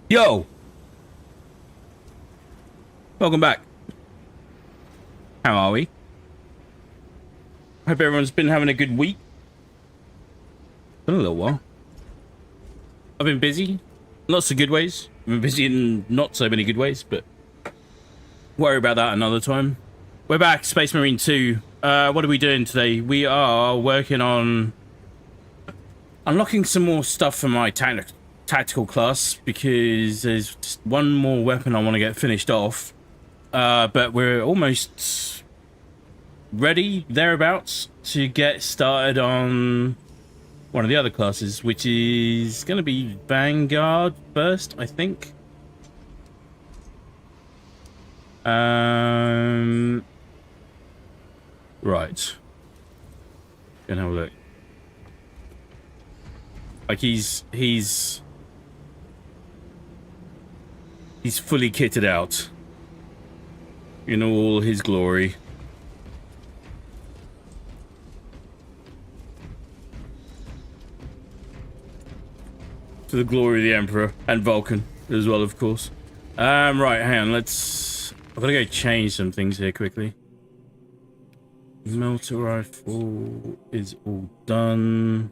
Yo! Welcome back. How are we? Hope everyone's been having a good week. Been a little while. I've been busy. Lots of good ways. I've been busy in not so many good ways, but worry about that another time. We're back, Space Marine 2. What are we doing today? We are working on unlocking some more stuff for my tactical class, because there's just one more weapon I want to get finished off. But we're almost ready, thereabouts, to get started on one of the other classes, which is going to be Vanguard first, I think. Right. Gonna have a look. Like he's fully kitted out in all his glory. To the glory of the Emperor and Vulcan as well, of course. Right, hang on, I've got to go change some things here quickly. Melter rifle is all done.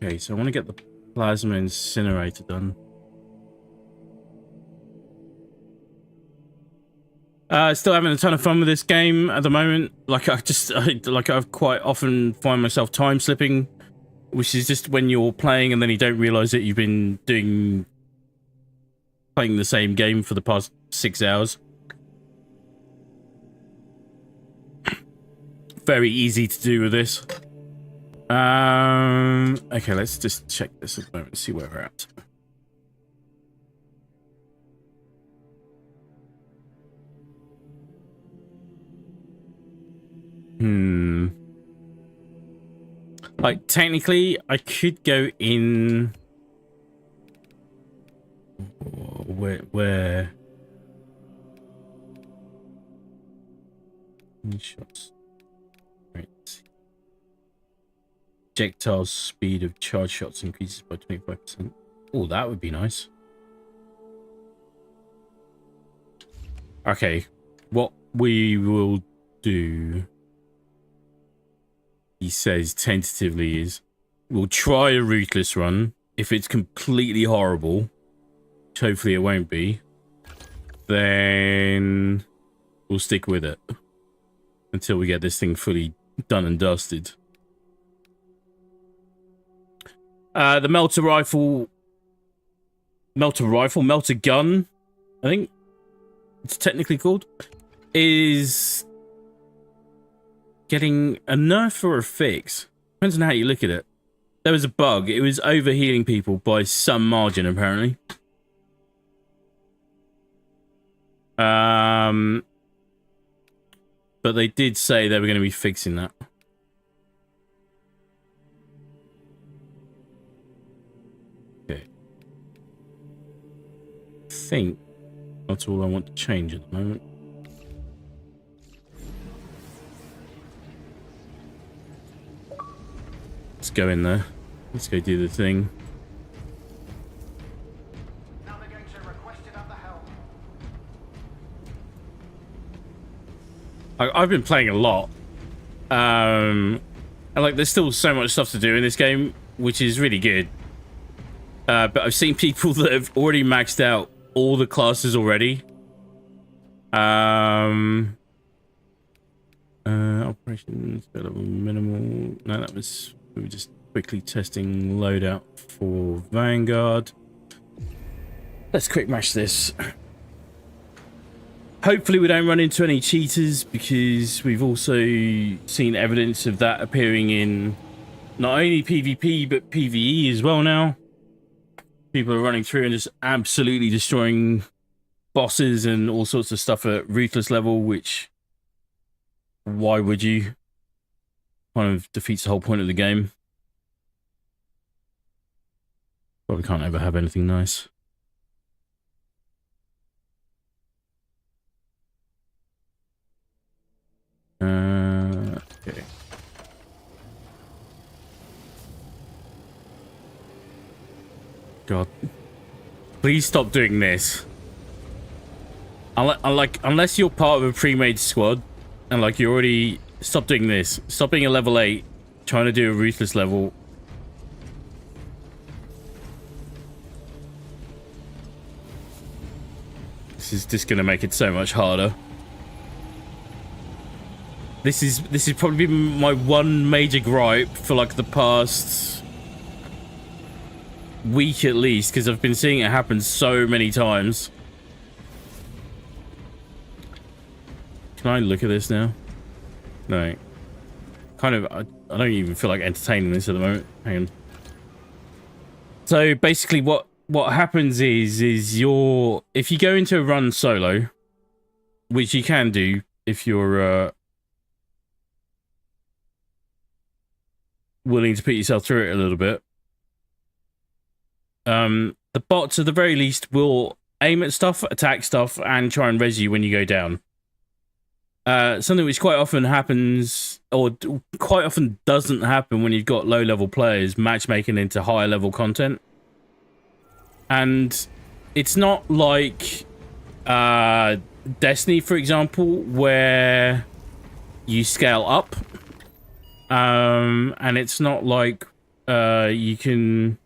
Okay, so I want to get the plasma incinerator done. Still having a ton of fun with this game at the moment. Like I've quite often find myself time slipping, which is just when you're playing and then you don't realize that you've been playing the same game for the past 6 hours. Very easy to do with this. Okay, let's just check this at the moment and see where we're at. Like, technically, I could go in... Where? Shots. Right. Projectile speed of charge shots increases by 25%. Oh, that would be nice. Okay, what we will do he says tentatively is, we'll try a ruthless run. If it's completely horrible, which hopefully it won't be, then we'll stick with it until we get this thing fully done and dusted. The melter gun, I think it's technically called, is getting a nerf or a fix. Depends on how you look at it. There was a bug. It was overhealing people by some margin, apparently. But they did say they were going to be fixing that. Okay. I think that's all I want to change at the moment. Let's go in there. Let's go do the thing. I've been playing a lot. And like, there's still so much stuff to do in this game, which is really good. But I've seen people that have already maxed out all the classes already. Operations, minimal. No, that was... We were just quickly testing loadout for Vanguard. Let's quick match this. Hopefully we don't run into any cheaters, because we've also seen evidence of that appearing in not only PvP but PvE as well now. People are running through and just absolutely destroying bosses and all sorts of stuff at ruthless level, which, why would you? Kind of defeats the whole point of the game. Probably can't ever have anything nice. Okay. God. Please stop doing this. Unless you're part of a pre-made squad, and like you already... Stop doing this. Stop being a level 8, trying to do a ruthless level. This is just going to make it so much harder. This is probably my one major gripe for like the past week at least, because I've been seeing it happen so many times. Can I look at this now? No. Kind of, I don't even feel like entertaining this at the moment. Hang on. So basically what happens is if you go into a run solo, which you can do if you're willing to put yourself through it a little bit, the bots at the very least will aim at stuff, attack stuff, and try and res you when you go down. Something which quite often happens, or quite often doesn't happen when you've got low-level players matchmaking into higher-level content. And it's not like Destiny, for example, where you scale up. And it's not like you can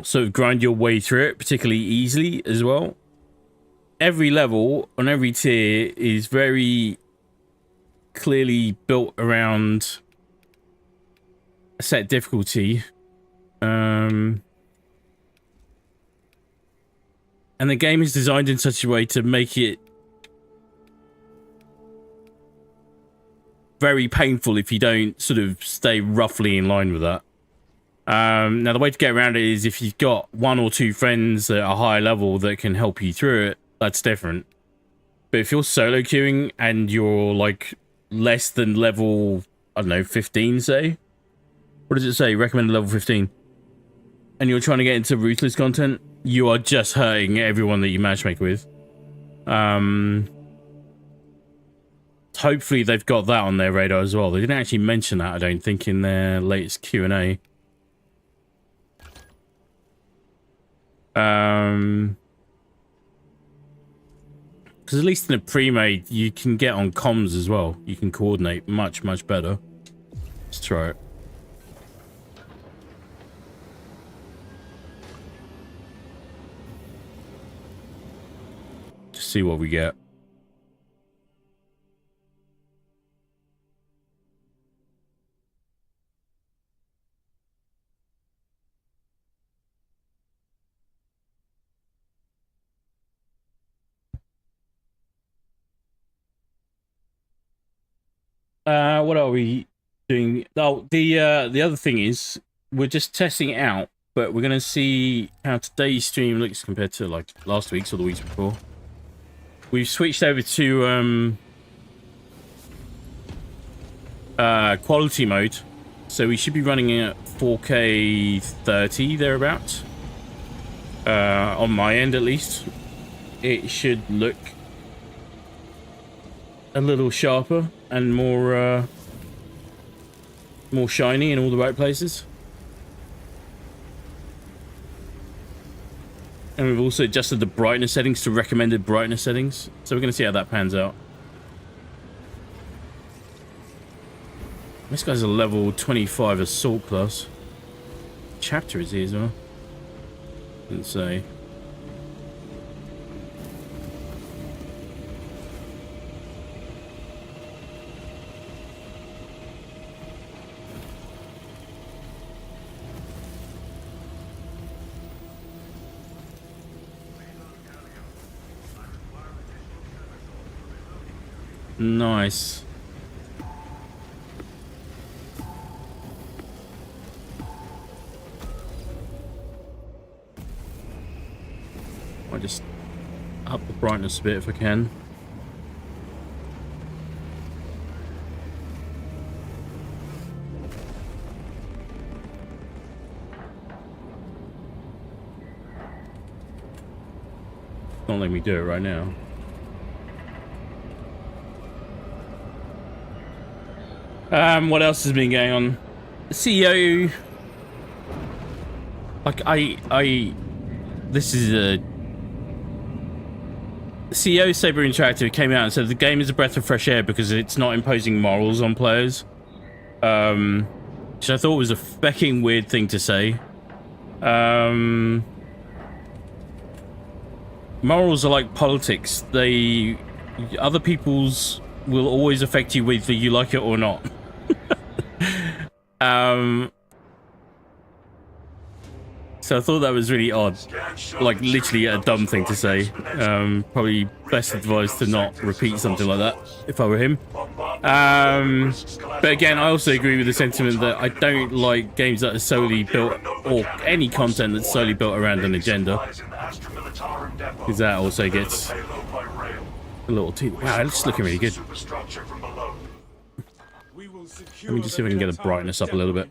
sort of grind your way through it particularly easily as well. Every level on every tier is very clearly built around a set difficulty. And the game is designed in such a way to make it very painful if you don't sort of stay roughly in line with that. Now, the way to get around it is if you've got one or two friends at a higher level that can help you through it, that's different. But if you're solo queuing and you're like less than level, I don't know, 15, say? What does it say? Recommended level 15. And you're trying to get into ruthless content, you are just hurting everyone that you matchmake with. Hopefully they've got that on their radar as well. They didn't actually mention that, I don't think, in their latest Q&A. Because at least in a pre-made, you can get on comms as well. You can coordinate much, much better. Let's try it. Just see what we get. What are we doing? Oh, the other thing is we're just testing it out, but we're gonna see how today's stream looks compared to like last week's or the weeks before. We've switched over to quality mode, so we should be running at 4K 30 thereabouts. On my end, at least, it should look a little sharper and more shiny in all the right places. And we've also adjusted the brightness settings to recommended brightness settings, so we're going to see how that pans out. This guy's a level 25 assault class. Chapter is he as well? Didn't say. Nice. I'll just up the brightness a bit if I can. Don't let me do it right now. What else has been going on? CEO, like this is a CEO Saber Interactive came out and said the game is a breath of fresh air because it's not imposing morals on players, which I thought was a fucking weird thing to say. Morals are like politics; other people's will always affect you whether you like it or not. So I thought that was really odd, like literally a dumb thing to say. Probably best advised to not repeat something like that if I were him. But again, I also agree with the sentiment that I don't like games that are solely built, or any content that's solely built around an agenda, because that also gets a little too... Wow, it's looking really good. Let me just see if I can get the brightness up a little bit.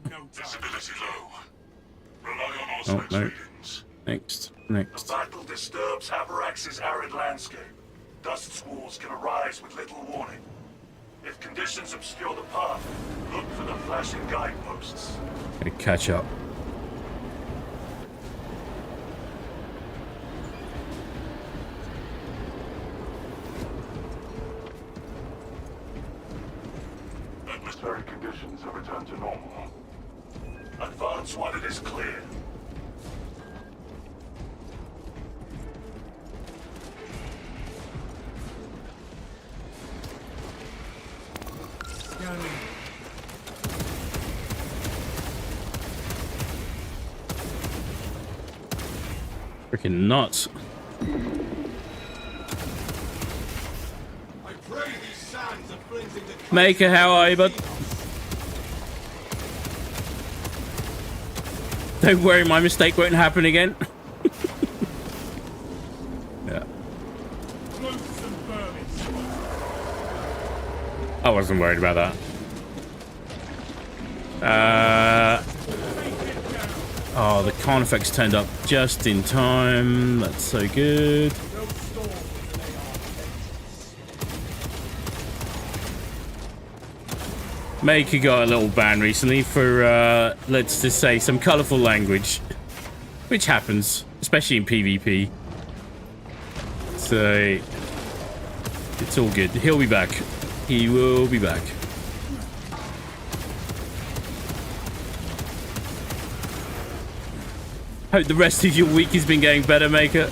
Oh, no. Next. The battle disturbs Havarax's arid landscape. Dust squalls can arise with little warning. If conditions obscure the path, look for the flashing guideposts. Gonna catch up. Atmospheric conditions have returned to normal. Advance while it is clear. Freaking nuts. Maker, how are you, bud? Don't worry, my mistake won't happen again. Yeah. I wasn't worried about that. Oh, the Carnifex turned up just in time. That's so good. Maker got a little ban recently for, let's just say, some colourful language. Which happens, especially in PvP. So, It's all good. He'll be back. He will be back. Hope the rest of your week has been getting better, Maker.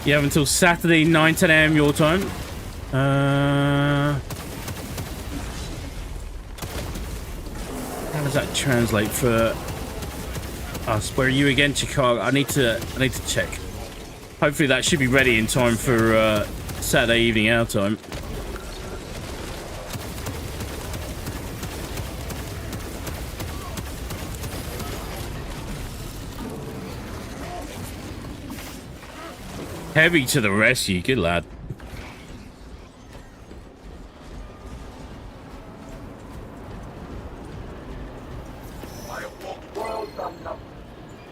You have until Saturday, 9-10 a.m. your time. How does that translate for us? Where are you again, Chicago? I need to check. Hopefully that should be ready in time for Saturday evening our time. Heavy to the rescue, good lad. I have walked worlds unknown,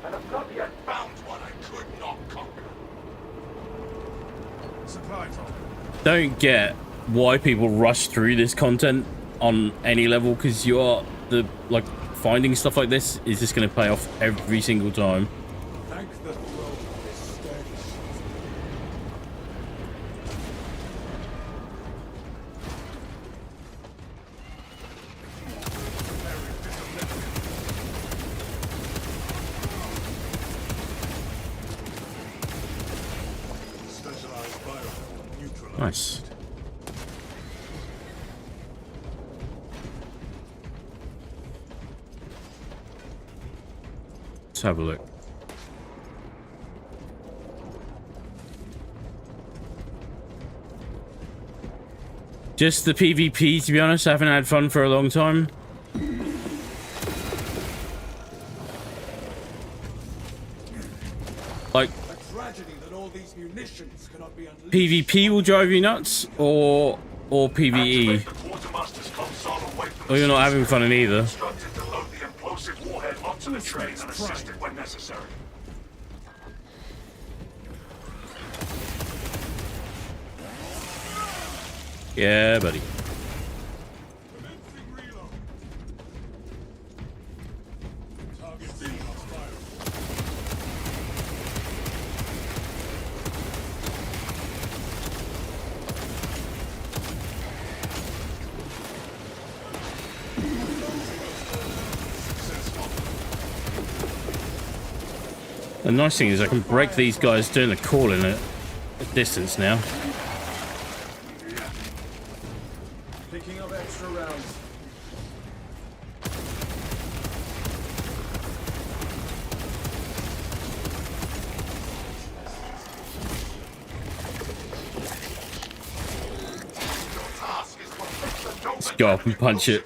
and have not yet found one I could not conquer. Supply drop. Don't get why people rush through this content on any level, because like finding stuff like this is just going to pay off every single time. Thank the throne for this sturdy shield. Specialized bioform neutralized. Nice. Let's have a look. Just the PvP, to be honest. I haven't had fun for a long time. Like, A tragedy that all these munitions cannot be unleashed. PvP will drive you nuts, or PvE. Activate the quartermaster's console away from Or you're not having fun in either. instructed to load the implosive warhead onto the train and assist it when necessary. Yeah, buddy. Commencing reload. Target being on fire. The nice thing is I can break these guys doing the calling at a distance now. Picking up extra rounds. Let's go up and punch it.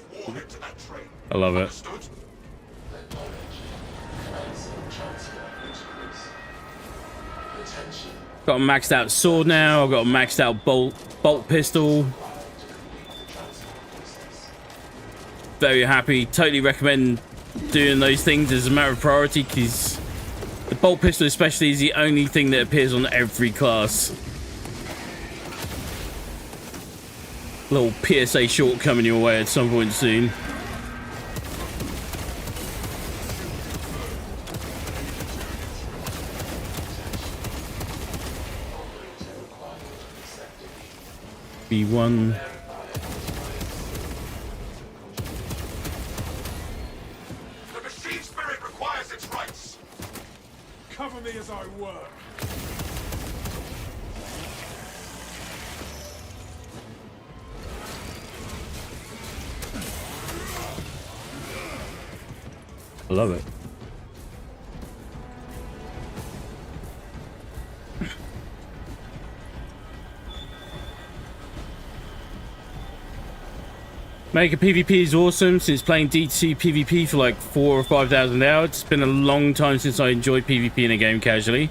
I love it. Got a maxed out sword now. I've got a maxed out bolt pistol. Very happy. Totally recommend doing those things as a matter of priority, because the bolt pistol especially is the only thing that appears on every class. Little PSA short coming your way at some point soon. B1. The machine spirit requires its rights. Cover me as I work. I love it. Mega PvP is awesome. Since playing D2 PvP for like 4,000 or 5,000 hours, it's been a long time since I enjoyed PvP in a game casually.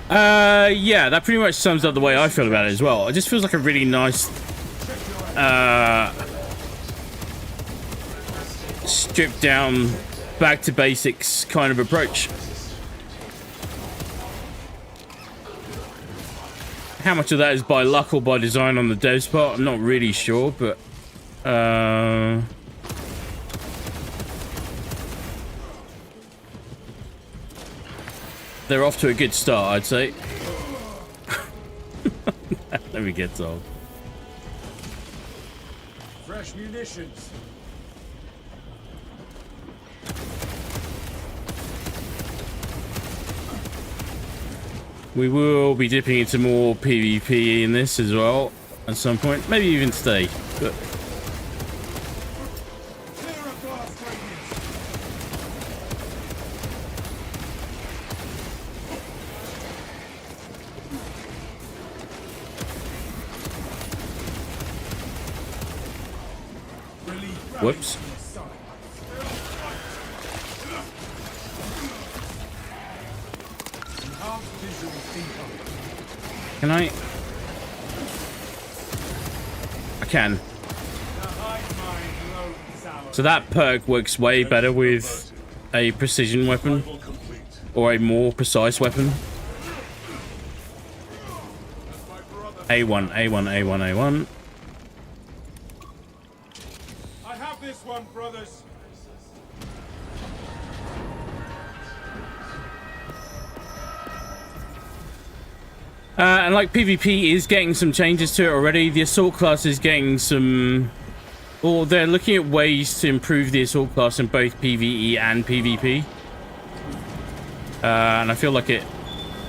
Yeah, that pretty much sums up the way I feel about it as well. It just feels like a really nice, stripped down, back to basics kind of approach. How much of that is by luck or by design on the dev's part, I'm not really sure, but They're off to a good start, I'd say. Let me get off. Fresh munitions. We will be dipping into more PvP in this as well at some point. Maybe even today. But whoops. Can I? I can. So that perk works way better with a precision weapon or a more precise weapon. A1, A1, A1, A1. I have this one, brothers. And like PvP is getting some changes to it already. The assault class is getting some, or they're looking at ways to improve the assault class in both PvE and PvP. And I feel like it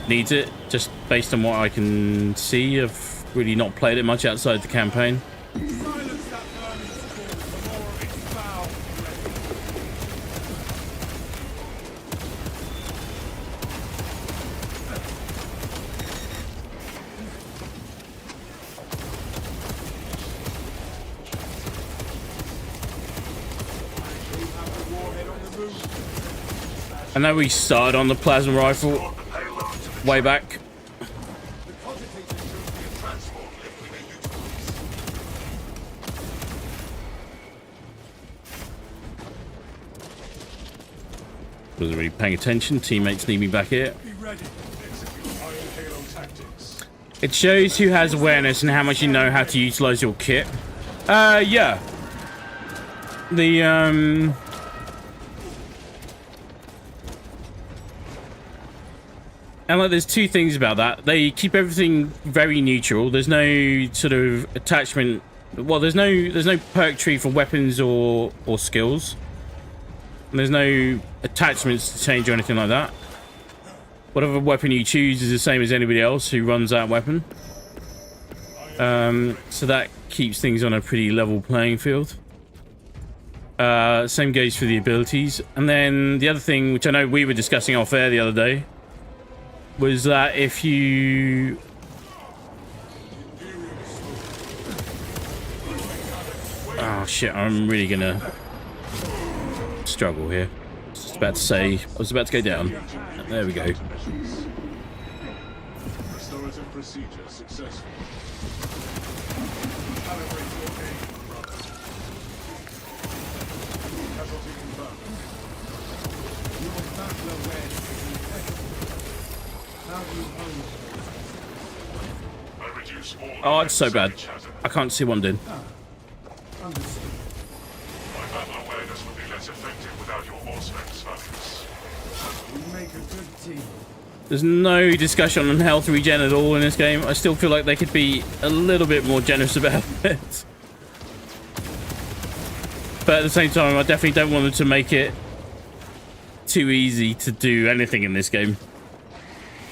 needs it, just based on what I can see. I've really not played it much outside the campaign. Silence that burning scorn, the more of its foul I know we started on the plasma rifle way back. Wasn't really paying attention. Teammates need me back here. It shows who has awareness and how much you know how to utilize your kit. Yeah. The and like, there's two things about that. They keep everything very neutral. There's no sort of attachment. Well, there's no perk tree for weapons or skills. There's no attachments to change or anything like that. Whatever weapon you choose is the same as anybody else who runs that weapon. So that keeps things on a pretty level playing field. Same goes for the abilities. And then the other thing, which I know we were discussing off air the other day, was that if you... Oh shit, I'm really gonna struggle here. I was about to say, I was about to go down. There we go. Restorative procedure successful. Oh, it's so bad. I can't see what I'm doing. My battle awareness would be less effective without your horsemen's focus. We make a good team. There's no discussion on health regen at all in this game. I still feel like they could be a little bit more generous about it. But at the same time, I definitely don't want them to make it too easy to do anything in this game.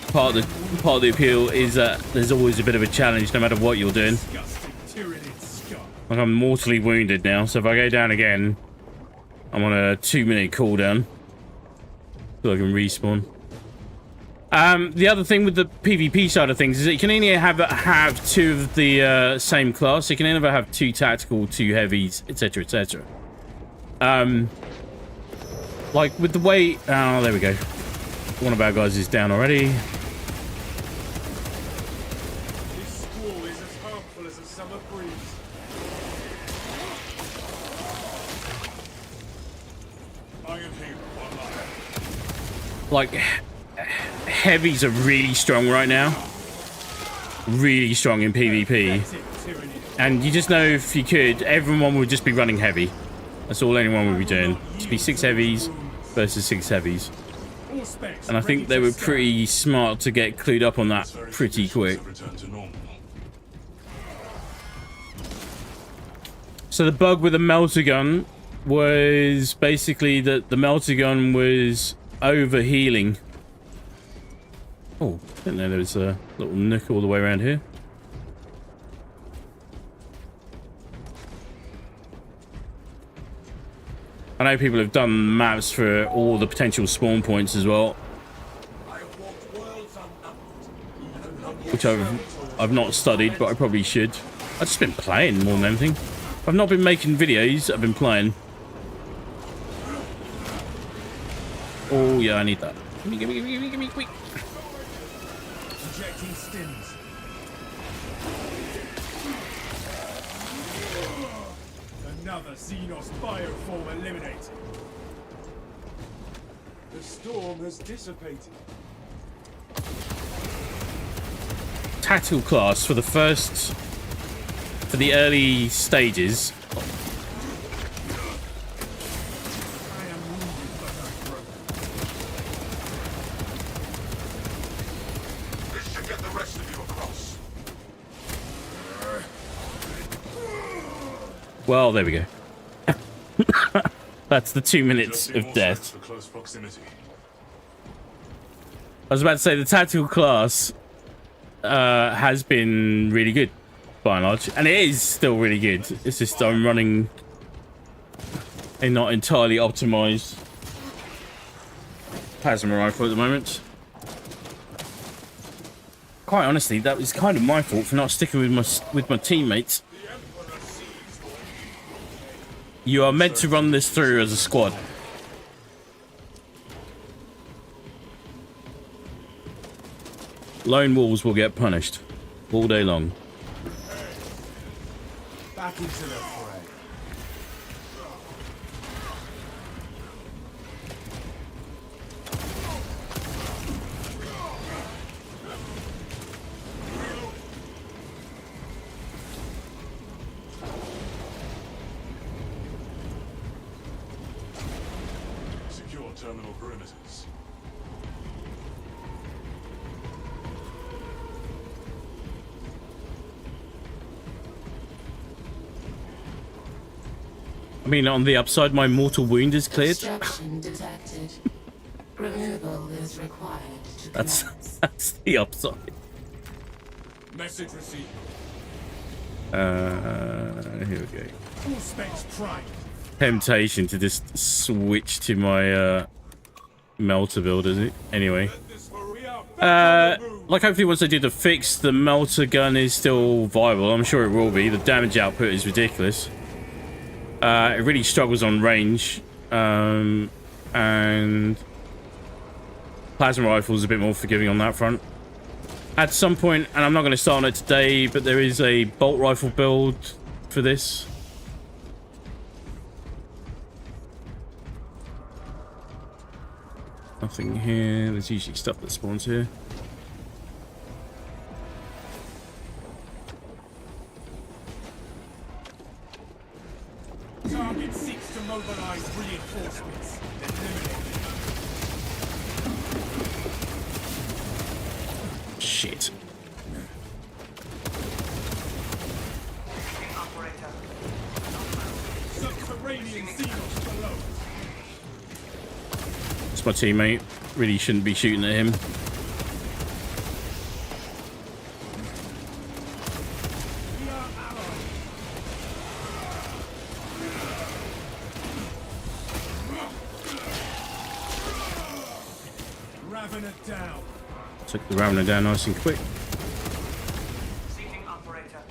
Part of the appeal is that there's always a bit of a challenge no matter what you're doing. Like, I'm mortally wounded now, so if I go down again, I'm on a 2-minute cooldown. So I can respawn. The other thing with the PvP side of things is that you can only have two of the same class. So you can never have 2 tactical, 2 heavies, etc, etc. Like with the way... Oh, there we go. One of our guys is down already. This squall is as harmful as a summer breeze. Iron Halo, Like, heavies are really strong right now. Really strong in PvP. And you just know if you could, everyone would just be running heavy. That's all anyone would be doing. To be 6 heavies versus 6 heavies. All specs And I think ready they to were scan. pretty smart to get clued up on that pretty quick. So the bug with the melter gun was basically that the melter gun was overhealing. Oh, I didn't know there was a little nook all the way around here. I know people have done maps for all the potential spawn points as well, which I've not studied, but I probably should. I've just been playing more than anything. I've not been making videos, I've been playing. Oh yeah, I need that. Gimme, quick. Injecting stims. Another Xenos bioform eliminated. The storm has dissipated. Tactical class for the early stages. I am wounded but not broken. This should get the rest of you across. Well, there we go. That's the 2 minutes of death. For close proximity. I was about to say the tactical class has been really good by and large, and it is still really good. It's just I'm running a not entirely optimized plasma rifle at the moment. Quite honestly, that was kind of my fault for not sticking with my teammates. You are meant to run this through as a squad. Lone wolves will get punished all day long. Back into the fray. Secure terminal perimeters. I mean, on the upside, my mortal wound is cleared. Destruction detected. Removal is required to That's commence. that's the upside. Message received. Here we go. All specs primed. Temptation to just switch to my melter build, is it? Anyway, We are back on the move. like hopefully once I do the fix, the melter gun is still viable. I'm sure it will be. The damage output is ridiculous. It really struggles on range, and plasma rifles a bit more forgiving on that front. At some point, and I'm not going to start on it today, but there is a bolt rifle build for this. Nothing here. There's usually stuff that spawns here. Target seeks to mobilize reinforcements. Eliminate. Shit. Subterranean Xenos below. It's my teammate. Really shouldn't be shooting at him. We are allied. Ravener down. Took the Ravener down nice and quick. Seeking operator.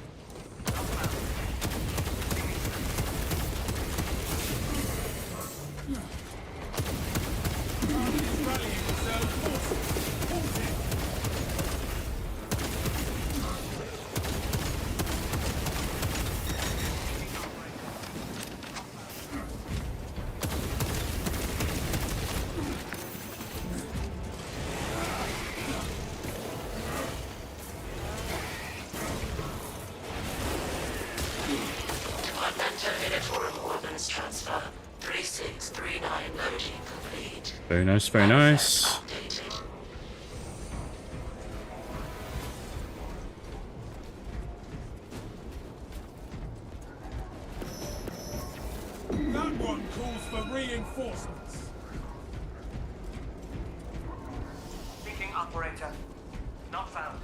Target is rallying reserve forces. Halt it. Pipeline loading complete. Very nice, very nice. Updated. That one calls for reinforcements. Seeking operator. Not found.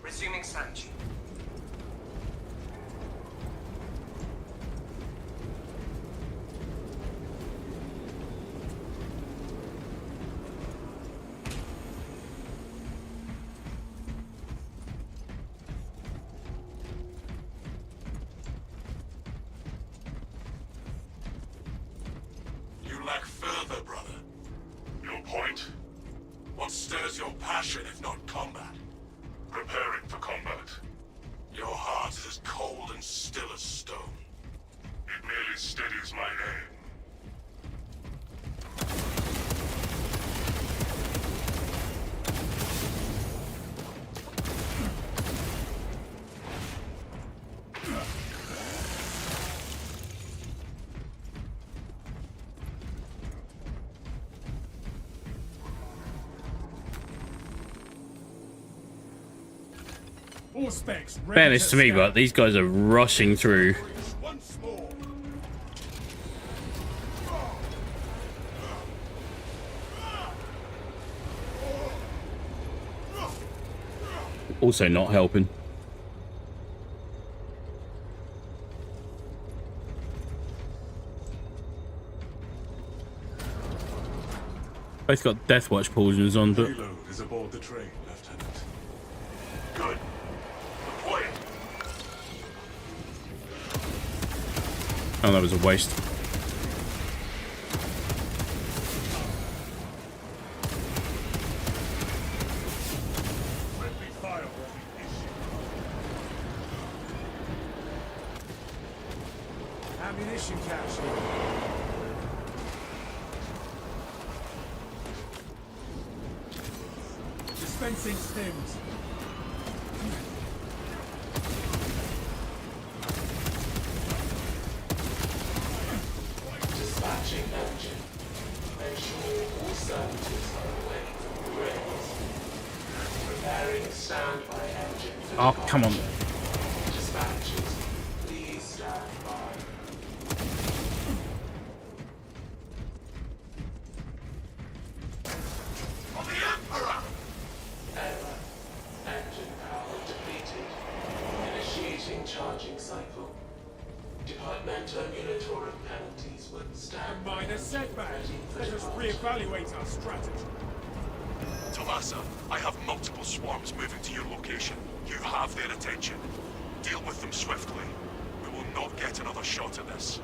Resuming search. You lack further, brother. Your point? What stirs your passion if not combat? Preparing for combat. Your heart is as cold and still as stone. It merely steadies my aim. All specs ready Fairness to me, scan. but these guys are rushing through. Once more. Also not helping. Both got Death Watch poisons on, but Payload is aboard the train, Lieutenant. Good. Deploy it. oh, that was a waste. Friendly fire issued. Ammunition cache here. Dispensing stims. Dispatching engine. Make sure all services are away from the rails. Preparing standby engine for Oh, come on. dispatches. Please stand by. On the Emperor! Error. Engine power depleted. Initiating charging cycle. Departmental unitary penalties would stand. Minor setback. Let us reevaluate our strategy. Tomasa, I have multiple swarms moving to your location. You have their attention. Deal with them swiftly. We will not get another shot at this.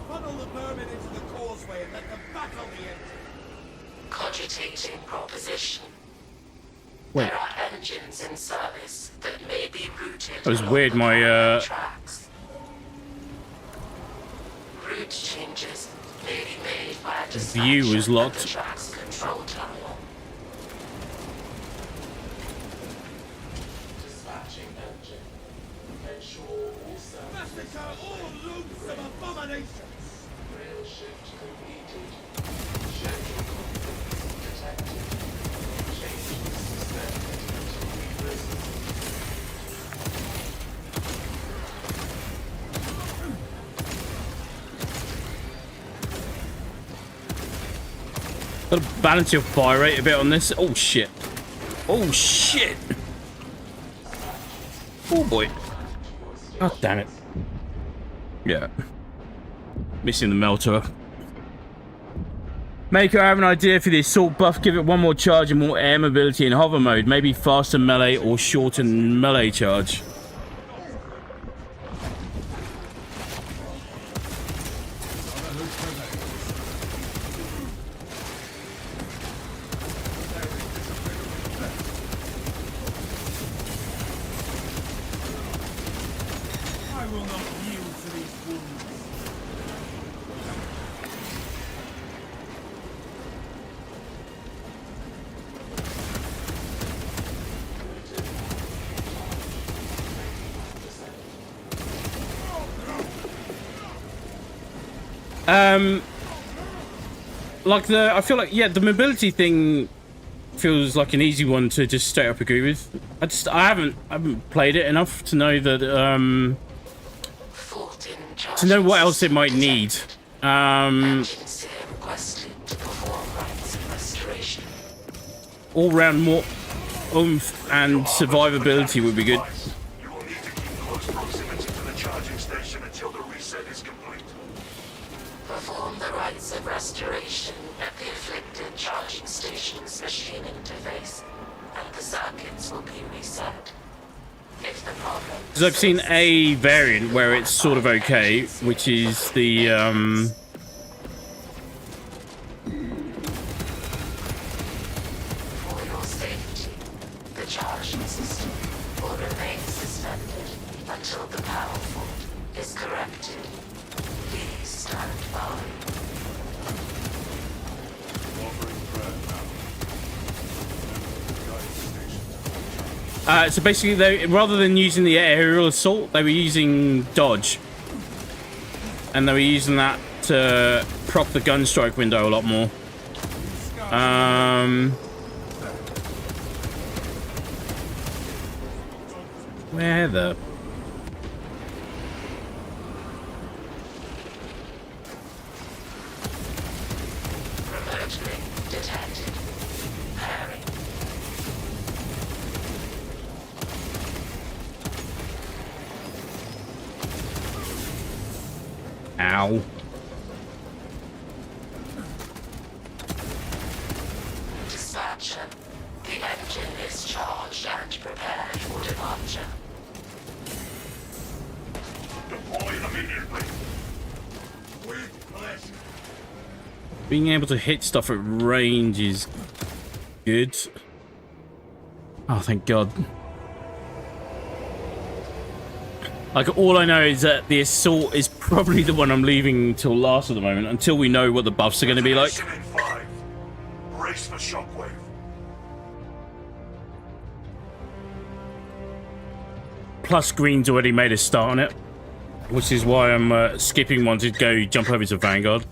Funnel the vermin into the causeway and let them battle the engine. Cogitating proposition. Wait. There are engines in service that may be routed. That was along weird, the my, primary tracks. Route changes may be made via view was dispatch locked. at the track's control terminal. Dispatching engine. Ensure all services Massacre all loathsome abominations! rail shift completed. Schedule conflicts detected. Changes suspended until revisit. Gotta balance your fire rate a bit on this. Oh shit. Oh shit. Oh boy. God damn it. Yeah. Missing the melter. Maker, I have an idea for the assault buff. Give it one more charge and more air mobility in hover mode. Maybe faster melee or shortened melee charge. I will not yield to these wounds. Like I feel like, yeah, the mobility thing feels like an easy one to just straight up agree with. I haven't played it enough to know that to know what else it might need. All round more oomph and survivability would be good. You will need to keep close proximity to the charging station until the reset is complete. Perform the rites of restoration at the afflicted charging station's machine interface, and the circuits will be reset. If the problem... Because I've seen a variant where it's sort of okay, which is the For your safety, the charging system will remain suspended until the power fault is corrected. Please stand by. Offering threat now. so basically, rather than using the aerial assault, they were using dodge, and they were using that to proc the gun strike window a lot more. Where the... Remote link detected. Pairing. Ow. Dispatcher, the engine is charged and prepared for departure. Deploy immediately. With pleasure. Being able to hit stuff at range is good. Oh, thank God. Like, all I know is that the assault is probably the one I'm leaving till last at the moment, until we know what the buffs are going to be like. Detonation in 5. Brace for shockwave. Plus, Green's already made a start on it, which is why I'm skipping one to go jump over to Vanguard.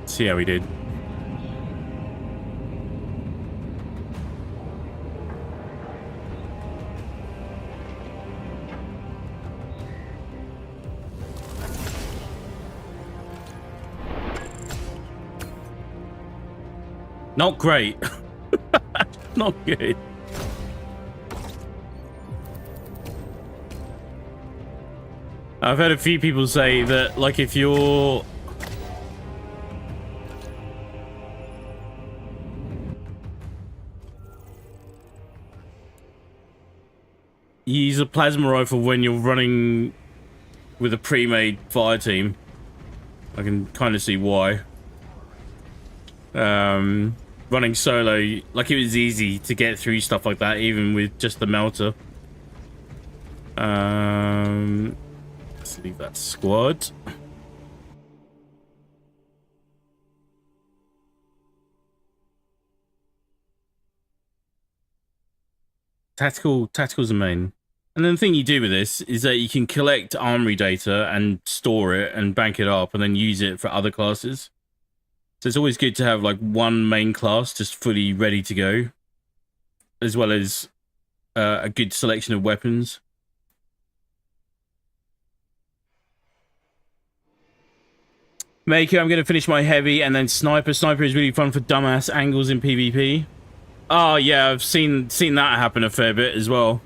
See how we did. Not great. Not good. I've heard a few people say that, like, if you're... you use a plasma rifle when you're running with a pre-made fire team. I can kind of see why. Running solo, like, it was easy to get through stuff like that, even with just the melter. Let's leave that squad. Tactical's the main. And then the thing you do with this is that you can collect armory data and store it and bank it up and then use it for other classes. So it's always good to have, like, one main class just fully ready to go, as well as a good selection of weapons. Maker, I'm going to finish my heavy and then sniper. Sniper is really fun for dumbass angles in PvP. Oh yeah, I've seen that happen a fair bit as well.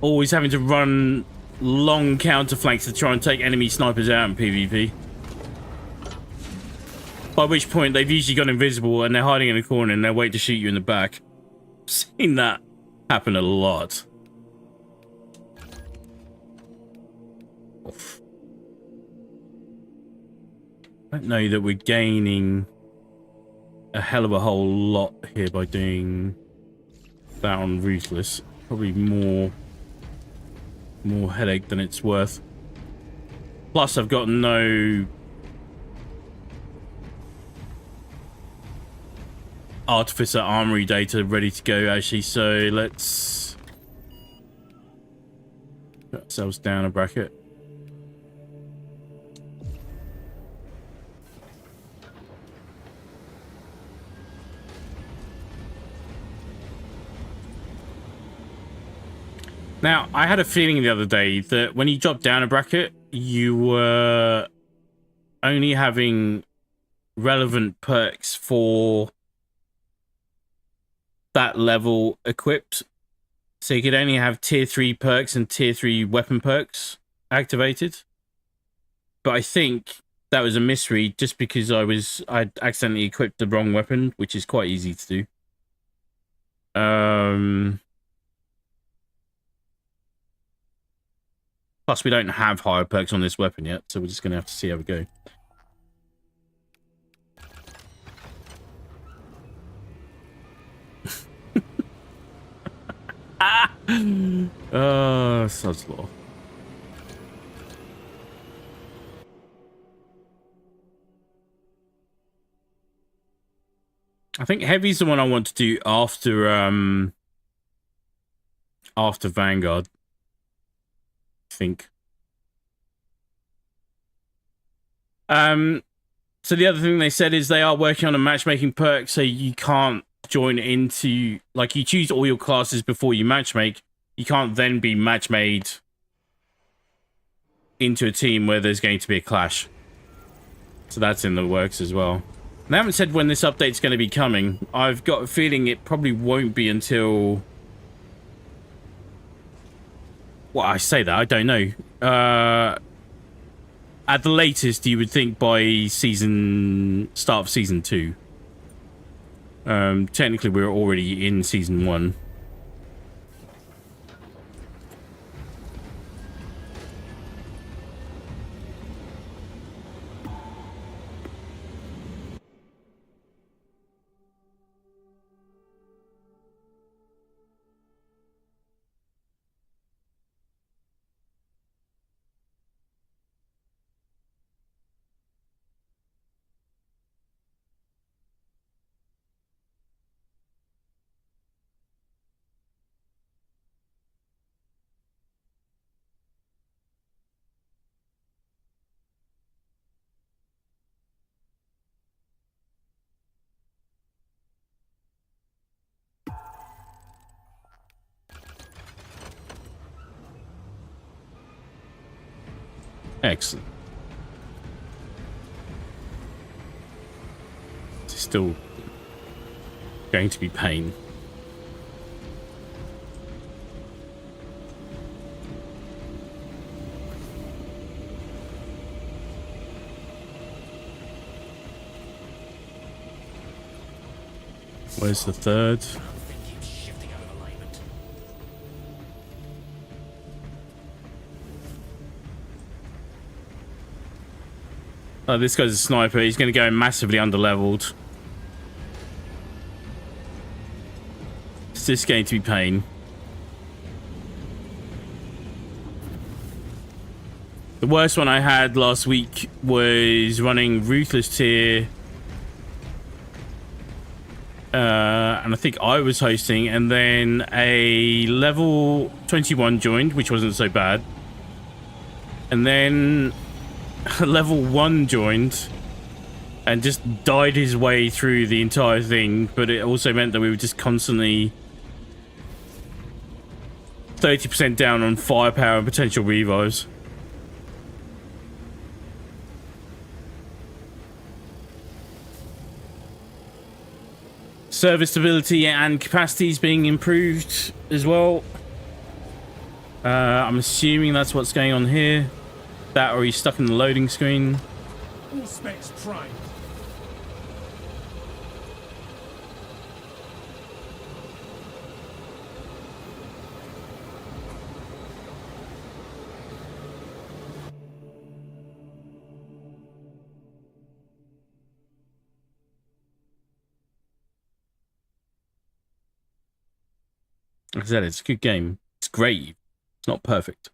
Always having to run long counter flanks to try and take enemy snipers out in PvP. By which point they've usually gone invisible and they're hiding in a corner and they're waiting to shoot you in the back. I've seen that happen a lot. Oof. I don't know that we're gaining a hell of a whole lot here by doing that on Ruthless. Probably more headache than it's worth. Plus, I've got no Artificer Armory data ready to go, actually, so let's put ourselves down a bracket. Now, I had a feeling the other day that when you drop down a bracket, you were only having relevant perks for that level equipped. So you could only have tier 3 perks and tier 3 weapon perks activated. But I think that was a misread just because I'd accidentally equipped the wrong weapon, which is quite easy to do. Plus, we don't have higher perks on this weapon yet, so we're just going to have to see how we go. Sod's law. I think Heavy's the one I want to do after Vanguard. I think. So the other thing they said is they are working on a matchmaking perk, so you can't join into, like, you choose all your classes before you matchmake. You can't then be matchmade into a team where there's going to be a clash. So that's in the works as well. They haven't said when this update's going to be coming. I've got a feeling it probably won't be until... Well, I say that, I don't know. At the latest, you would think by start of season 2. Technically, we're already in season 1. Excellent. It's still going to be pain. Where's the third? Oh, this guy's a sniper. He's going to go massively underleveled. It's just going to be pain. The worst one I had last week was running Ruthless tier. And I think I was hosting, and then a level 21 joined, which wasn't so bad. And then a level 1 joined and just died his way through the entire thing, but it also meant that we were just constantly 30% down on firepower and potential revives. Service stability and capacity is being improved as well. I'm assuming that's what's going on here. That, or he's stuck in the loading screen. All specs primed. Like I said, it's a good game. It's great. It's not perfect.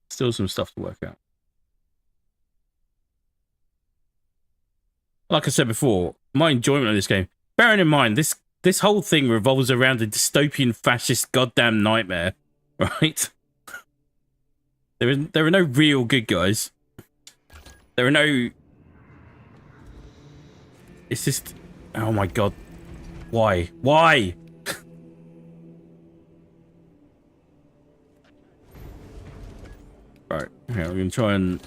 Still some stuff to work out. Like I said before, my enjoyment of this game, bearing in mind, this whole thing revolves around a dystopian fascist goddamn nightmare, right? There are no real good guys. There are no... It's just... Oh my god. Why? Why? Right, okay, I'm gonna try and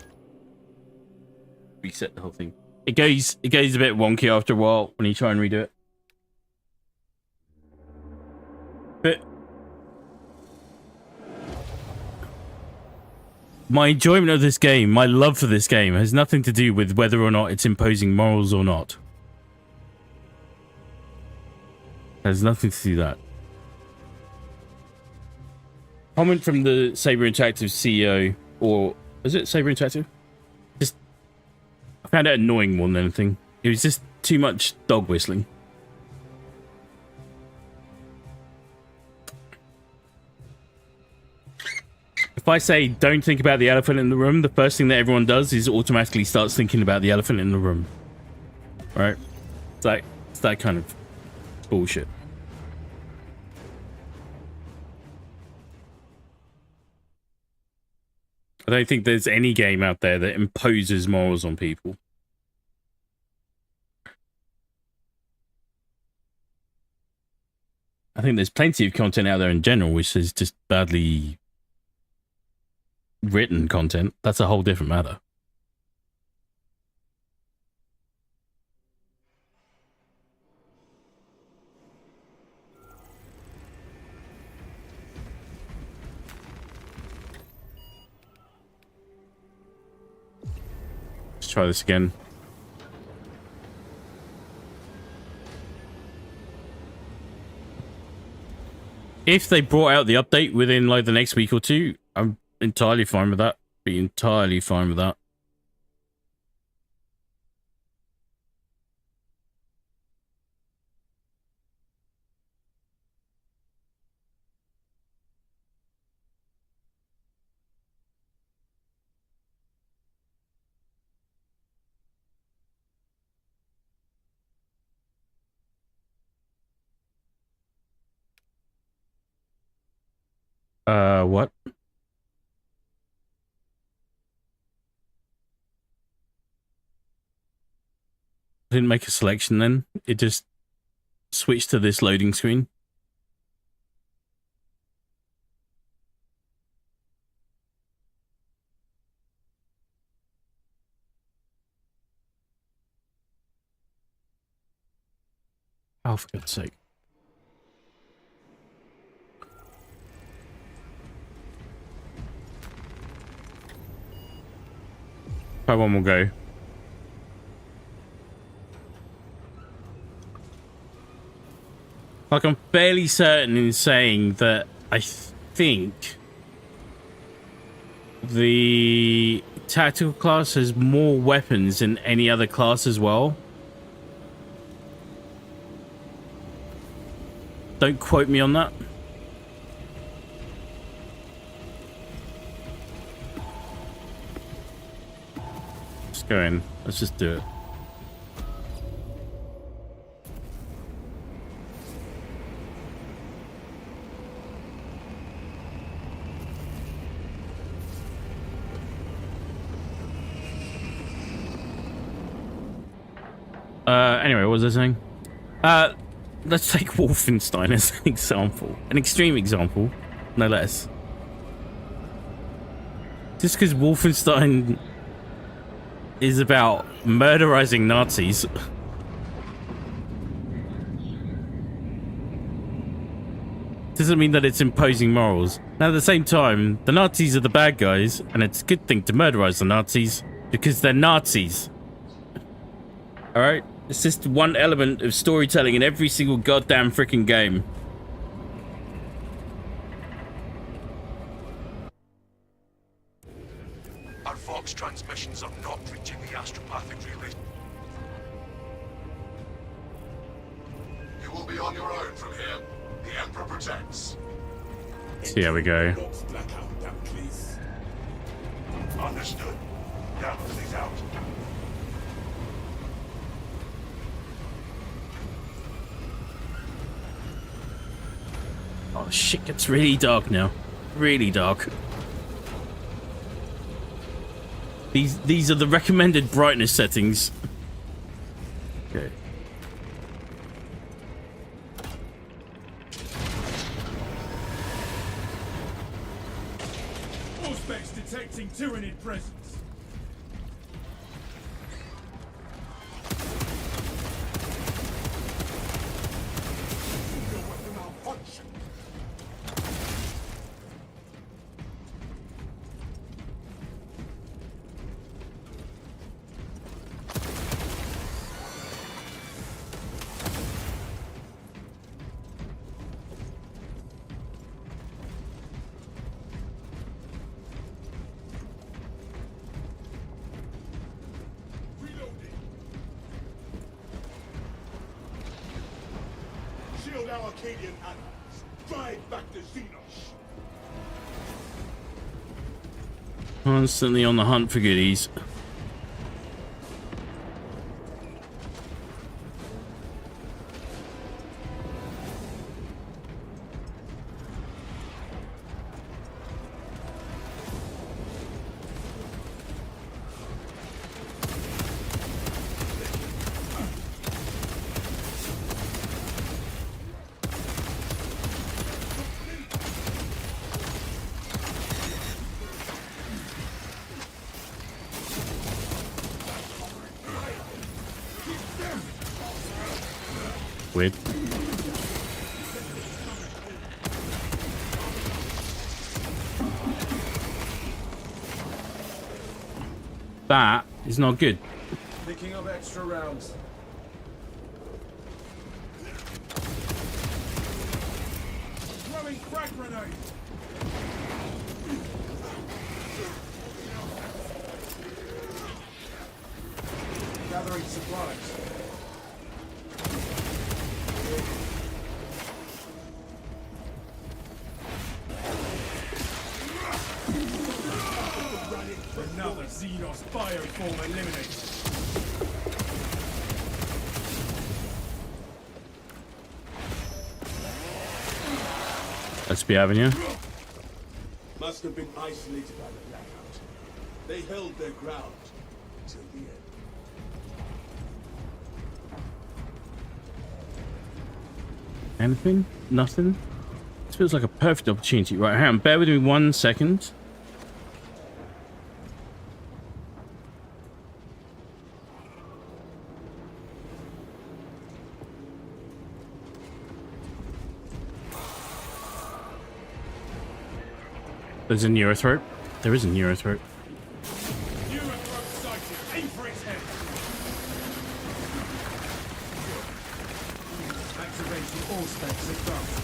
reset the whole thing. It goes a bit wonky after a while when you try and redo it. But my enjoyment of this game, my love for this game, has nothing to do with whether or not it's imposing morals or not. It has nothing to do with that. Comment from the Saber Interactive CEO, or is it Saber Interactive? Just, I found it annoying more than anything. It was just too much dog whistling. If I say don't think about the elephant in the room, the first thing that everyone does is automatically starts thinking about the elephant in the room. Right? It's that kind of bullshit. I don't think there's any game out there that imposes morals on people. I think there's plenty of content out there in general which is just badly written content. That's a whole different matter. Let's try this again. If they brought out the update within like the next week or two, I'm entirely fine with that. Be entirely fine with that. What? Didn't make a selection then. It just switched to this loading screen. Oh, for God's sake. Try one more go. Like, I'm fairly certain in saying that I think the tactical class has more weapons than any other class as well. Don't quote me on that. Let's go in. Let's just do it. Anyway, what was I saying? Let's take Wolfenstein as an example. An extreme example, no less. Just because Wolfenstein is about murderizing Nazis doesn't mean that it's imposing morals. Now, at the same time, the Nazis are the bad guys, and it's a good thing to murderize the Nazis because they're Nazis. Alright? It's just one element of storytelling in every single goddamn freaking game. Our Vox transmissions are not reaching the astropathic relay. You will be be on your own from here. The Emperor protects. See how we go. Blackout, damn please. Understood. Damocles out. Oh shit, gets really dark now. Really dark. These are the recommended brightness settings. Okay. Auspex detecting Tyranid presence. Your weapon malfunction. Shield our Arcadian allies. Drive back the Xenos. Constantly on the hunt for goodies. Weird. That is not good. Picking up extra rounds. Throwing frag grenade. Gathering supplies. Another Xenos bioform eliminated. Let's be having you. Must have been isolated by the blackout. They held their ground till the end. Anything? Nothing? This feels like a perfect opportunity. Right, hang on. Bear with me 1 second. There's a neurothrope. There is a neurothrope. Neurothrope sighted. Aim for its head. Activating all specs advanced.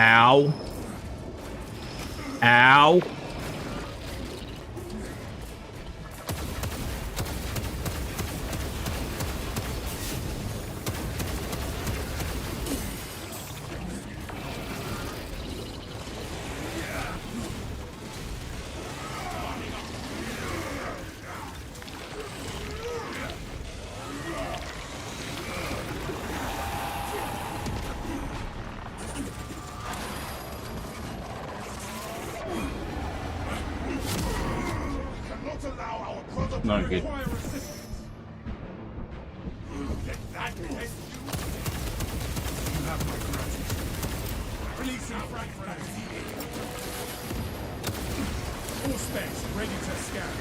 Ow. Ow. Not good. Let that test you. You have my gratitude. Releasing frag grenade. All specs ready to scan.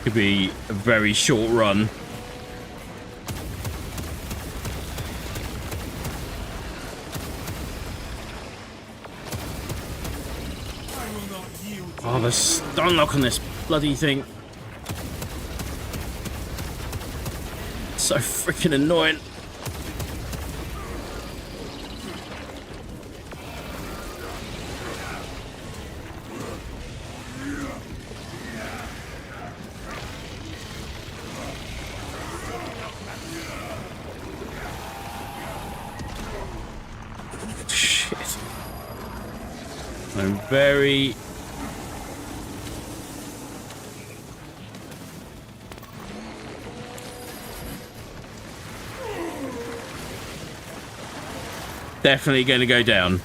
Could be a very short run. I will not yield to Oh, the stun lock on this bloody thing. So freaking annoying. Shit. I'm very... definitely going to go down.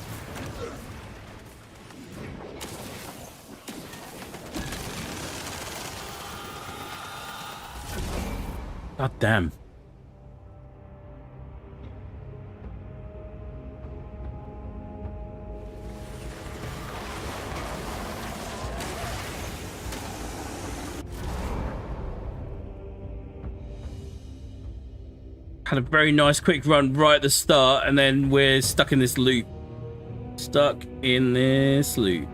God damn. Had a very nice quick run right at the start, and then we're stuck in this loop. Stuck in this loop.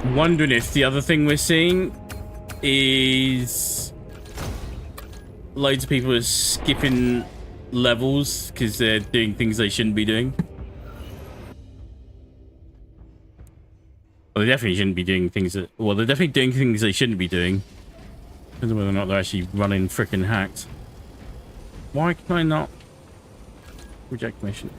I'm wondering if the other thing we're seeing is loads of people are skipping levels because they're doing things they shouldn't be doing. Well, they definitely shouldn't be doing things that... well, they're definitely doing things they shouldn't be doing. Depends on whether or not they're actually running frickin' hacked. Why can I not reject mission?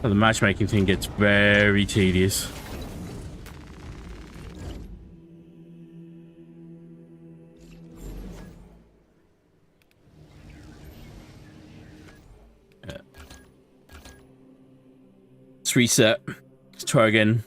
Oh, the matchmaking thing gets very tedious. Yeah. Let's reset. Let's try again.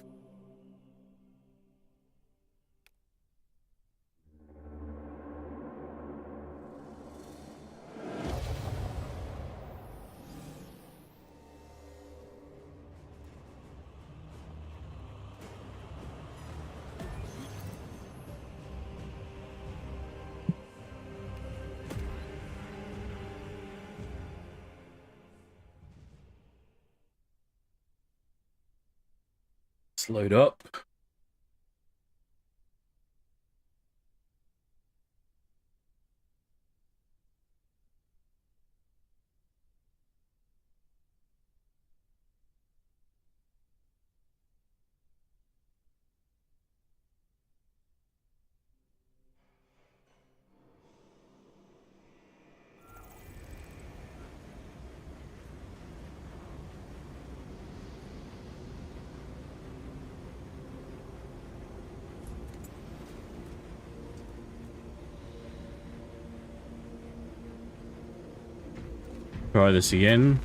Load up. Try this again.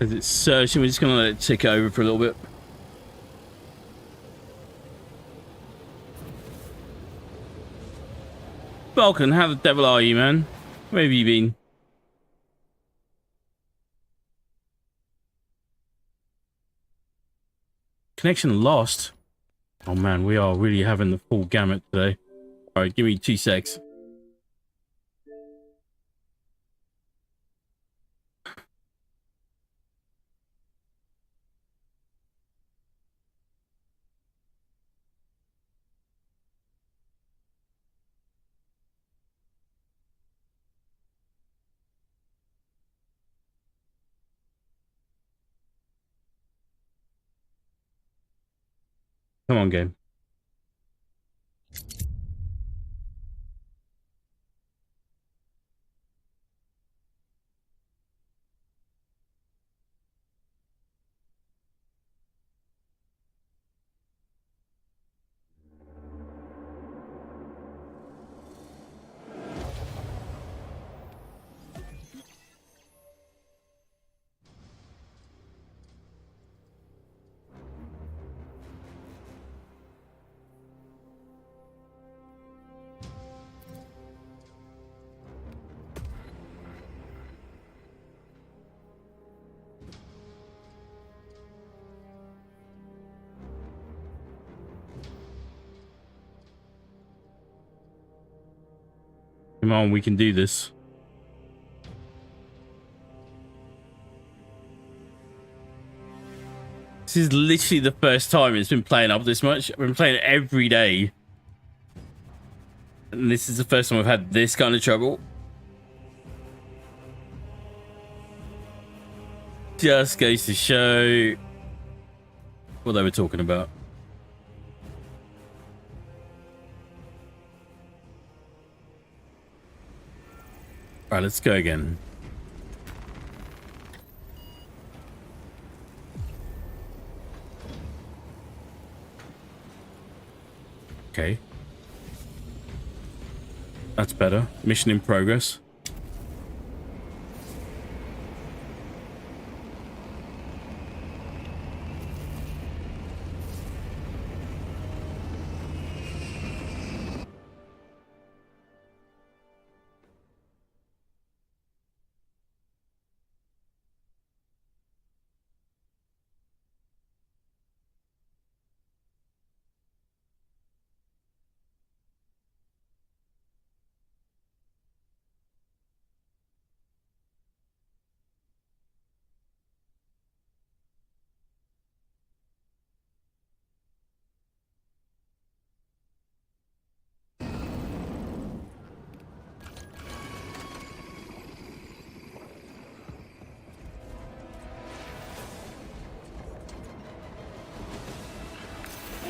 Because it's searching, we're just going to let it tick over for a little bit. Vulcan, how the devil are you, man? Where have you been? Connection lost. Oh man, we are really having the full gamut today. Alright, give me 2 secs. Come on, game. Come on, we can do this. This is literally the first time it's been playing up this much. I've been playing it every day. And this is the first time I've had this kind of trouble. Just goes to show what they were talking about. Alright, let's go again. Okay. That's better. Mission in progress.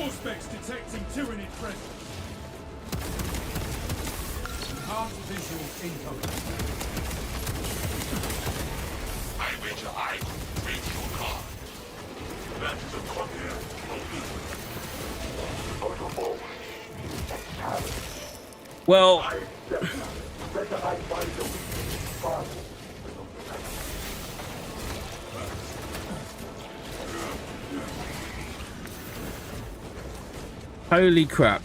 Specs detecting tyranny present. Enhanced visuals incoming. I wager I could break your card. That is a copy of Well, holy crap.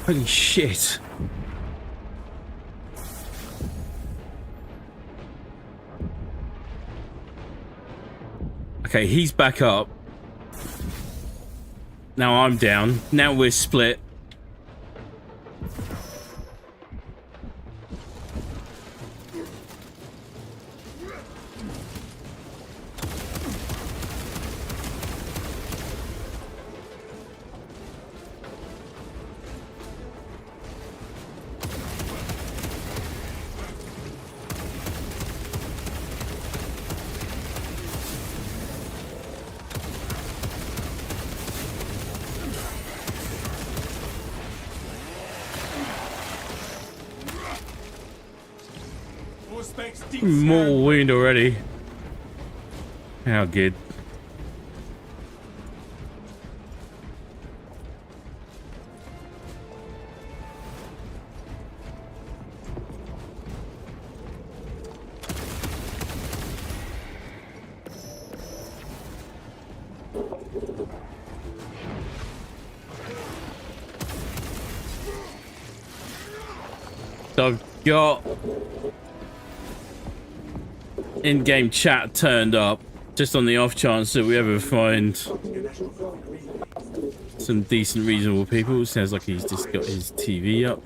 Holy shit. Okay, he's back up. Now I'm down. Now we're split. Mortal wound already. How good. So I've got in-game chat turned up just on the off chance that we ever find some decent, reasonable people. Sounds like he's just got his TV up.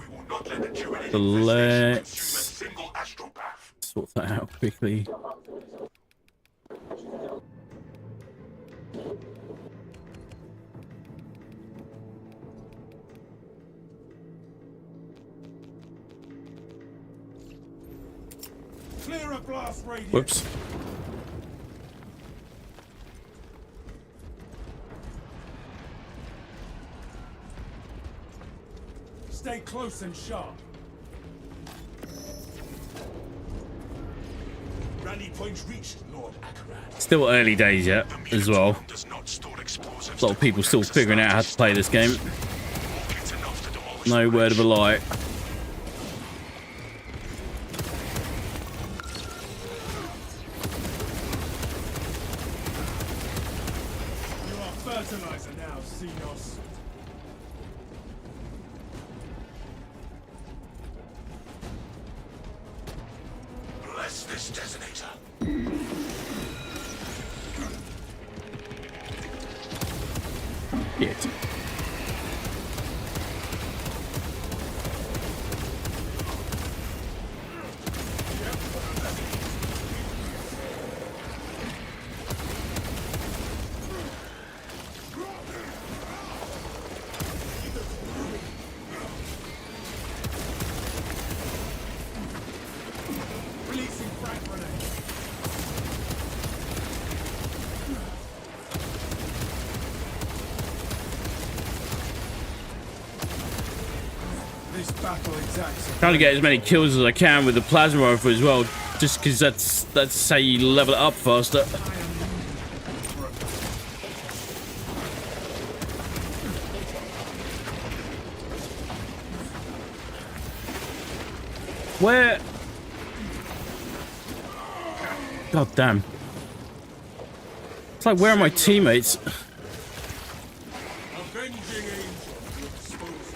So let's sort that out quickly. Clear a blast radius. Whoops. Stay close and sharp. Rally points reached, Lord Akarat. Still early days yet, as well. A lot of people still figuring out how to play this game. No word of a lie. You are fertilizer now, Xenos. Bless this detonator. Shit. Releasing frag grenade. This battle exacts. Trying to get as many kills as I can with the plasma rifle as well, just because that's how you level it up faster. Where? God damn. It's like, where are my teammates? Avenging angel exposed.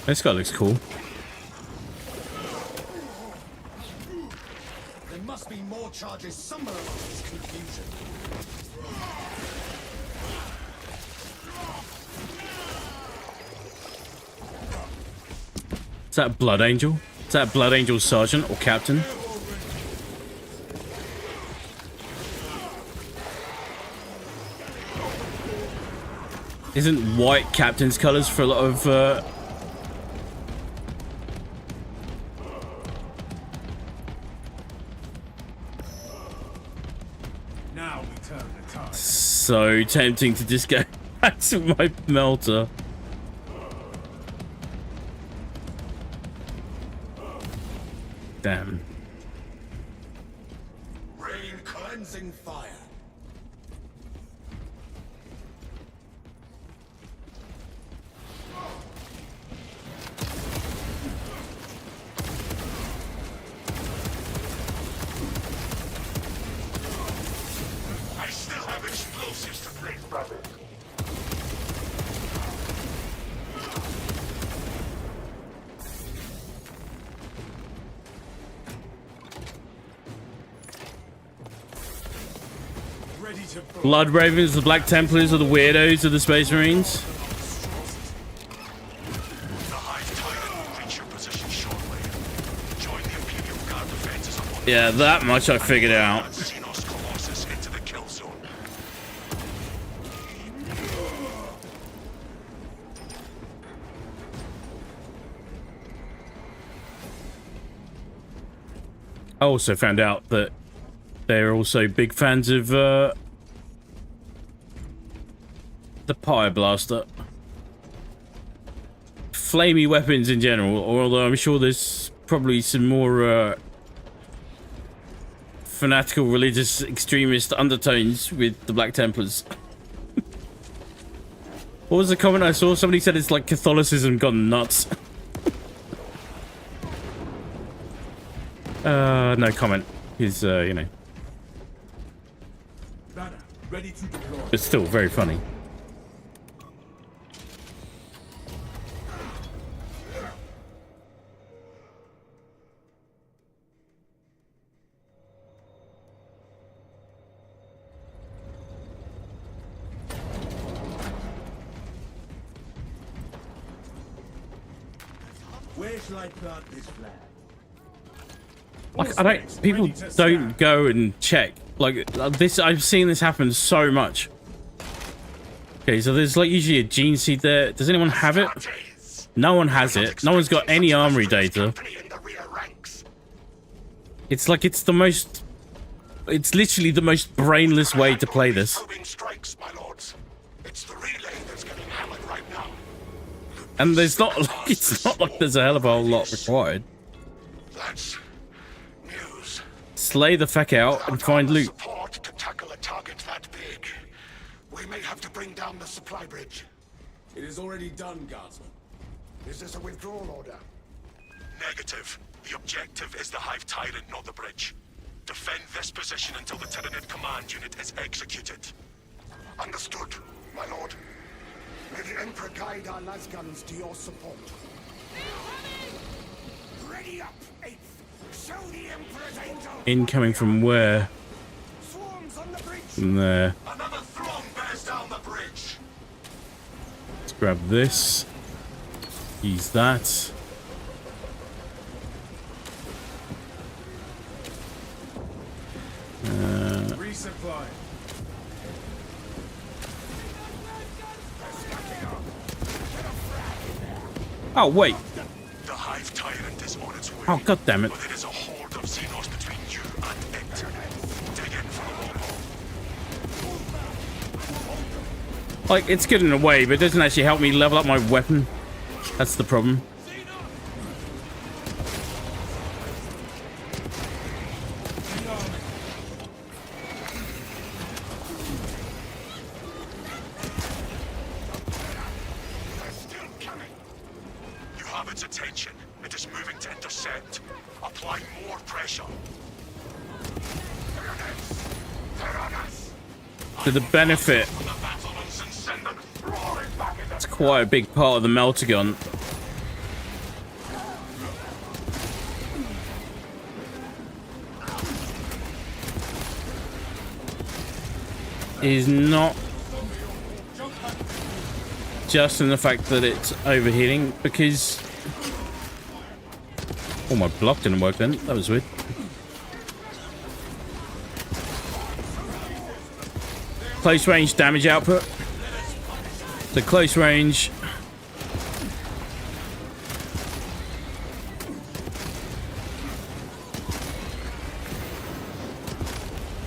This guy looks cool. There must be more charges somewhere along this confusion. Is that Blood Angel? Is that Blood Angel Sergeant or Captain? Isn't white Captain's colours for a lot of Now we turn the tide. so tempting to just go back to my melter. Damn. Rain cleansing fire. I still have explosives to place, brother. Ready to Blood Ravens, the Black Templars, or the weirdos of the Space Marines? The Hive Titan will reach your position shortly. Join the Imperial Guard defenses on one. Yeah, that much I figured out. Xenos Colossus into the kill zone. I also found out that they're also big fans of the Pyre Blaster. Flamey weapons in general, although I'm sure there's probably some more fanatical religious extremist undertones with the Black Templars. What was the comment I saw? Somebody said it's like Catholicism gone nuts. No comment. He's, you know. Banner, ready to deploy. It's still very funny. Where shall I plant this flag? Like, I don't. People don't go and check. Like this, I've seen this happen so much. Okay, so there's like usually a gene seed there. Does anyone have it? No one has it. No one's got any armory data. It's like it's the most. It's literally the most brainless way to play this. And there's not. Like, it's not like there's a hell of a whole lot required. That's news. Slay the feck out and find loot. Support to tackle a target that big. We may have to bring down the supply bridge. It is already done, Guardsman. Is this a withdrawal order? Negative. The objective is the Hive Tyrant, not the bridge. Defend this position until the Tyranid command unit is executed. Understood, my lord. May the Emperor guide our lasguns to your support. Ready up, 8th. Show the Emperor's angel. Incoming from where? Swarms on the bridge. From there. Another throng bears down the bridge. Let's grab this. Use that. Resupply. Oh wait. The Hive Tyrant is on its way. Oh god damn it. But it is a horde of Xenos between you and it. Dig in for a long haul. Like, it's good in a way, but it doesn't actually help me level up my weapon. That's the problem. They're still coming. You have its attention. It is moving to intercept. Apply more pressure. They're on us. To the benefit, For the battlements and send them roaring back into it's quite a big part of the Meltagon. Is not just in the fact that it's overheating, because oh, my block didn't work then. That was weird. Close range damage output. The close range.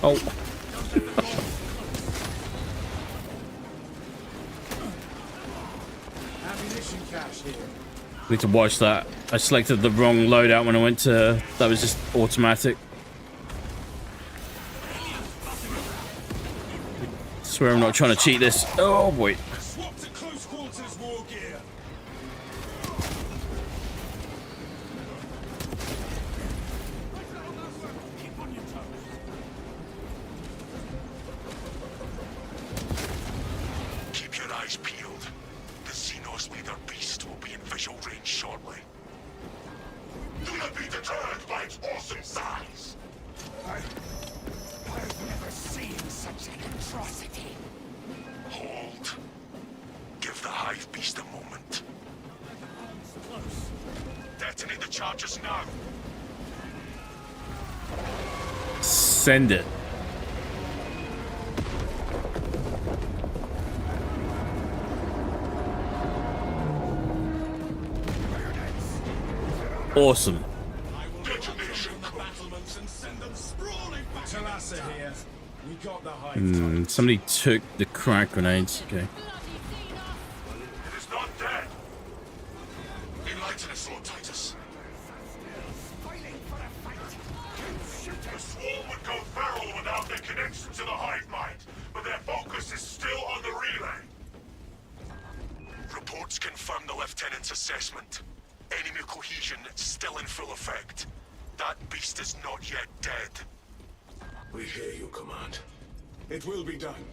Oh. Ammunition cache here. Need to watch that. I selected the wrong loadout when I went to. That was just automatic. Swear I'm not trying to cheat this. Oh boy. Swap to close quarters war gear. Keep on your toes. Keep your eyes peeled. The Xenos leader beast will be in visual range shortly. Do not be deterred by its awesome size. I've never seen such an atrocity. Hold. Give the Hive beast a moment. Close. Detonate the charges now. Send it. Awesome. I will detonation the battlements and We got the hive. Somebody took the crack grenades. Okay. It is not dead. Enlighten us, Lord Titus. The swarm would go feral without their connection to the hive mind, but their focus is still on the relay. Reports confirm the lieutenant's assessment. Enemy cohesion still in full effect. That beast is not yet dead. We hear you, Command. It will be done.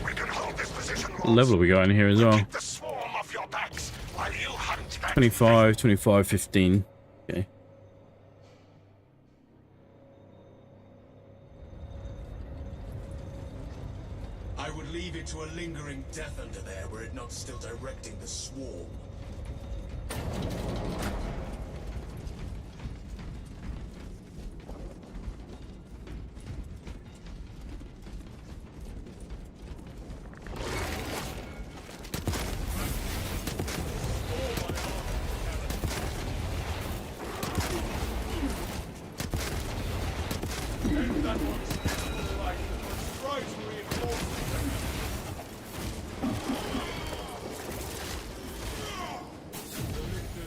We can hold this position. What level we got in here as well? Keep the swarm off your backs while you hunt that 25, 25, 15. Okay. I would leave it to a lingering death under there were it not still directing the swarm.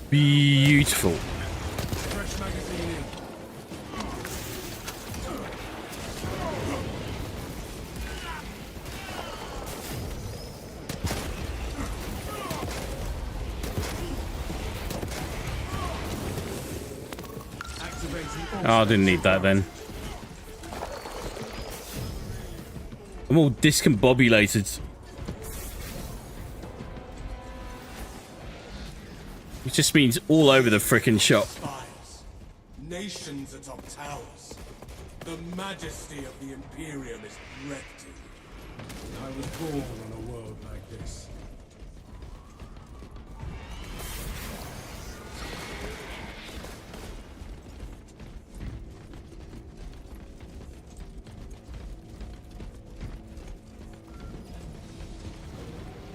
Beautiful. Fresh magazine in. Oh, I didn't need that then. I'm all discombobulated. It just means all over the frickin' shop. Spies. Nations atop towers. The majesty of the Imperium is breathtaking. I was born in a world like this.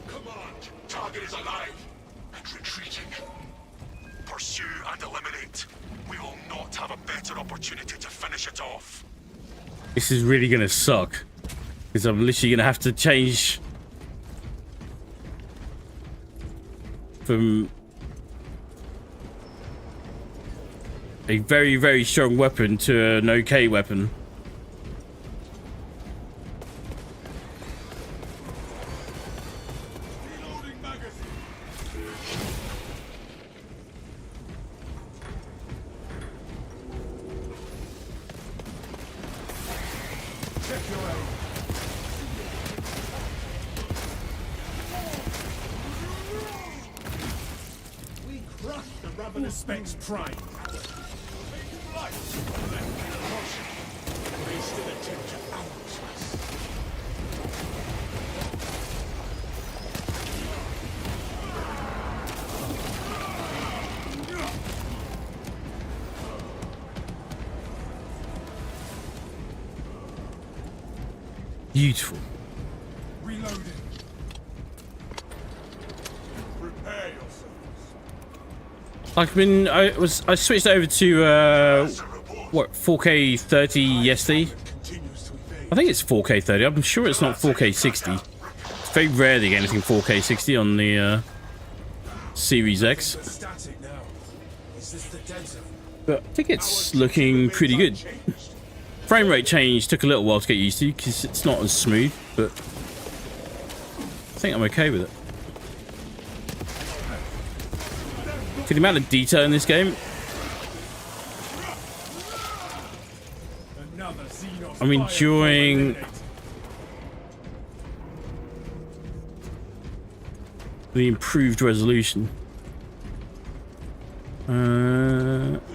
Command, target is alive and retreating. Pursue and eliminate. We will not have a better opportunity to finish it off. This is really gonna suck. Because I'm literally gonna have to change from a very, very strong weapon to an okay weapon. Reloading magazine. Check your aim. We crushed the ravenous Specs Prime. They still attempt to ambush us. Beautiful. Reloading. Prepare yourselves. I switched over to what 4K 30 yesterday. Continues to evade. I think it's 4K 30. I'm sure it's not 4K 60. It's very rare to get anything 4K 60 on the Series X. It's static now. Is this the dead zone? But I think it's looking pretty good. Frame rate change took a little while to get used to because it's not as smooth, but I think I'm okay with it. For the amount of detail in this game, Another Xenos I'm enjoying the improved resolution. The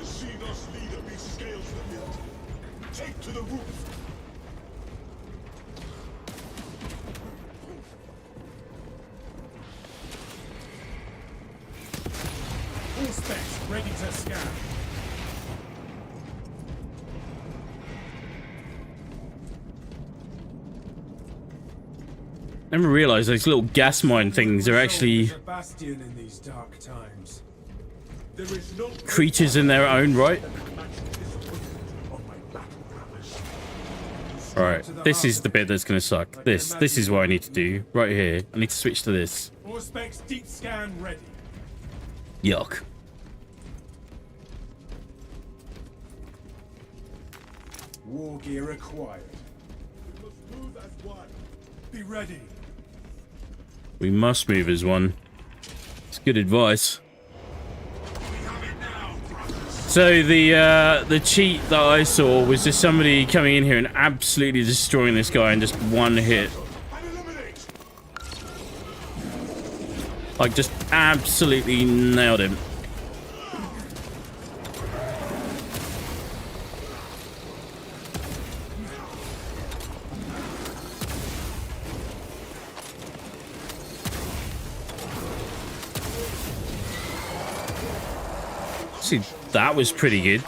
Xenos leader bescales the building. Take to the roof. All specs ready to scan. I never realised those little gas mine things are actually A bastion in these dark times. There is no creatures in their own right. match disappointment on my battle prowess. Alright, this is the bit that's gonna suck. This is what I need to do. Right here. I need to switch to this. All specs deep scan ready. Yuck. War gear acquired. We must move as one. Be ready. We must move as one. It's good advice. So the cheat that I saw was just somebody coming in here and absolutely destroying this guy in just one hit. Like, just absolutely nailed him. See, that was pretty good.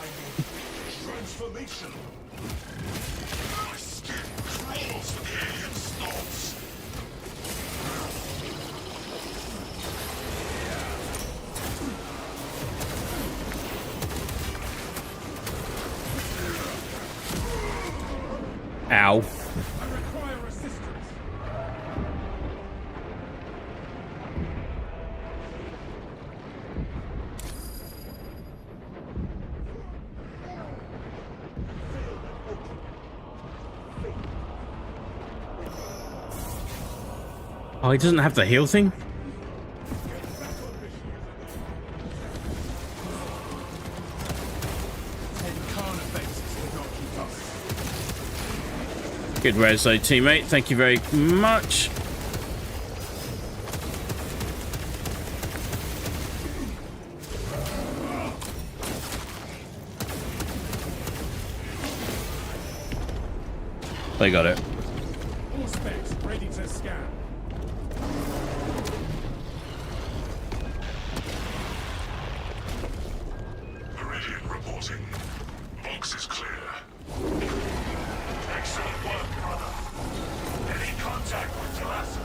Ow. I require assistance. Oh, he doesn't have the heal thing? Good res though, teammate. Thank you very much. They got it. All specs ready to scan. Meridian reporting. Box is clear. Excellent work, brother. Any contact with Talassa?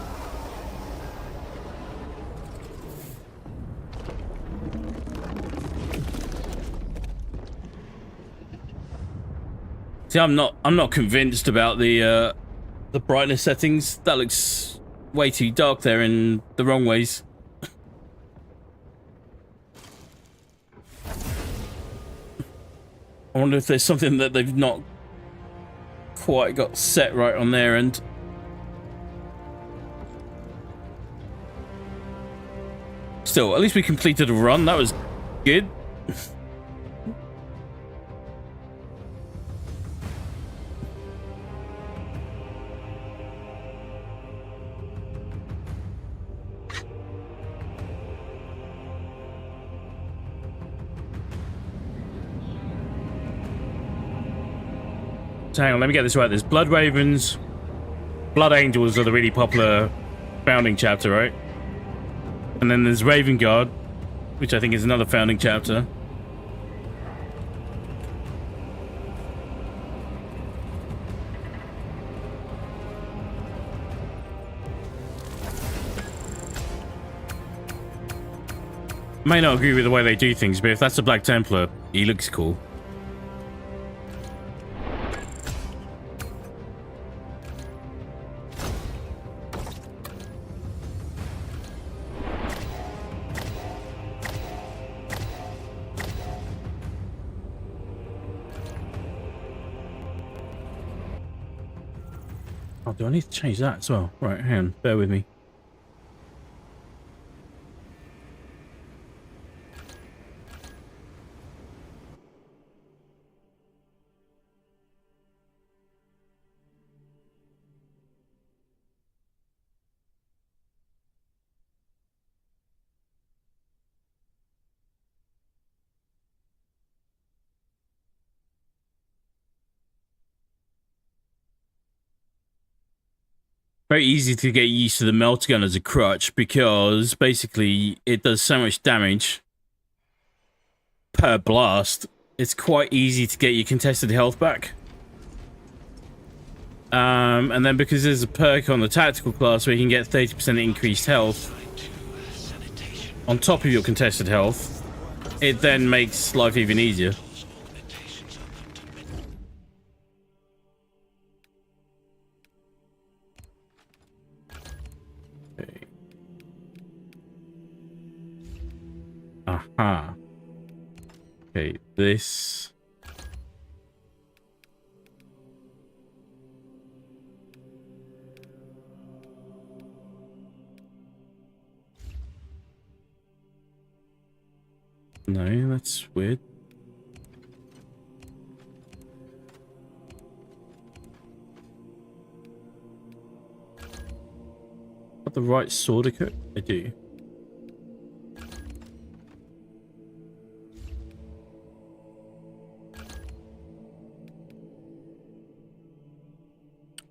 See, I'm not convinced about the brightness settings. That looks way too dark there in the wrong ways. I wonder if there's something that they've not quite got set right on their end. Still, at least we completed a run. That was good. So hang on, let me get this right. There's Blood Ravens, Blood Angels are the really popular founding chapter, right? And then there's Raven Guard, which I think is another founding chapter. May not agree with the way they do things, but if that's a Black Templar, he looks cool. Oh, do I need to change that as well? Right, hang on, bear with me. Very easy to get used to the melt gun as a crutch because basically it does so much damage per blast. It's quite easy to get your contested health back. And then because there's a perk on the tactical class where you can get 30% increased health on top of your contested health, it then makes life even easier. Aha. Okay, this. No, that's weird. Got the right sword equip? I do.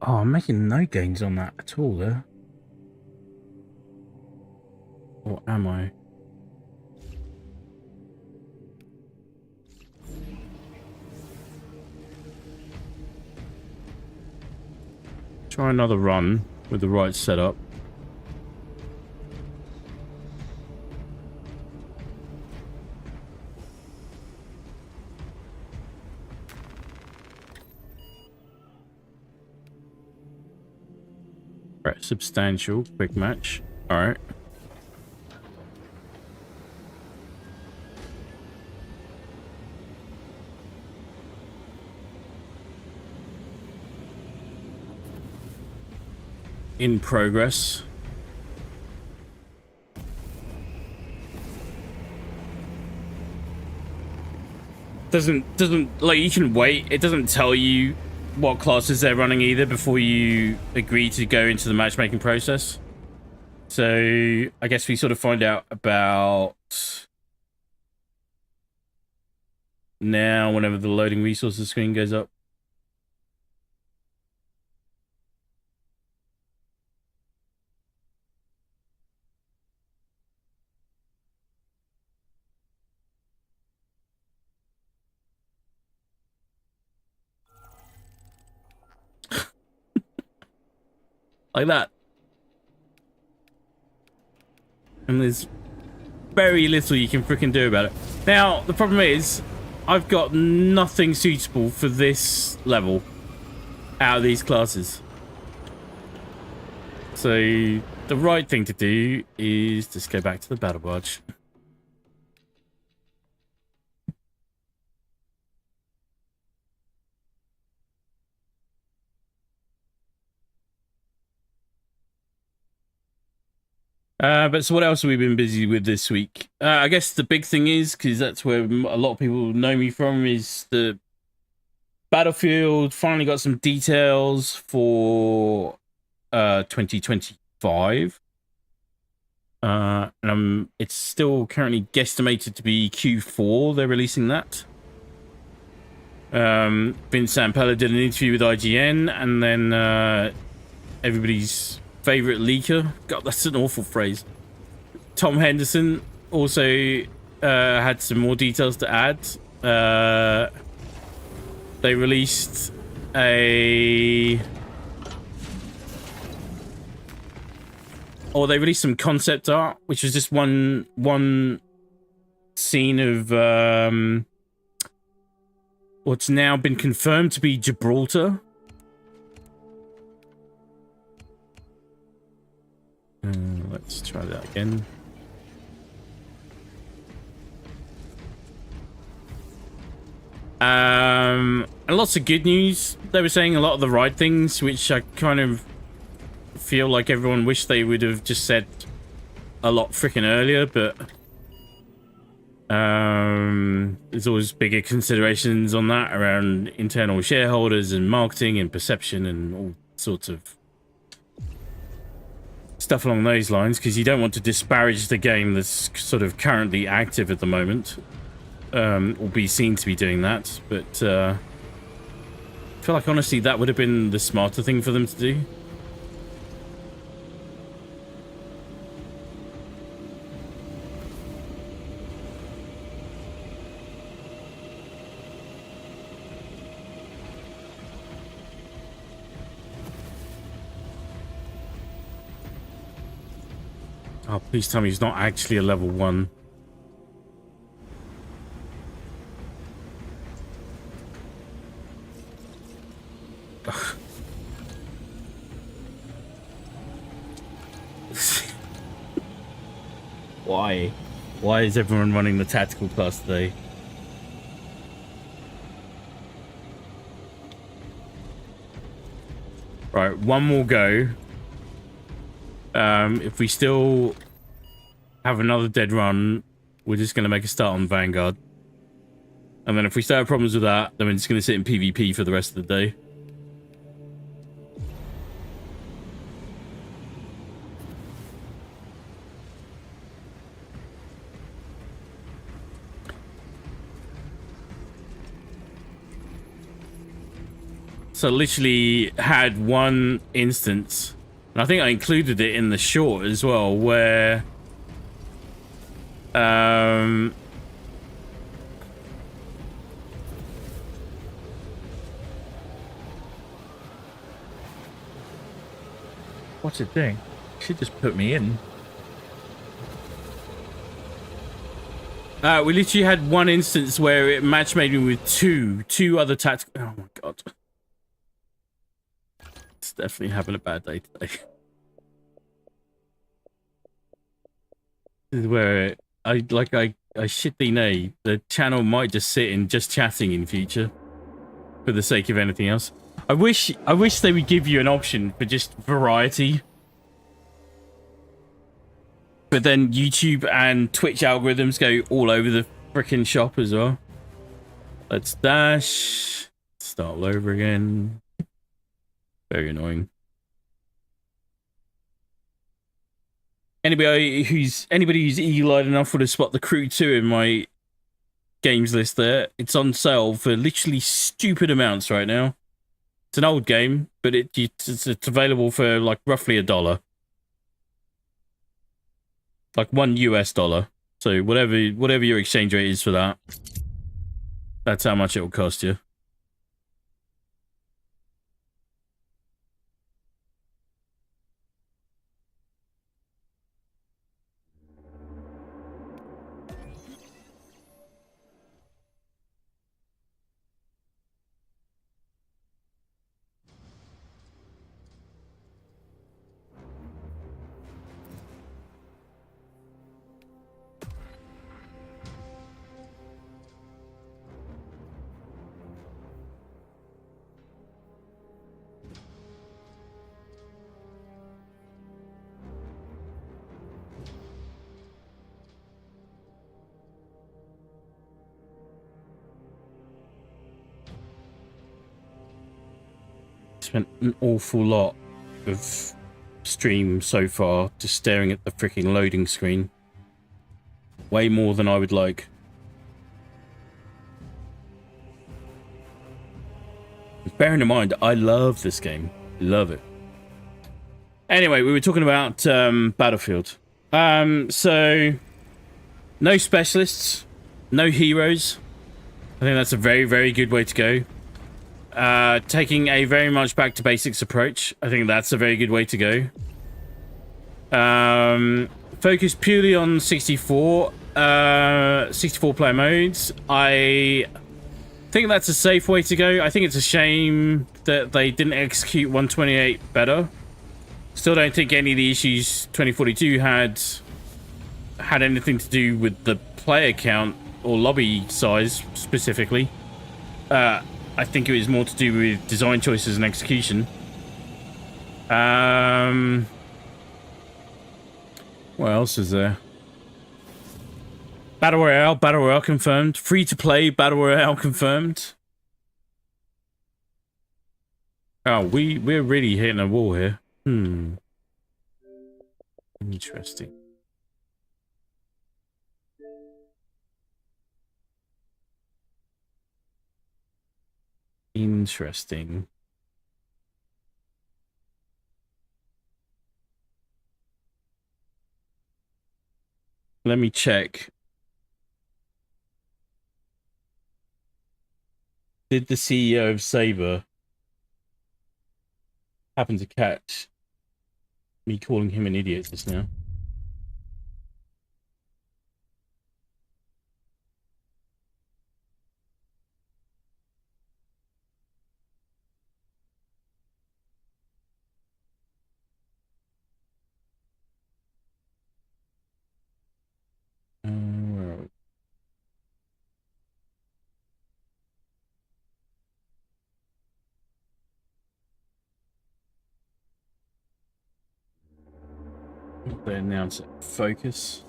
Oh, I'm making no gains on that at all there. Or am I? Try another run with the right setup. Right, substantial, quick match. Alright. In progress. Doesn't like, you can wait. It doesn't tell you what classes they're running either before you agree to go into the matchmaking process. So I guess we sort of find out about now whenever the loading resources screen goes up. Like that. And there's very little you can freaking do about it. Now, the problem is, I've got nothing suitable for this level out of these classes. So, the right thing to do is just go back to the battle barge. But so what else have we been busy with this week? I guess the big thing is, because that's where a lot of people know me from, is the Battlefield finally got some details for 2025. It's still currently guesstimated to be Q4. They're releasing that. Vince Zampella did an interview with IGN, and then everybody's favorite leaker. God, that's an awful phrase. Tom Henderson also had some more details to add. They released they released some concept art, which was just one scene of what's now been confirmed to be Gibraltar. Let's try that again. And lots of good news. They were saying a lot of the right things, which I kind of feel like everyone wished they would have just said a lot freaking earlier, but there's always bigger considerations on that around internal shareholders and marketing and perception and all sorts of stuff along those lines, because you don't want to disparage the game that's sort of currently active at the moment, or be seen to be doing that. But I feel like honestly that would have been the smarter thing for them to do. Oh, please tell me he's not actually a level 1. Why? Why is everyone running the tactical class today? Right, one more go. If we still have another dead run, we're just going to make a start on Vanguard. And then if we still have problems with that, then we're just going to sit in PvP for the rest of the day. So literally had one instance, and I think I included it in the short as well, where what's it doing? Should just put me in. We literally had one instance where it match made me with two other tactical. Oh my god. It's definitely having a bad day today. This is where I shit thee nay, the channel might just sit in just chatting in future for the sake of anything else. I wish they would give you an option for just variety. But then YouTube and Twitch algorithms go all over the frickin' shop as well. Let's dash. Start all over again. Very annoying. Anybody who's eagle-eyed enough would have spotted the Crew 2 in my games list there. It's on sale for literally stupid amounts right now. It's an old game, but it's available for like roughly $1. Like $1 US. So whatever your exchange rate is for that, that's how much it will cost you. Spent an awful lot of stream so far just staring at the freaking loading screen. Way more than I would like. Bearing in mind, I love this game. Love it. Anyway, we were talking about Battlefield. So no specialists, no heroes. I think that's a very, very good way to go. Taking a very much back to basics approach. I think that's a very good way to go. Focus purely on 64 player modes. I think that's a safe way to go. I think it's a shame that they didn't execute 128 better. Still don't think any of the issues 2042 had anything to do with the player count or lobby size specifically. I think it was more to do with design choices and execution. What else is there? Battle Royale confirmed. Free to play Battle Royale confirmed. Oh, we're really hitting a wall here. Interesting. Interesting. Let me check. Did the CEO of Saber happen to catch me calling him an idiot just now? They announce it. Focus.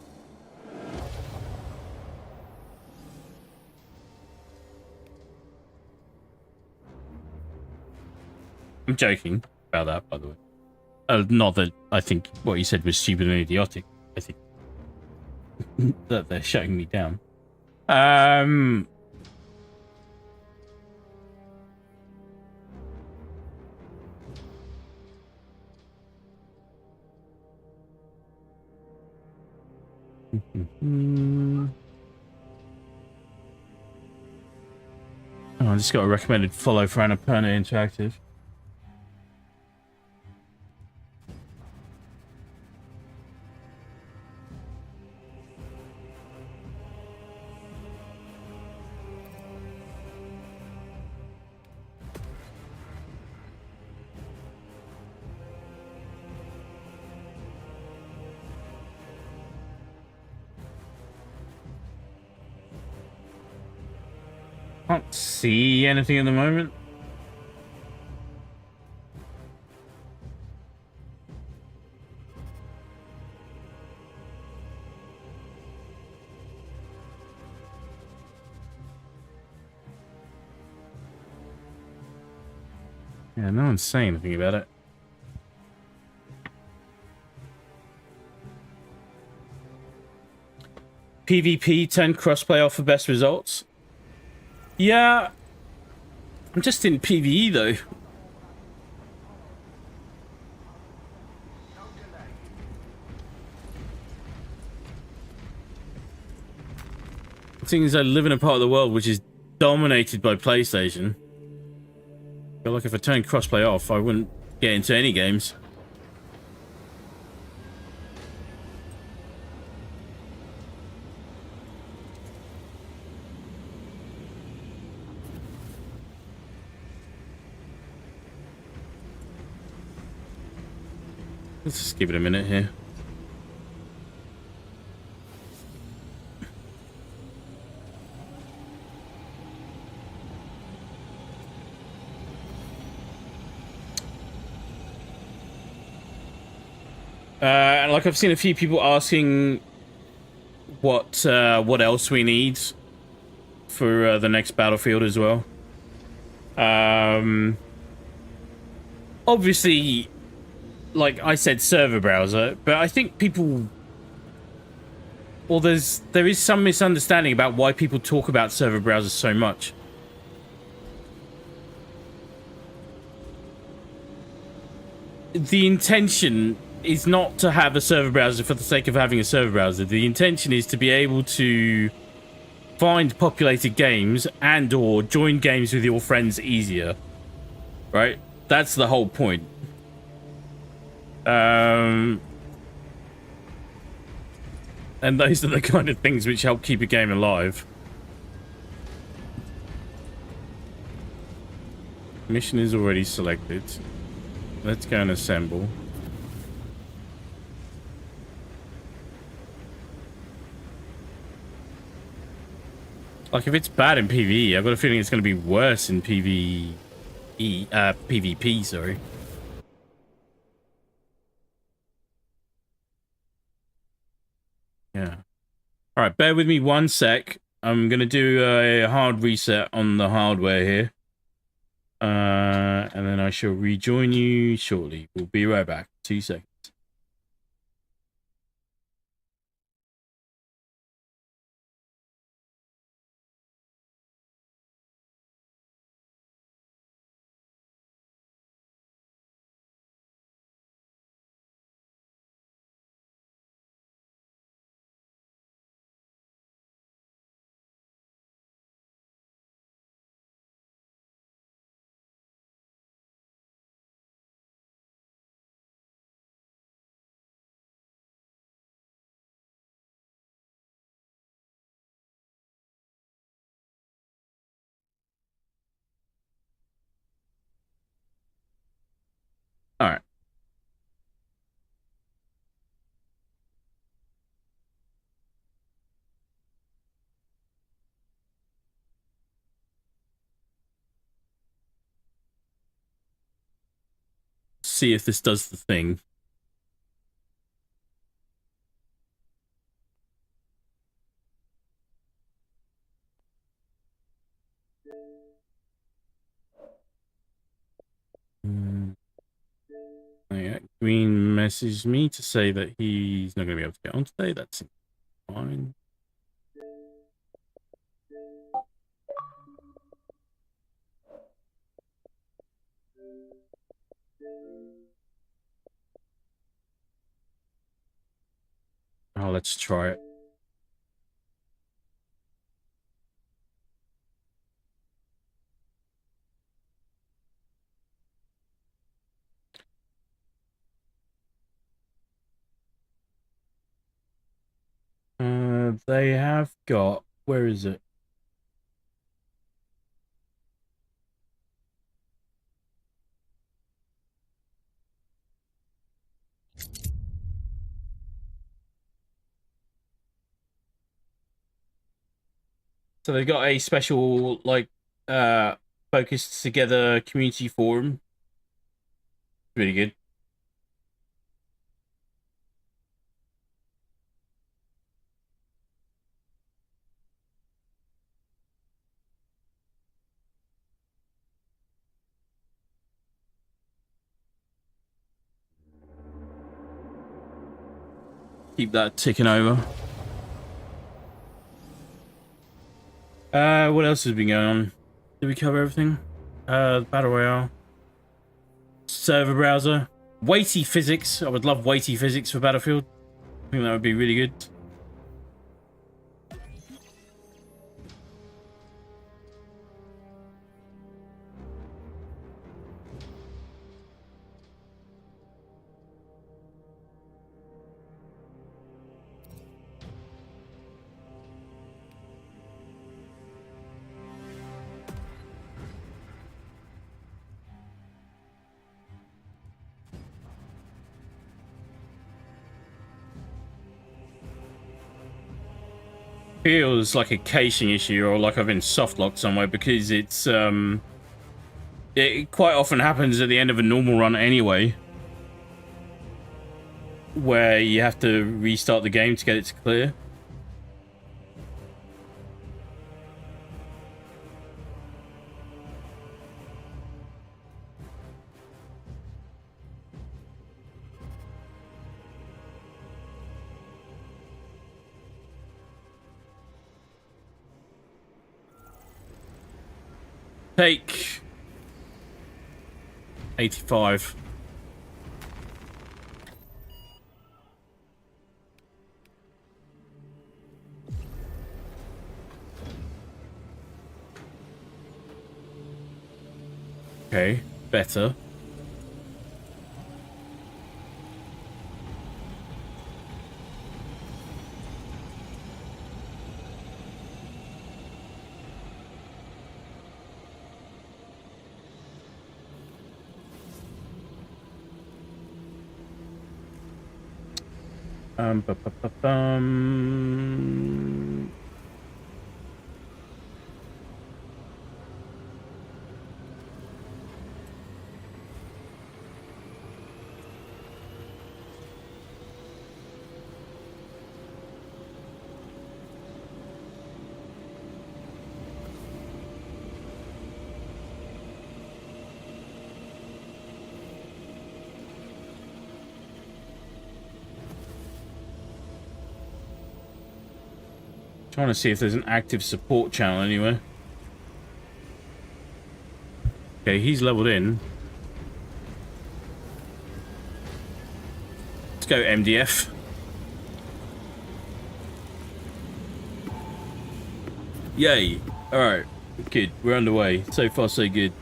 I'm joking about that, by the way. Not that I think what you said was stupid and idiotic. I think that they're shutting me down. Oh, I just got a recommended follow for Annapurna Interactive. Can't see anything at the moment. Yeah, no one's saying anything about it. PvP 10 crossplay off for best results. Yeah, I'm just in PvE though. The thing is, I live in a part of the world which is dominated by PlayStation. I feel like if I turned crossplay off, I wouldn't get into any games. Let's just give it a minute here. And like I've seen a few people asking what else we need for the next Battlefield as well. Obviously, like I said, server browser, but I think people, well, there is some misunderstanding about why people talk about server browsers so much. The intention is not to have a server browser for the sake of having a server browser. The intention is to be able to find populated games and or join games with your friends easier. Right? That's the whole point. And those are the kind of things which help keep a game alive. Mission is already selected. Let's go and assemble. Like, if it's bad in PvE, I've got a feeling it's going to be worse in PvP, sorry. Yeah. Alright, bear with me one sec. I'm going to do a hard reset on the hardware here. And then I shall rejoin you shortly. We'll be right back. 2 seconds. All right. See if this does the thing. messaged me to say that he's not going to be able to get on today. That's fine. Oh, let's try it. They have got, where is it? So they've got a special, like, focused together community forum. Really good. Keep that ticking over. What else has been going on? Did we cover everything? Battle Royale. Server browser. Weighty physics. I would love weighty physics for Battlefield. I think that would be really good. Feels like a caching issue or like I've been soft locked somewhere because it's it quite often happens at the end of a normal run anyway, where you have to restart the game to get it to clear. Take 85. Okay, better. Ba-ba-ba-bum. Trying to see if there's an active support channel anywhere. Okay, he's leveled in. Let's go MDF. Yay. Alright, good. We're underway. So far, so good.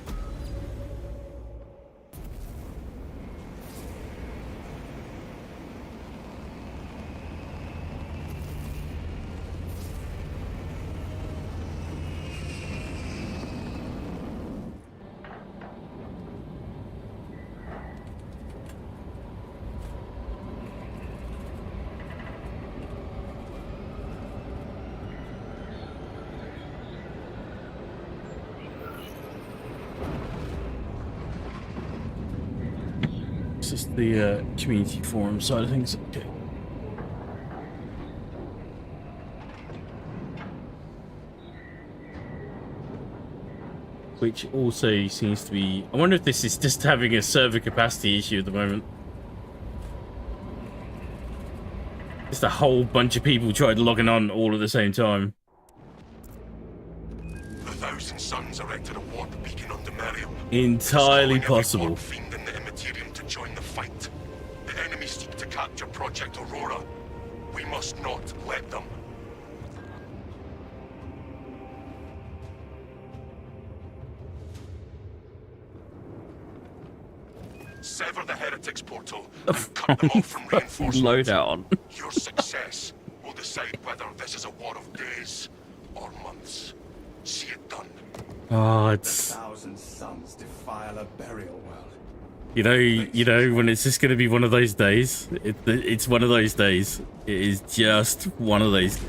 This is the community forum side of things. Okay. Which also seems to be... I wonder if this is just having a server capacity issue at the moment. just a whole bunch of people tried logging on all at the same time. The Thousand Suns erected a warp beacon on Demerium. Entirely It's calling every possible. warp fiend in the Immaterium to join the fight. The enemy seek to capture Project Aurora. We must not let them. Sever the Heretics portal and cut them off from reinforcements. Load out. Your success will decide whether this is a war of days or months. See it done. Oh, it's 1,000 suns defile a burial world. you know when it's just gonna be one of those days. It's one of those days. It is just one of those.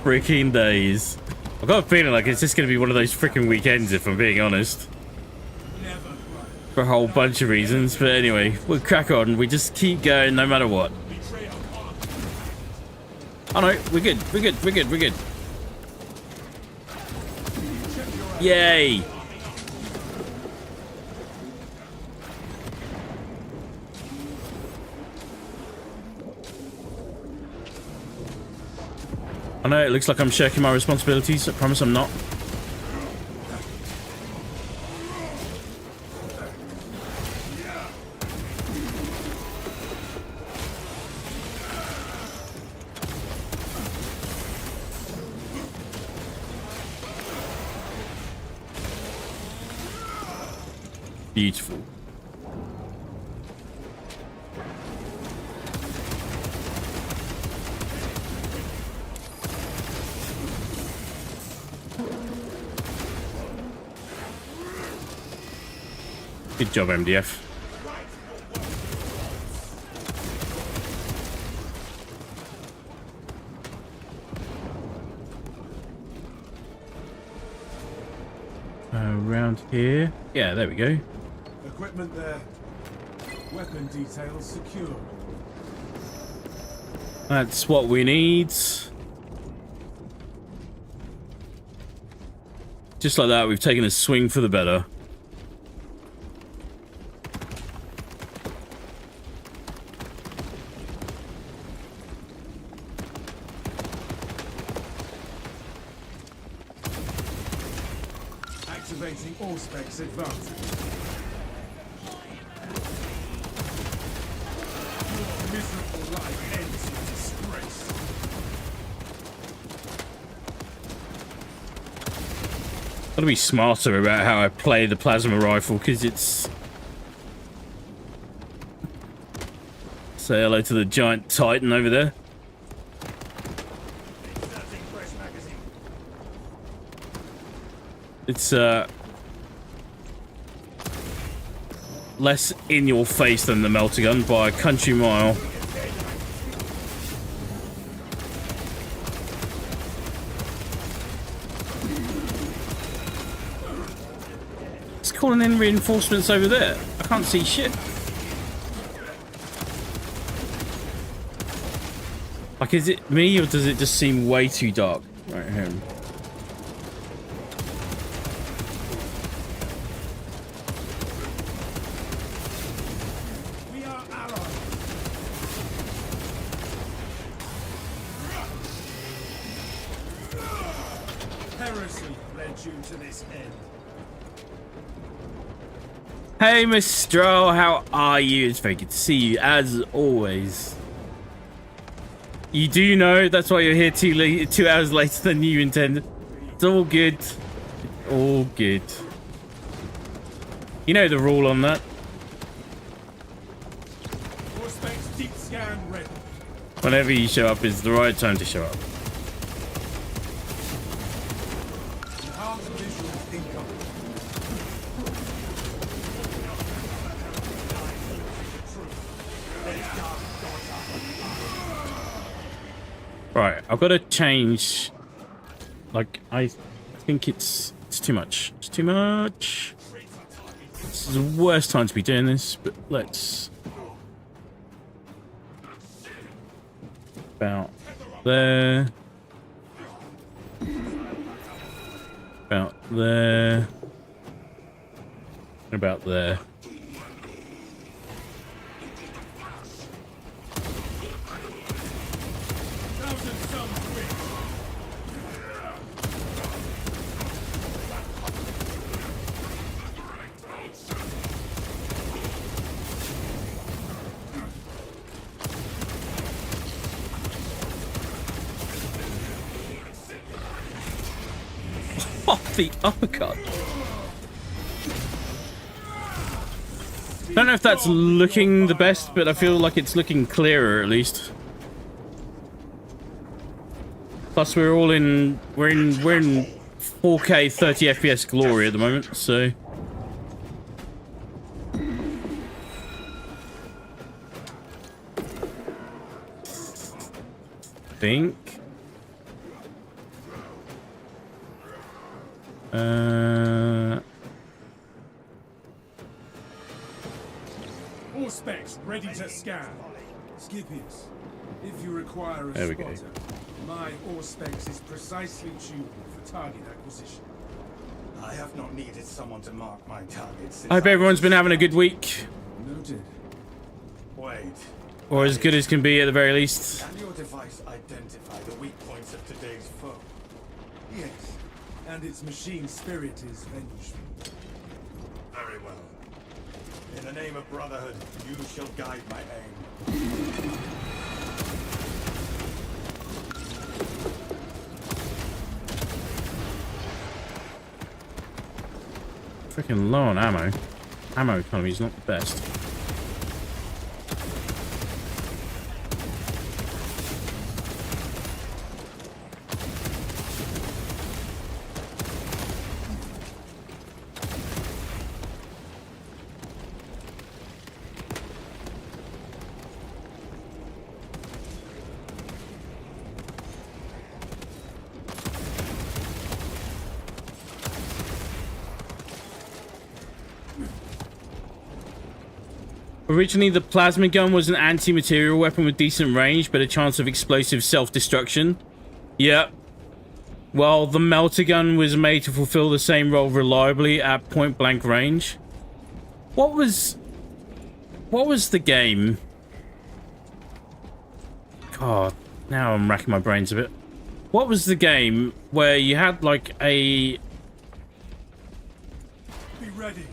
Freaking days. I've got a feeling like it's just gonna be one of those freaking weekends, if I'm being honest. For a whole bunch of reasons, but anyway, we'll crack on. We just keep going no matter what. Oh no, we're good. We're good. We're good. We're good. Yay! I know it looks like I'm shirking my responsibilities. I promise I'm not. Beautiful. Good job, MDF. Around here. Yeah, there we go. Equipment there. Weapon details secure. That's what we need. Just like that, we've taken a swing for the better. Activating all specs advanced. Your miserable life ends in disgrace. Gotta be smarter about how I play the plasma rifle, because it's... Say hello to the giant titan over there. It's less in your face than the melter gun by a country mile. It's calling in reinforcements over there. I can't see shit. Like, is it me or does it just seem way too dark right here? Hey, Miss Stroll, how are you? It's very good to see you, as always. You do know that's why you're here 2 hours later than you intended. It's all good. All good. You know the rule on that. Whenever you show up is the right time to show up. Right, I've got to change. Like, I think it's too much. It's too much. This is the worst time to be doing this, but let's... About there. About there. About there. the uppercut. Don't know if that's looking the best, but I feel like it's looking clearer at least. Plus, we're in 4K 30 FPS glory at the moment, so. Think. All specs ready to scan. Skippies, if you require a There we go. spotter, my Auspex is precisely tuned for target acquisition. I have not needed someone to mark my targets. I hope everyone's been having a good week, Noted. Wait. or as good as can be at the very least. Can your device identify the weak points of today's foe? Yes, and its machine spirit is vengeful. Very well. In the name of brotherhood, you shall guide my aim. Freaking low on ammo. Ammo economy is not the best. Originally, the plasma gun was an anti-material weapon with decent range, but a chance of explosive self-destruction. Yep. Well, the melter gun was made to fulfill the same role reliably at point-blank range. What was the game? God, now I'm racking my brains a bit. What was the game where you had like a... Be ready.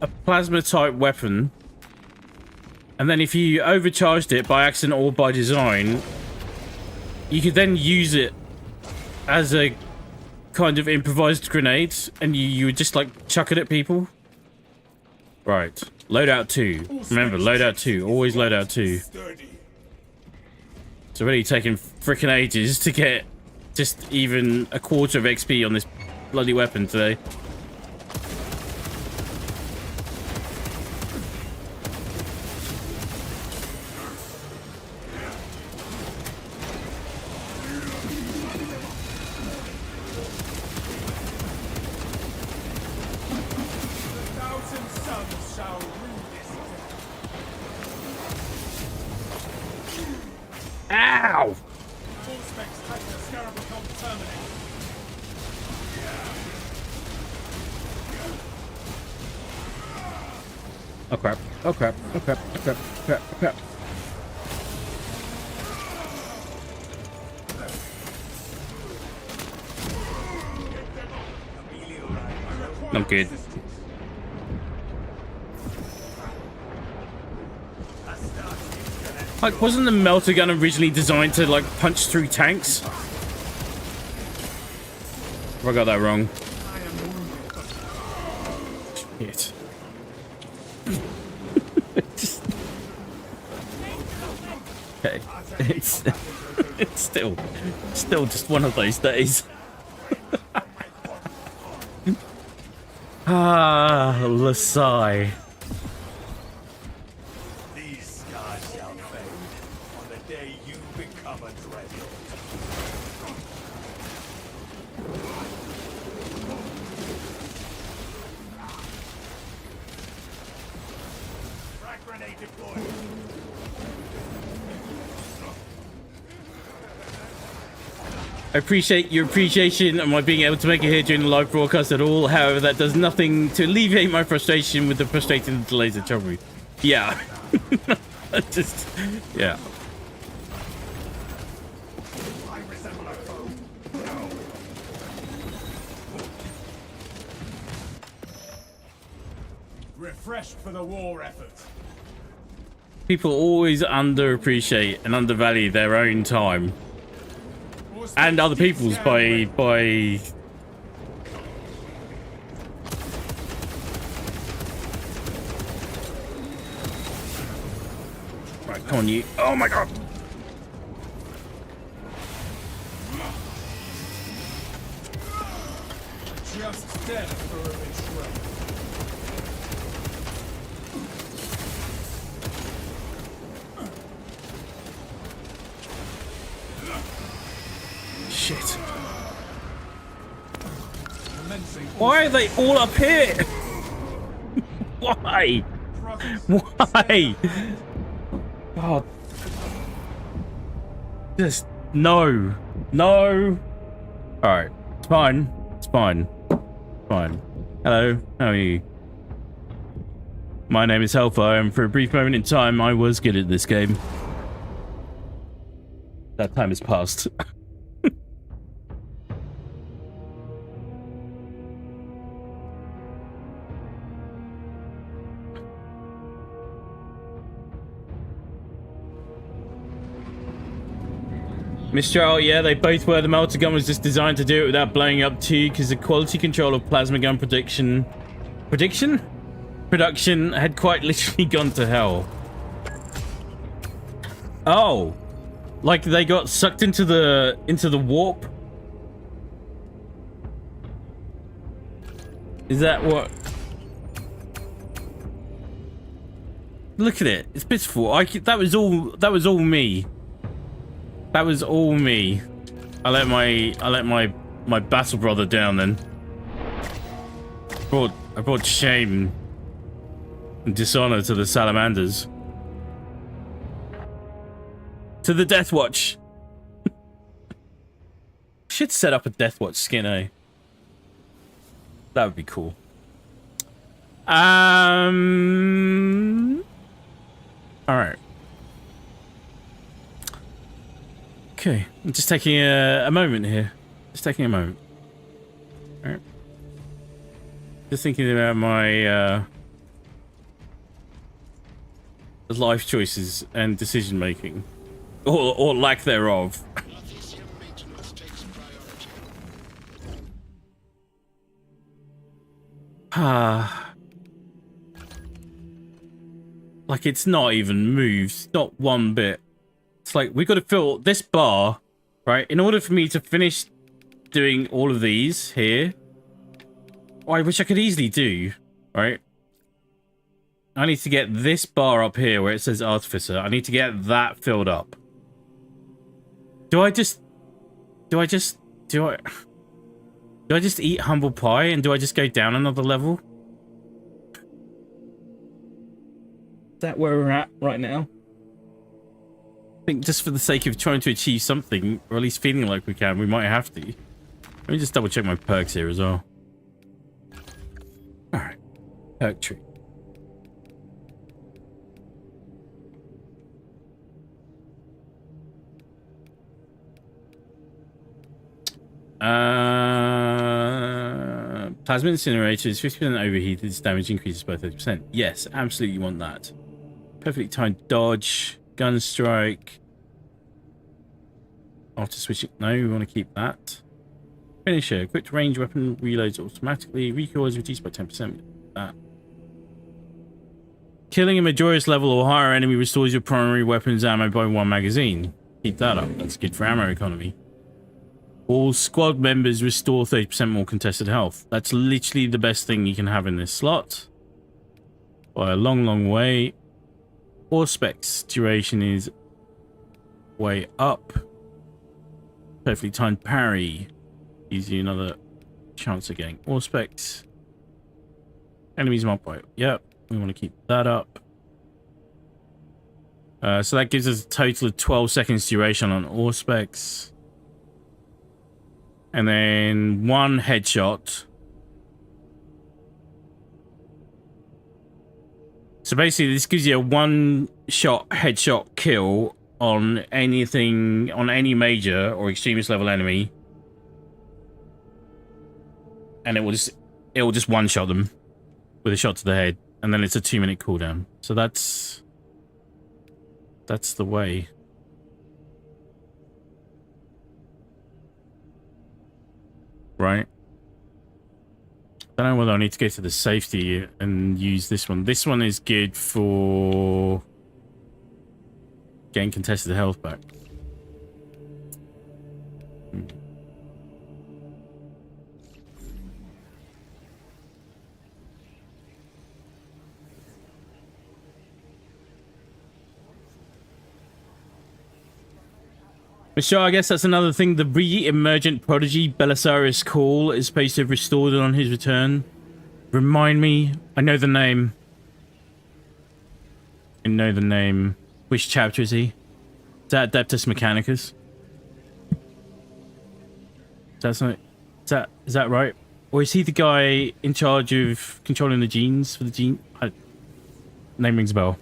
a plasma type weapon, and then if you overcharged it by accident or by design, you could then use it as a kind of improvised grenade, and you would just like chuck it at people. Right, loadout 2. Remember, loadout 2. Always loadout 2. It's already taken freaking ages to get just even a quarter of XP on this bloody weapon today. Ow! Oh crap, oh crap, oh crap, oh crap, oh crap, oh crap. I'm good. Like, wasn't the melter gun originally designed to, like, punch through tanks? Or I got that wrong. Shit. Okay. It's still just one of those days. Ah, Lasai. These scars shall fade on the day you become a dreadnought. Frag grenade deployed. I appreciate your appreciation of my being able to make it here during the live broadcast at all. However, that does nothing to alleviate my frustration with the frustrating delays that trouble me. Yeah. Just, yeah. I resemble a foe. Refreshed for the war effort. People always underappreciate and undervalue their own time. and other people's by right, come on you. Oh my god. Just death for a betrayal. Shit. Why are they all up here? Why? Why? God. Just no. No. Alright. It's fine. It's fine. Fine. Hello. How are you? My name is Hellfire, and for a brief moment in time, I was good at this game. That time has passed. Mistral, yeah, they both were. The melter gun was just designed to do it without blowing up too, because the quality control of plasma gun production had quite literally gone to hell. Oh, like they got sucked into the warp. Is that what? Look at it. It's pitiful. That was all me. That was all me. I let my battle brother down then. I brought shame and dishonor to the salamanders. To the Death Watch. Should set up a Death Watch skin, eh? That would be cool. Alright. Okay, I'm just taking a moment here. Just taking a moment. Alright. Just thinking about my life choices and decision making. Or lack thereof. Like it's not even moved. Not one bit. It's like, we got to fill this bar, right? In order for me to finish doing all of these here, which I could easily do, right? I need to get this bar up here where it says Artificer. I need to get that filled up. Do I just eat humble pie and do I just go down another level? Is that where we're at right now? I think just for the sake of trying to achieve something, or at least feeling like we can, we might have to. Let me just double check my perks here as well. Alright. Perk tree. Plasma incinerator is 50% overheated. Its damage increases by 30%. Yes, absolutely want that. Perfectly timed dodge. Gun strike. After switching. No, we want to keep that. Finisher. Equipped range weapon reloads automatically. Recoil is reduced by 10%. That. Killing a Majorus level or higher enemy restores your primary weapons ammo by 1 magazine. Keep that up. That's good for ammo economy. All squad members restore 30% more contested health. That's literally the best thing you can have in this slot. By a long, long way. Auspex duration is way up. Perfectly timed parry. Gives you another chance of getting Auspex. Enemies marked by. Yep, we want to keep that up. So that gives us a total of 12 seconds duration on Auspex. And then 1 headshot. So basically this gives you a 1-shot headshot kill on anything, on any major or extremist level enemy. And it will just one-shot them with a shot to the head. And then it's a 2-minute cooldown. So that's the way. right? I don't know whether I need to go to the safety and use this one. This one is good for getting contested health back. Sure, I guess that's another thing. The re-emergent prodigy Belisarius Call is supposed to have restored it on his return. Remind me. I know the name. I know the name. Which chapter is he? Is that Adeptus Mechanicus? Is that right? Or is he the guy in charge of controlling the genes for the gene? Name rings a bell.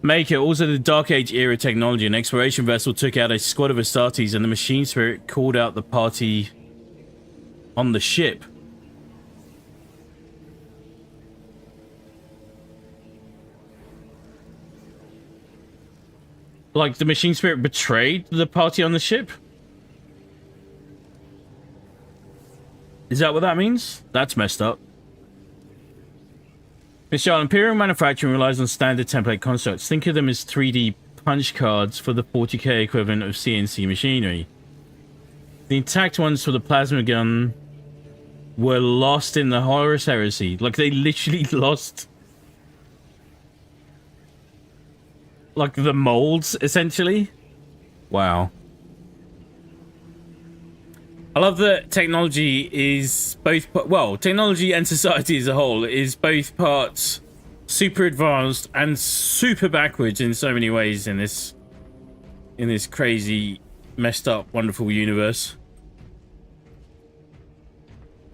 Maker, also the Dark Age era technology. An exploration vessel took out a squad of Astartes and the machine spirit called out the party on the ship. Like, the machine spirit betrayed the party on the ship? Is that what that means? That's messed up. Mr. Imperial manufacturing relies on standard template constructs. Think of them as 3D punch cards for the 40k equivalent of CNC machinery. The intact ones for the plasma gun were lost in the Horus Heresy. Like, they literally lost... like, the molds, essentially. Wow. I love that technology is both... well, technology and society as a whole is both parts super advanced and super backwards in so many ways in this crazy, messed up, wonderful universe.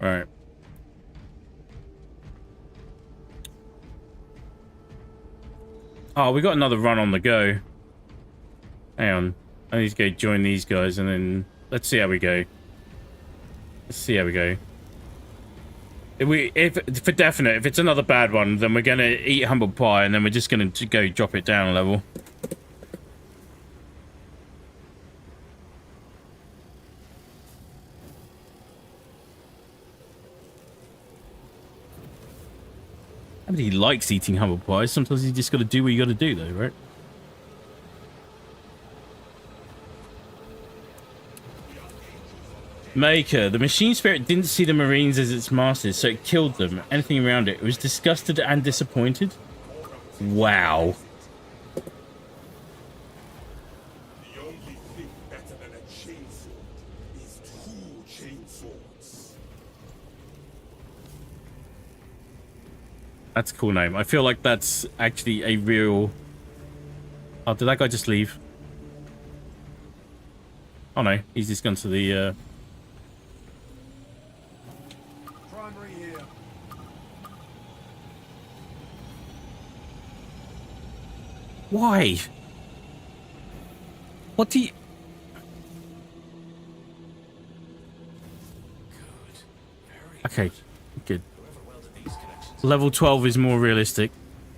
Right. Oh, we got another run on the go. Hang on. I need to go join these guys and then... let's see how we go. Let's see how we go. If for definite, if it's another bad one, then we're gonna eat humble pie and then we're just gonna go drop it down a level. Nobody likes eating humble pie. Sometimes you just gotta do what you gotta do, though, right? Maker, the machine spirit didn't see the Marines as its masters, so it killed them. Anything around it. It was disgusted and disappointed. Wow. The only thing better than a chainsword is two chainswords. That's a cool name. I feel like that's actually a real... oh, did that guy just leave? Oh no, he's just gone to the... Primary here. Why? What do you... okay, good. Level 12 is more realistic.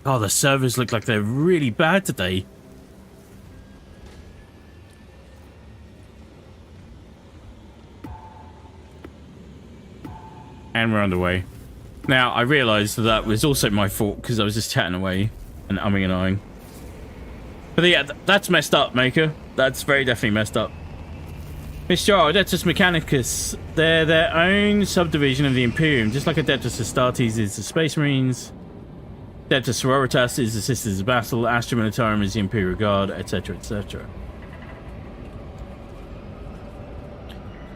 Oh, the servers look like they're really bad today. And we're underway. Now, I realised that was also my fault because I was just chatting away and umming and ahhing. But yeah, that's messed up, Maker. That's very definitely messed up. Mr. Adeptus Mechanicus, they're their own subdivision of the Imperium, just like Adeptus Astartes is the Space Marines, Adeptus Sororitas is the Sisters of Battle, Astra Militarum is the Imperial Guard, etc., etc.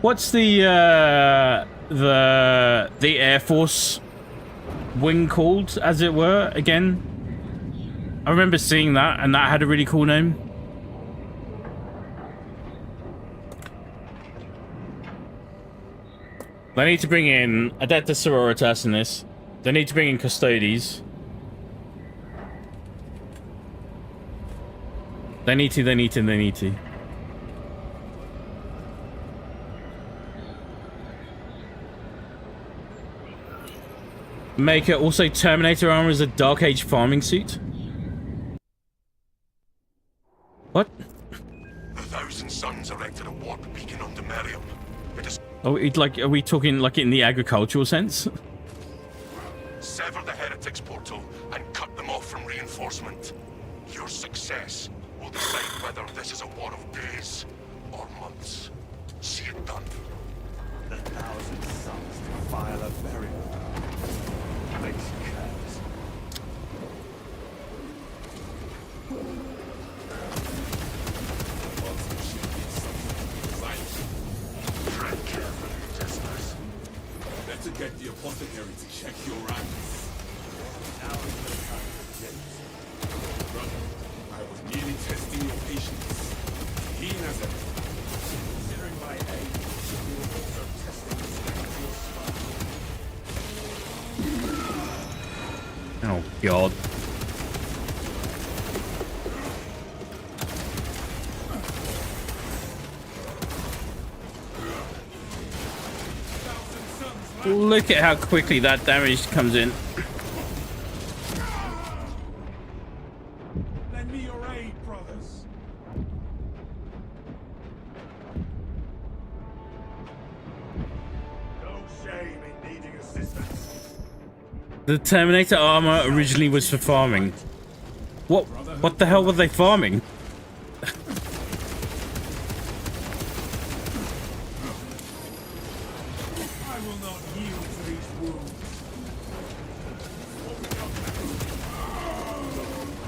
What's the Air Force wing called, as it were, again? I remember seeing that, and that had a really cool name. They need to bring in Adeptus Sororitas in this. They need to bring in Custodes. They need to. Make it also Terminator armor as a Dark Age farming suit. What? The Thousand Suns erected a warp beacon on Demerium. It is Oh, are we talking like in the agricultural sense? Sever the heretics portal and cut them off from reinforcement. Your success will decide whether this is a war of days or months. See it done. The thousand suns defile a burial. Makes curse. Tread carefully, Teslas. Better get the apothecary to check your eyes. Now is the time to get. Brother, I was merely testing your patience. Keen as ever. Considering my age, you will also testing the strength of your spine. Oh god. Look at how quickly that damage comes in. Lend me your aid, brothers. No shame in needing assistance. The Terminator armor originally was for farming. What the hell were they farming? I will not yield to these wounds.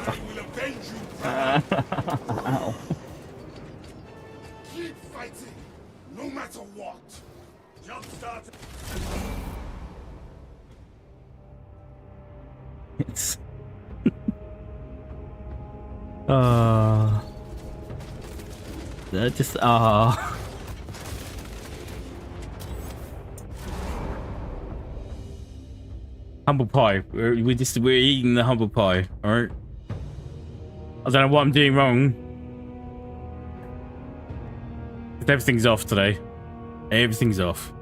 I will avenge you, brother. Keep fighting, no matter what. Jumpstart. It's just humble pie. We're eating the humble pie. All right. I don't know what I'm doing wrong. Everything's off today. Everything's off.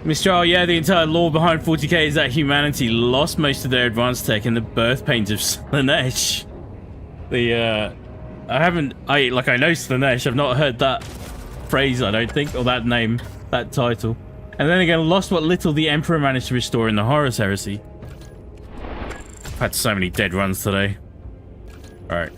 Mr. Charles, yeah, the entire lore behind 40k is that humanity lost most of their advanced tech in the birth pains of Slanesh. I know Slanesh, I've not heard that phrase, I don't think, or that name, that title. And then again, lost what little the Emperor managed to restore in the Horus Heresy. I've had so many dead runs today. Alright.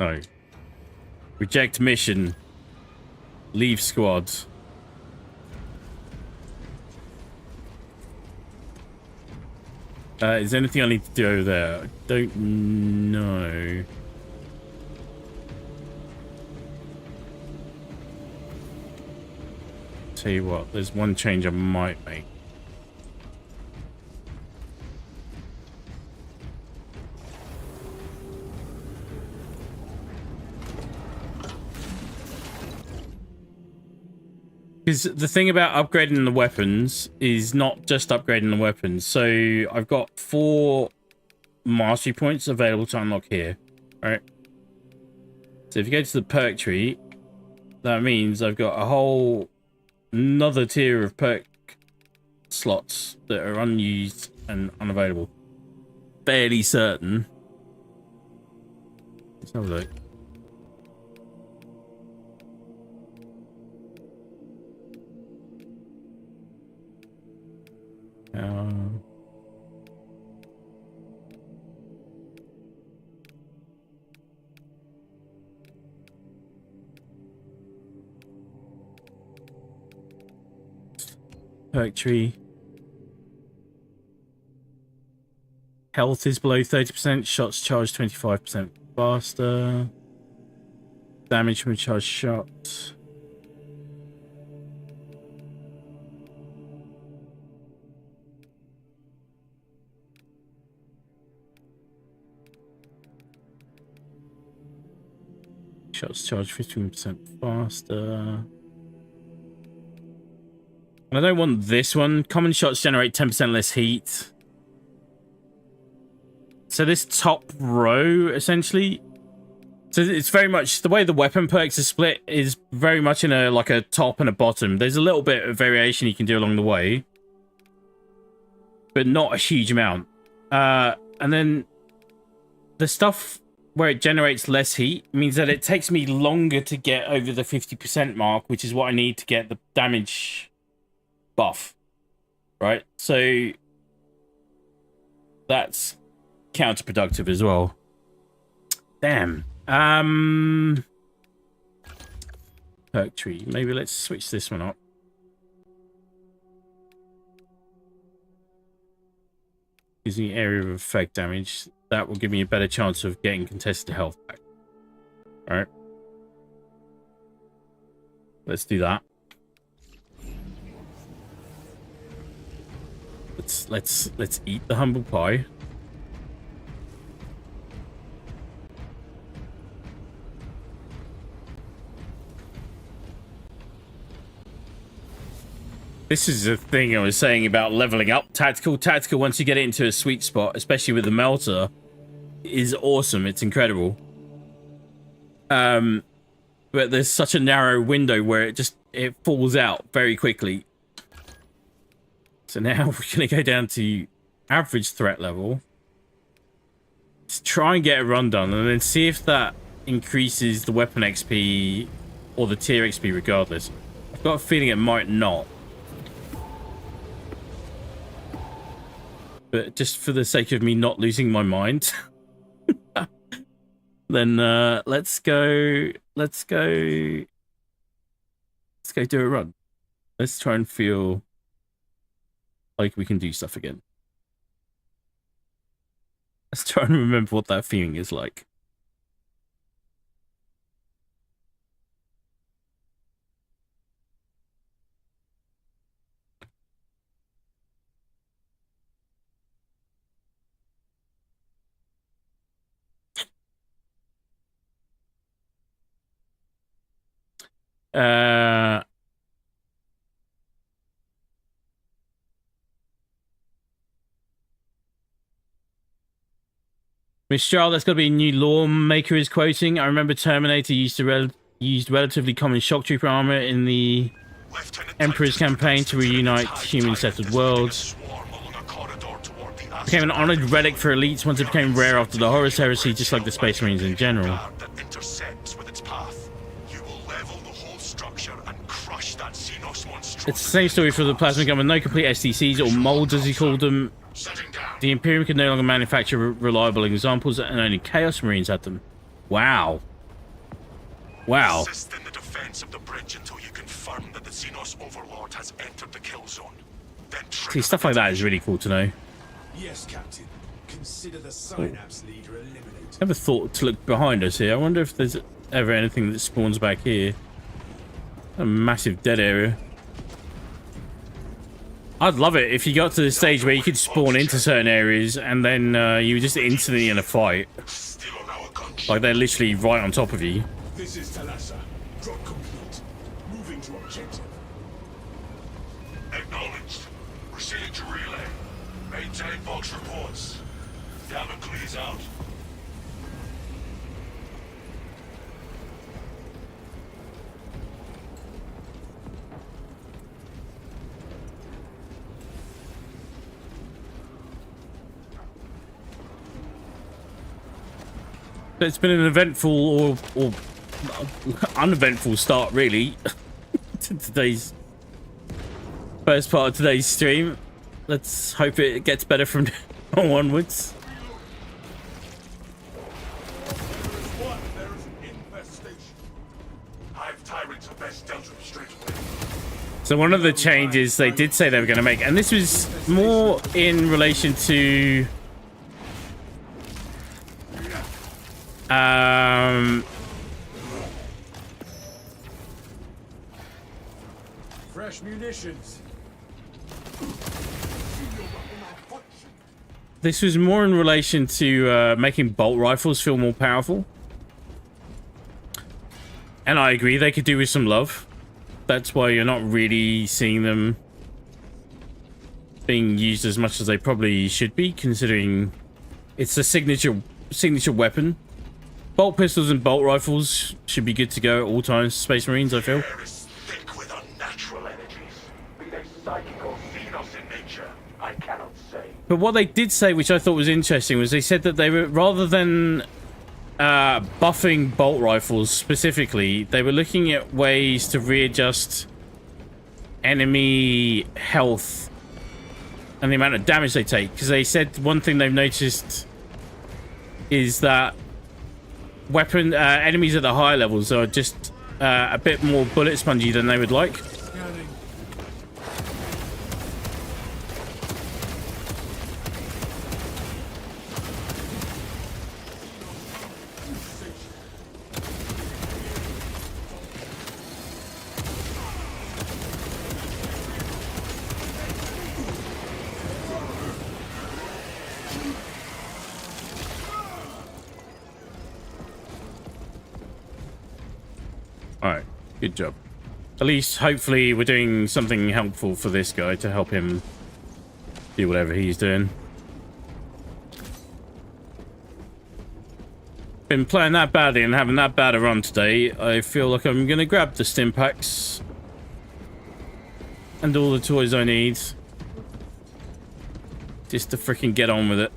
No. Reject mission. Leave squad. Is there anything I need to do over there? I don't know. Tell you what, there's one change I might make. Because the thing about upgrading the weapons is not just upgrading the weapons. So I've got 4 mastery points available to unlock here. Alright. So if you go to the perk tree, that means I've got a whole another tier of perk slots that are unused and unavailable. Fairly certain. Let's have a look. Perk tree. Health is below 30%. Shots charged 25% faster. Damage from a charged shot. Shots charged 15% faster. I don't want this one. Common shots generate 10% less heat. So this top row, essentially. So it's very much the way the weapon perks are split is very much in a like a top and a bottom. There's a little bit of variation you can do along the way. but not a huge amount. And then the stuff where it generates less heat means that it takes me longer to get over the 50% mark, which is what I need to get the damage buff, right? So that's counterproductive as well. Damn. Perk tree. Maybe let's switch this one up. Using area of effect damage. That will give me a better chance of getting contested health back. Alright. Let's do that. Let's eat the humble pie. This is the thing I was saying about leveling up tactical. Tactical, once you get it into a sweet spot, especially with the melter, is awesome. It's incredible. But there's such a narrow window where it falls out very quickly. So now we're going to go down to average threat level. Let's try and get a run done and then see if that increases the weapon XP or the tier XP regardless. I've got a feeling it might not. But just for the sake of me not losing my mind, then let's go do a run. Let's try and feel like we can do stuff again. Let's try and remember what that feeling is like. Miss Charles, that's got to be a new lawmaker is quoting. I remember Terminator used relatively common shock trooper armor in the Emperor's campaign to reunite human settled worlds. Became an honored relic for elites once it became rare after the Horus Heresy, just like the Space Marines in general. It's the same story for the plasma gun with no complete STCs or molds as he called them. The Imperium could no longer manufacture reliable examples and only Chaos Marines had them. Wow. Wow. Assist in the defense of the bridge until you confirm that the Xenos Overlord has entered the kill zone. Then see, stuff like that is really cool to know. Yes, Captain. Consider the Synapse leader eliminated. Never thought to look behind us here. I wonder if there's ever anything that spawns back here. A massive dead area. I'd love it if you got to the stage where you could spawn into certain areas and then you were just instantly in a fight. Like they're literally right on top of you. This is Talassa. Drop complete. Moving to objective. Acknowledged. Proceeding to relay. Maintain box reports. Damocles out. It's been an eventful or uneventful start, really, to today's first part of today's stream. Let's hope it gets better from now onwards. So one of the changes they did say they were going to make, and this was more in relation to fresh munitions. This was more in relation to making bolt rifles feel more powerful. And I agree, they could do with some love. That's why you're not really seeing them being used as much as they probably should be, considering it's a signature weapon. Bolt pistols and bolt rifles should be good to go at all times, Space Marines, I feel. Air is thick with unnatural energies. Be they psychic or Xenos in nature, I cannot say. But what they did say, which I thought was interesting, was they said that they were, rather than buffing bolt rifles specifically, they were looking at ways to readjust enemy health and the amount of damage they take. Because they said one thing they've noticed is that enemies at the higher levels are just a bit more bullet spongy than they would like. Scanning. Alright, good job. At least, hopefully, we're doing something helpful for this guy to help him do whatever he's doing. Been playing that badly and having that bad a run today, I feel like I'm going to grab the stim packs and all the toys I need just to freaking get on with it.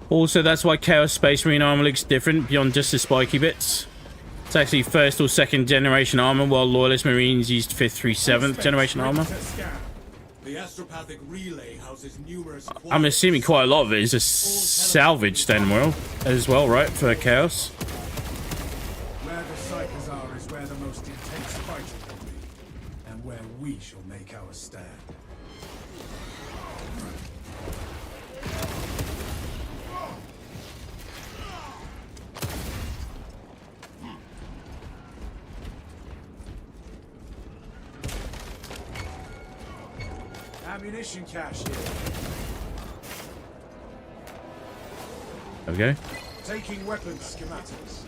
Also, that's why Chaos Space Marine armor looks different beyond just the spiky bits. It's actually first or second generation armor, while Loyalist Marines used 5th through 7th generation armor. The astropathic relay houses numerous. I'm assuming quite a lot of it is a salvage then, well, as well, right, for Chaos? Where the psychers are is where the most intense fighting will be, and where we shall make our stand. Ammunition cache here. Okay. Taking weapons schematics.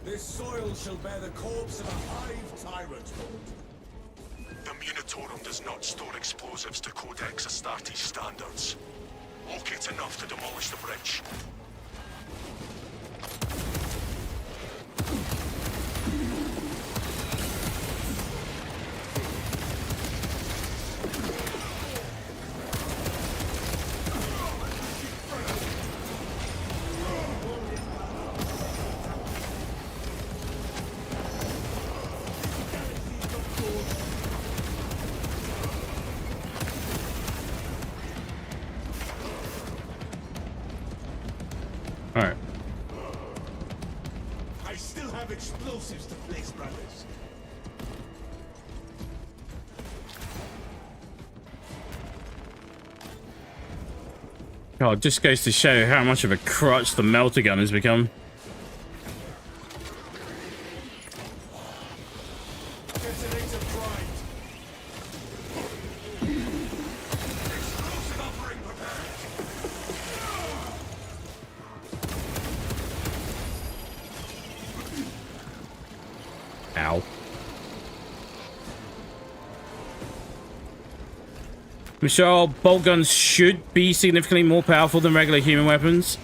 This soil shall bear the corpse of a hive tyrant. The Munitorum does not store explosives to Codex Astartes standards. Locate enough to demolish the bridge. Alright. I still have explosives to place, brothers. God, just goes to show how much of a crutch the melter gun has become. Detonator primed. Explosive offering prepared. Ow. Michelle, bolt guns should be significantly more powerful than regular human weapons.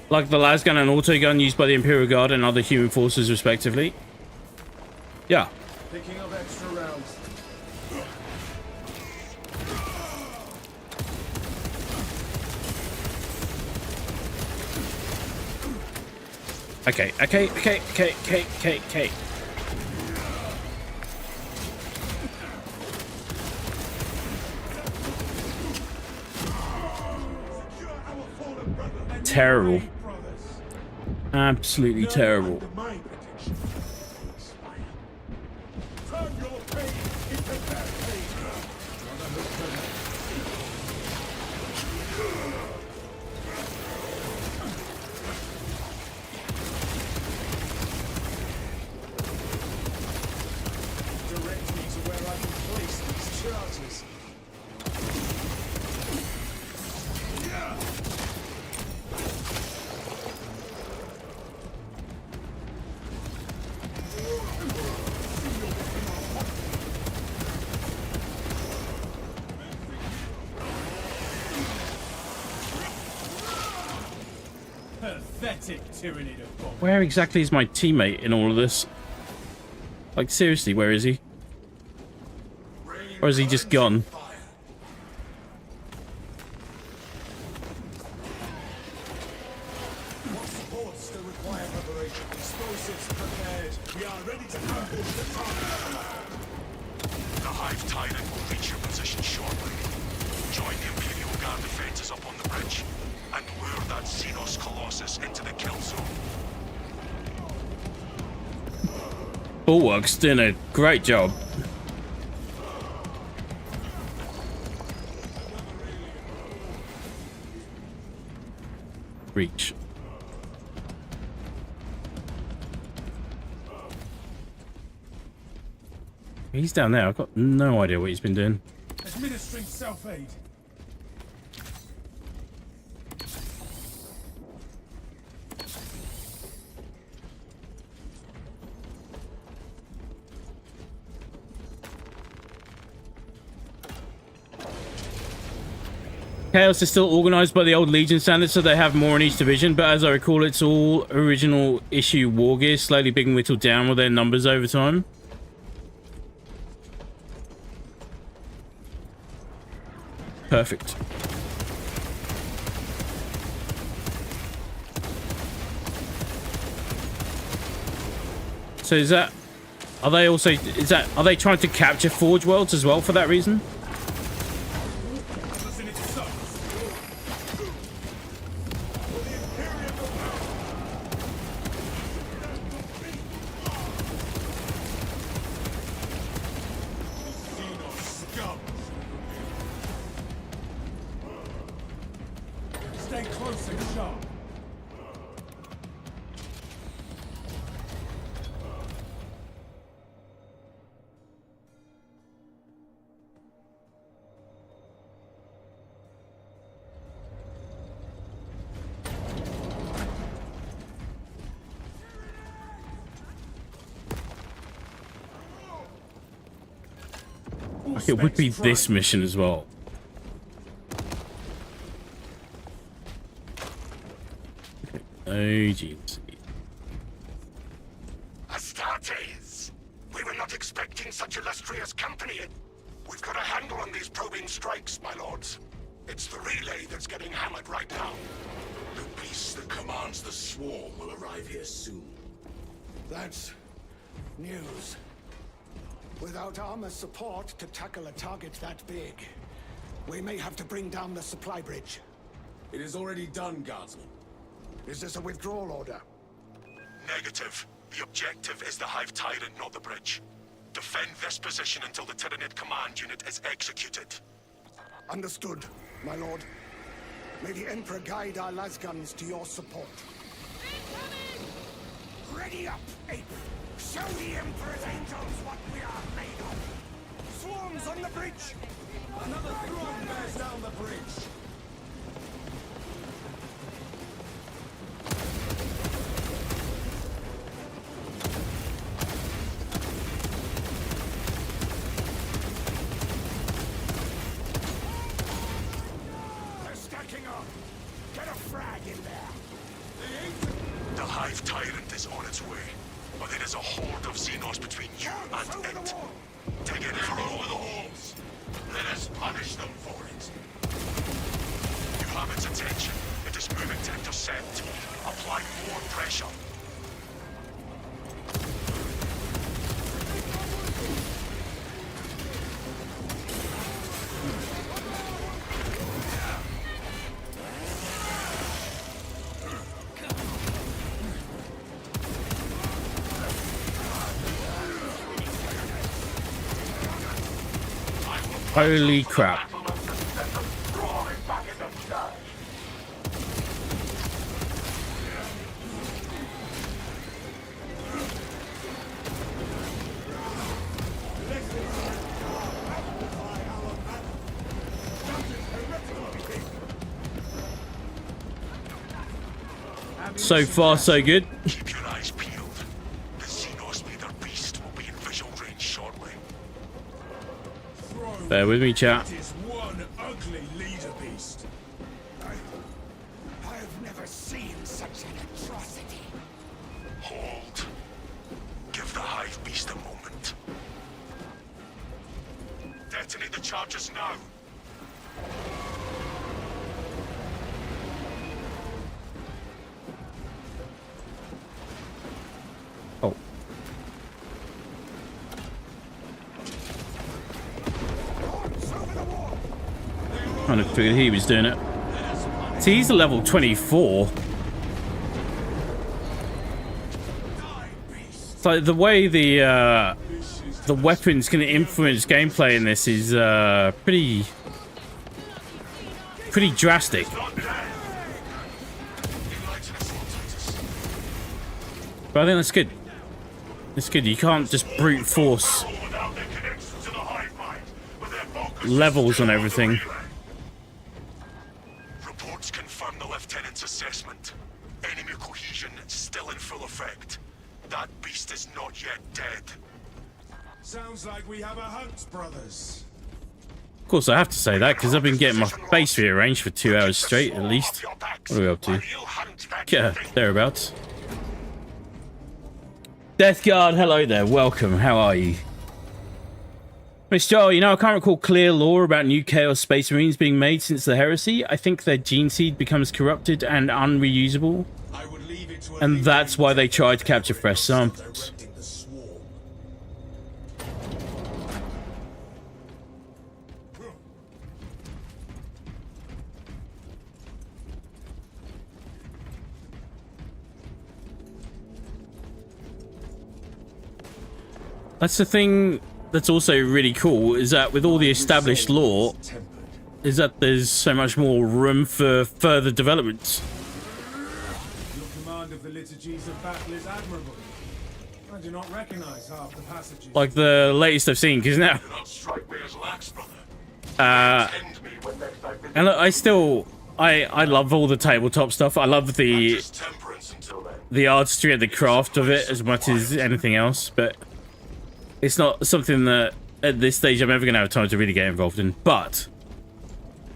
Like the las gun and auto gun used by the Imperial Guard and other human forces respectively. Yeah. Picking up extra rounds. Okay. Terrible. Absolutely terrible. My protection. Turn your pain into their pain. pathetic tyranny to follow. Where exactly is my teammate in all of this? Like, seriously, where is he? Or is he just gone? What supports still require preparation? Explosives prepared. We are ready to ambush the target. The Hive Tyrant will reach your position shortly. Join the Imperial Guard defenses up on the bridge, and lure that Xenos Colossus into the kill zone. Bulwark's doing a great job. Reach. He's down there. I've got no idea what he's been doing. Administering self-aid. Chaos is still organized by the old Legion standards, so they have more in each division, but as I recall, it's all original issue war gear, slowly being whittled down with their numbers over time. Perfect. So is that... Are they also... Are they trying to capture Forge Worlds as well for that reason? Stay close and sharp. It would be this mission as well. Oh, jeez. Astartes! We were not expecting such illustrious company. We've got a handle on these probing strikes, my lords. It's the relay that's getting hammered right now. The beast that commands the swarm will arrive here soon. That's news. Without armor support to tackle a target that big, we may have to bring down the supply bridge. It is already done, Guardsman. Is this a withdrawal order? Negative. The objective is the Hive Tyrant, not the bridge. Defend this position until the Tyranid command unit is executed. Understood, my lord. May the Emperor guide our lasguns to your support. Ready up, ape! Show the Emperor's angels what we are made of! Swarms on the bridge! Another throng bears down the bridge. They're stacking up! Get a frag in there! The Hive Tyrant is on its way, but there is a horde of Xenos between you and it. Take it from over the walls. Let us punish them for it. You have its attention. It is moving to intercept. Apply more pressure. Holy crap. So far, so good. Keep your eyes peeled. The Xenos leader beast will be in visual range shortly. Bear with me, chat. It is one ugly leader beast. I have never seen such an atrocity. not just now. Oh. Kind of figured he was doing it. See, he's a level 24. It's like the way the weapon's going to influence gameplay in this is pretty drastic. But I think that's good. It's good. You can't just brute force levels on everything. Reports confirm the lieutenant's assessment. Enemy cohesion still in full effect. That beast is not yet dead. Sounds like we have a hunt, brothers. Of course, I have to say that because I've been getting my base rearranged for 2 hours straight at least. What are we up to? Yeah, thereabouts. Death Guard, hello there. Welcome. How are you? Miss Joel, you know, I can't recall clear lore about new Chaos Space Marines being made since the Heresy. I think their gene seed becomes corrupted and unreusable. And that's why they tried to capture fresh samples. That's the thing that's also really cool, is that with all the established lore, is that there's so much more room for further developments. Your command of the liturgies of battle is admirable. I do not recognize half the passages. Like the latest I've seen, because now... and look, I love all the tabletop stuff. I love the artistry and the craft of it as much as anything else, but it's not something that at this stage I'm ever going to have time to really get involved in. But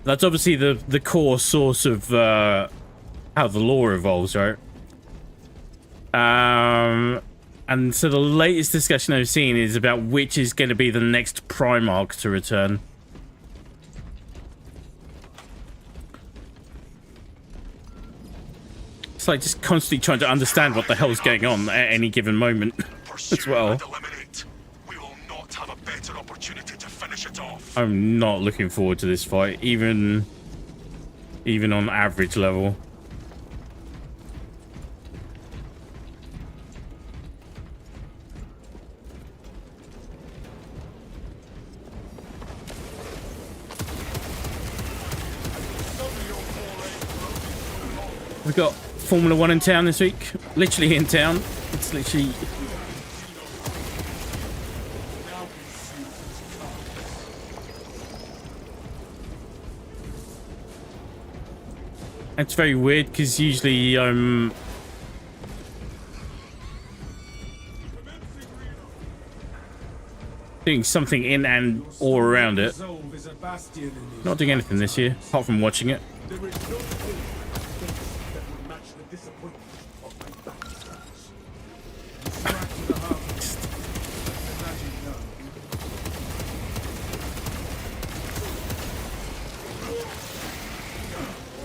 that's obviously the core source of how the lore evolves, right? And so the latest discussion I've seen is about which is going to be the next Primarch to return. It's like just constantly trying to understand what the hell's going on at any given moment as well. I'm not looking forward to this fight, even on average level. We've got Formula 1 in town this week. Literally in town. It's literally... It's very weird because usually I'm doing something in and or around it. Not doing anything this year, apart from watching it.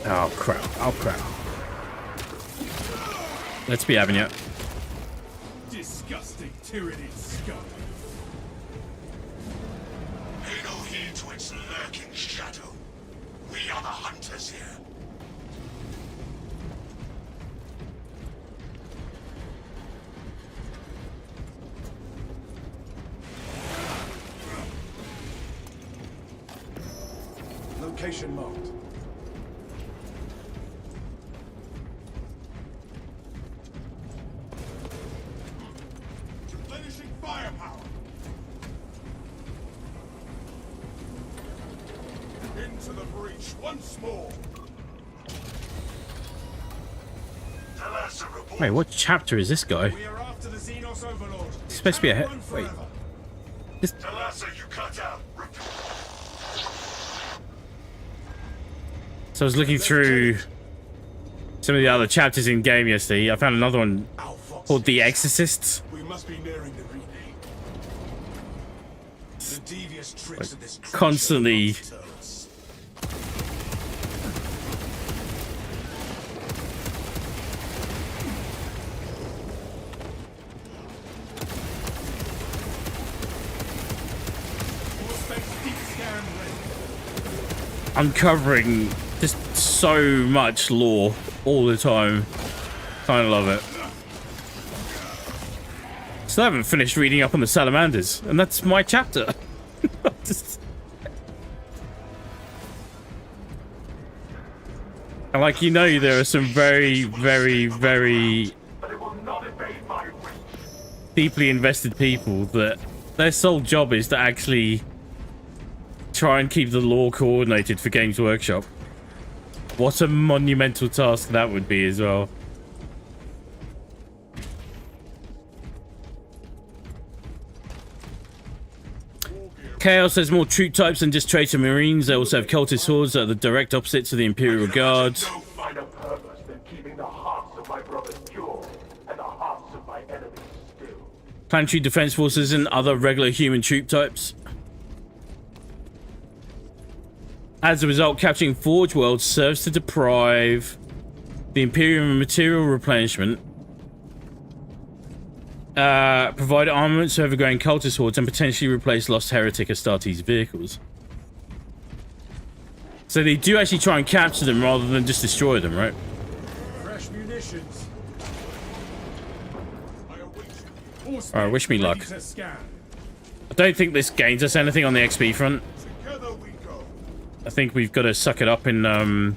Oh crap, oh crap. Let's be having it. Disgusting tyranny scum. Pay no heed to its lurking shadow. We are the hunters here. Location marked. Firepower! Into the breach once more! Wait, what chapter is this guy? We are after the Xenos Overlord. He's supposed to be a wait. This... you cut out. So I was looking through some of the other chapters in game yesterday. I found another one called The Exorcist. We must be nearing the relay. The devious tricks of this creature constantly. will not deter us. Uncovering just so much lore all the time. Kind of love it. Still haven't finished reading up on the salamanders, and that's my chapter. And like, you know, there are some very, very, very deeply invested people that their sole job is to actually try and keep the lore coordinated for Games Workshop. What a monumental task that would be as well. Chaos has more troop types than just traitor marines. They also have cultist hordes that are the direct opposites of the Imperial Guard. No find a purpose than keeping the hearts of my brothers pure and the hearts of my enemies still. Planetary defense forces and other regular human troop types. As a result, capturing Forge World serves to deprive the Imperium of material replenishment, provide armaments to overgrown cultist hordes, and potentially replace lost heretic Astartes vehicles. So they do actually try and capture them rather than just destroy them, right? Fresh munitions. Alright, wish me luck. I don't think this gains us anything on the XP front. Together we go. I think we've got to suck it up in the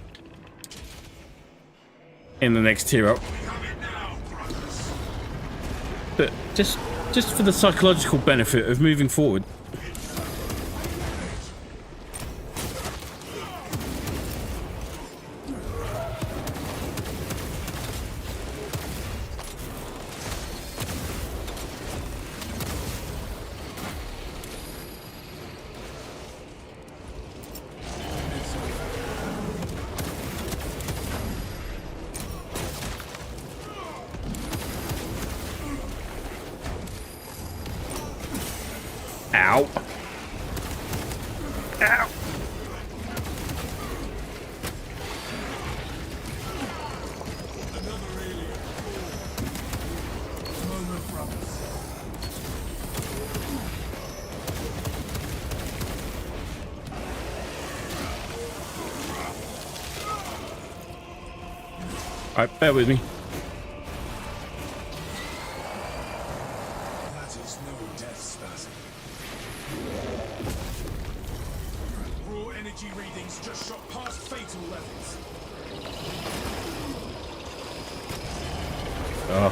next tier up. But just for the psychological benefit of moving forward. Ow. Ow. Alright, bear with me. That is no death spasm. Raw energy readings just shot past fatal levels. Oh.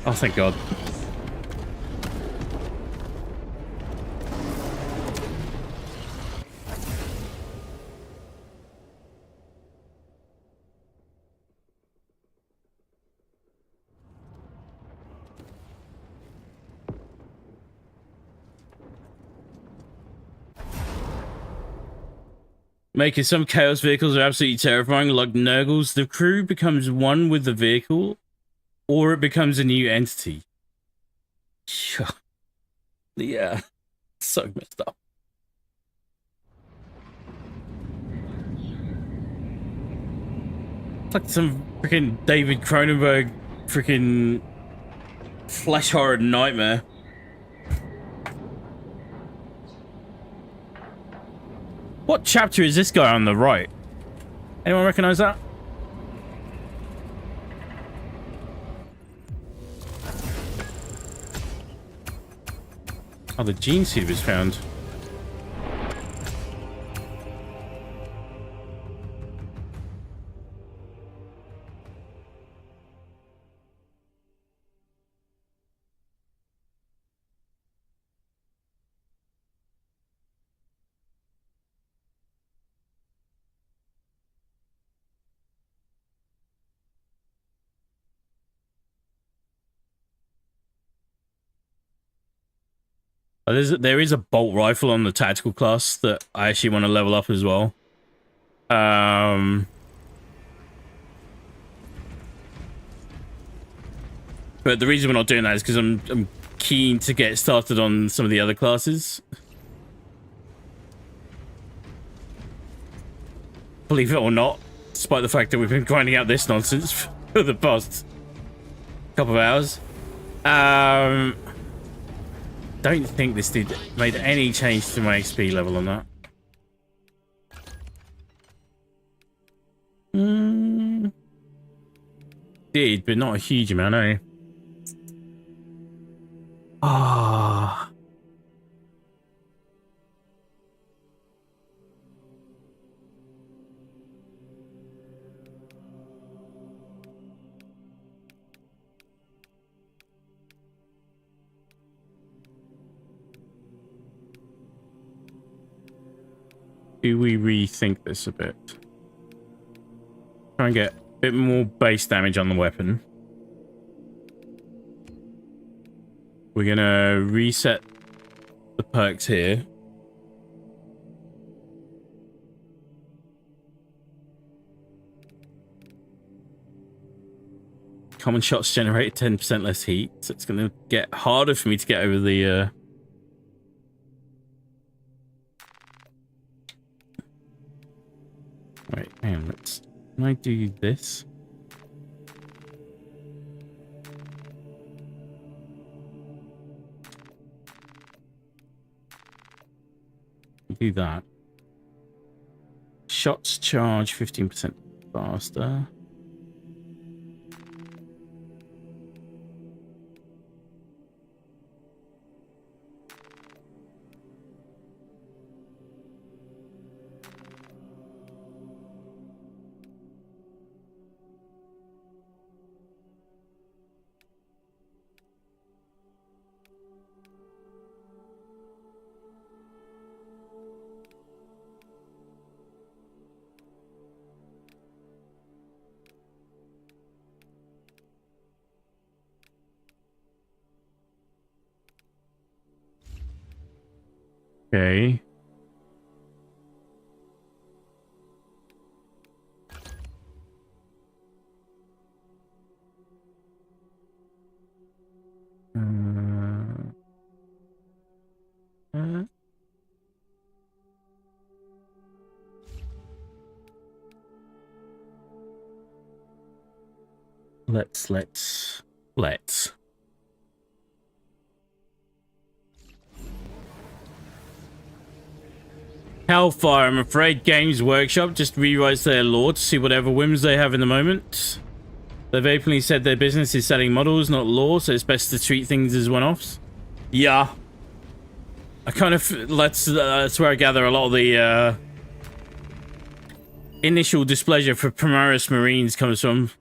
Oh, thank God. Making some Chaos vehicles are absolutely terrifying, like Nurgles. The crew becomes one with the vehicle, or it becomes a new entity. Yeah, so messed up. It's like some freaking David Cronenberg freaking flesh horror nightmare. What chapter is this guy on the right? Anyone recognize that? Oh, the gene seed was found. There is a bolt rifle on the tactical class that I actually want to level up as well. But the reason we're not doing that is because I'm keen to get started on some of the other classes. Believe it or not, despite the fact that we've been grinding out this nonsense for the past couple of hours. Don't think this did made any change to my XP level on that. Did, but not a huge amount, eh? Ah. Do we rethink this a bit? Try and get a bit more base damage on the weapon. We're gonna reset the perks here. Common shots generate 10% less heat, so it's gonna get harder for me to get over the Wait, hang on, can I do this? Do that. Shots charge 15% faster. Okay. Let's. Hellfire, I'm afraid Games Workshop just rewrites their lore to see whatever whims they have in the moment. They've openly said their business is selling models, not lore, so it's best to treat things as one-offs. Yeah. I kind of... that's where I gather a lot of the initial displeasure for Primaris Marines comes from.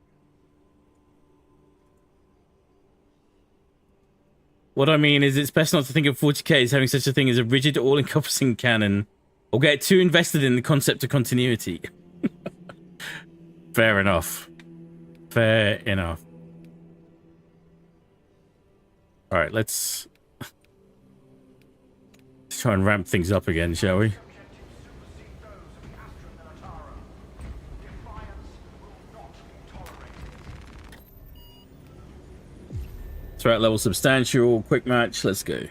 What I mean is it's best not to think of 40k as having such a thing as a rigid, all-encompassing canon, or get too invested in the concept of continuity. Fair enough. Fair enough. Alright, let's try and ramp things up again, shall we? Threat level substantial, quick match, let's go.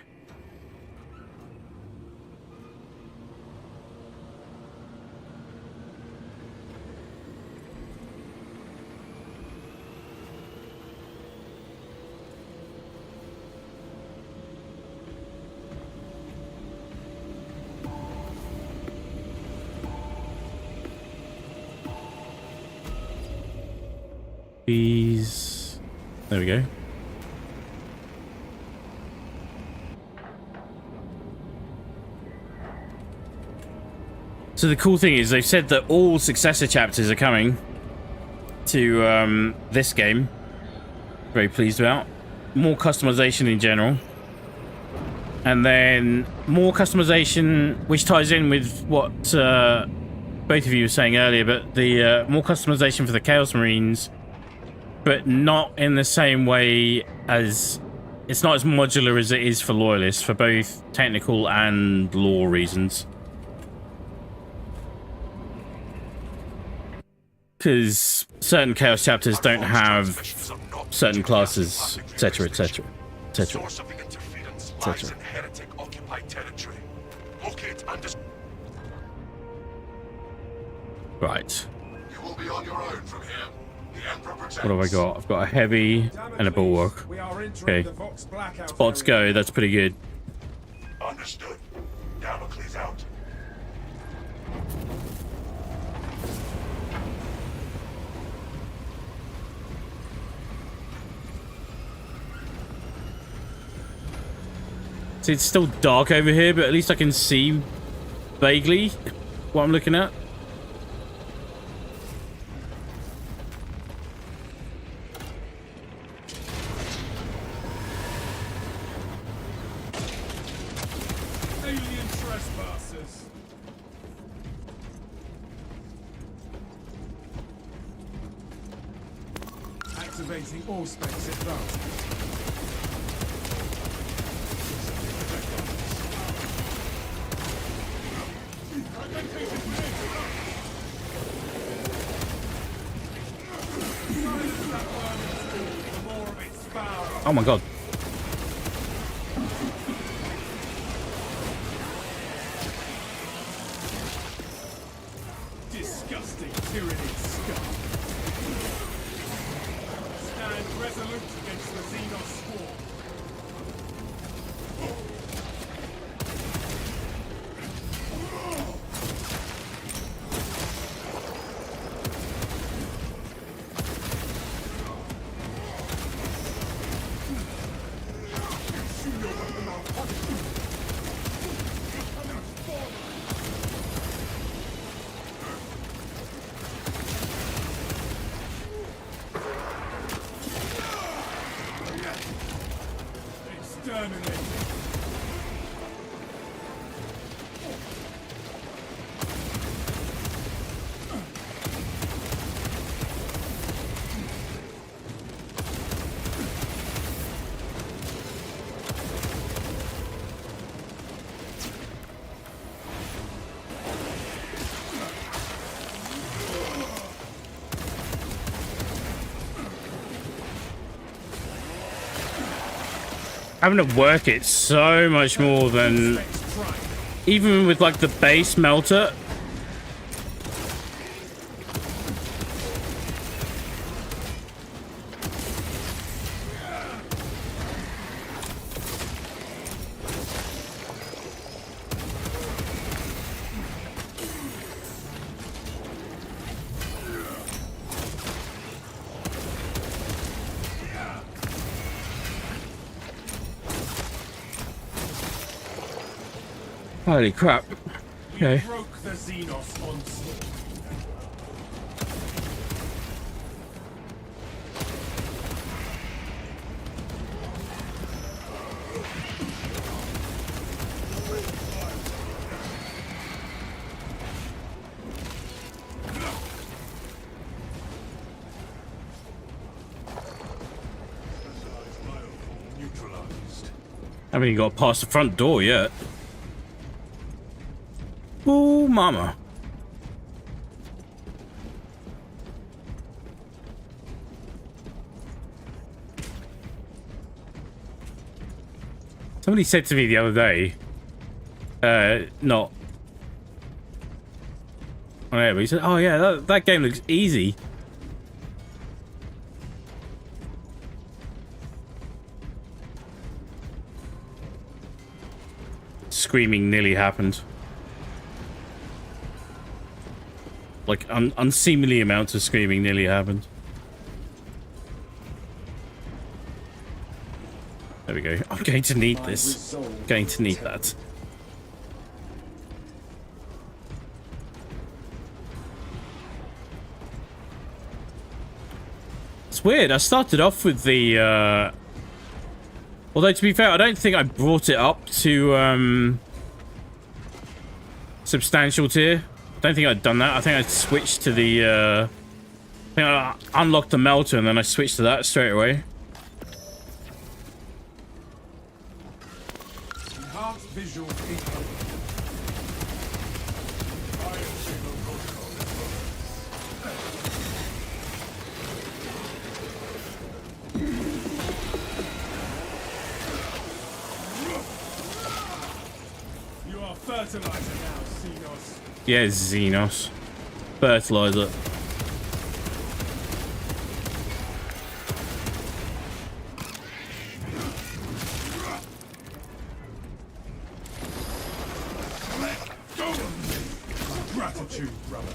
These, there we go. So the cool thing is they've said that all successor chapters are coming to this game. Very pleased about. More customization in general. And then more customization, which ties in with what both of you were saying earlier, but the more customization for the Chaos Marines, but not in the same way as it's not as modular as it is for loyalists for both technical and lore reasons. Because certain chaos chapters don't have certain classes, etc., etc., etc., Source of the interference etc. lies in heretic occupied territory. Locate and Right. you will be on your own from here. The Emperor protects. What have I got? I've got a heavy and a bulwark. We are entering Okay. the Vox Blackout Spots area. go. That's pretty good. Understood. Damocles out. See, it's still dark over here, but at least I can see vaguely what I'm looking at. Alien trespassers. Activating all space advanced. Oh my god. Disgusting tyranny scum. Stand resolute against the Xenos swarm. Exterminate. Having to work it so much more than even with like the base melter. Holy crap. Okay. Broke the Xenos onslaught. Neutralized. Haven't even got past the front door yet. Oh, mama. Somebody said to me the other day, not on air, but he said, oh yeah, that game looks easy. Screaming nearly happened. Like, unseemly amounts of screaming nearly happened. There we go. I'm going to need this. Going to need that. It's weird. I started off with the, although, to be fair, I don't think I brought it up to, substantial tier. I don't think I'd done that. I think I switched to the, I think I unlocked the melter and then I switched to that straight away. Enhanced visual income. You are fertilizer now, Xenos. Yeah, Xenos. Fertilizer. Gratitude, brother.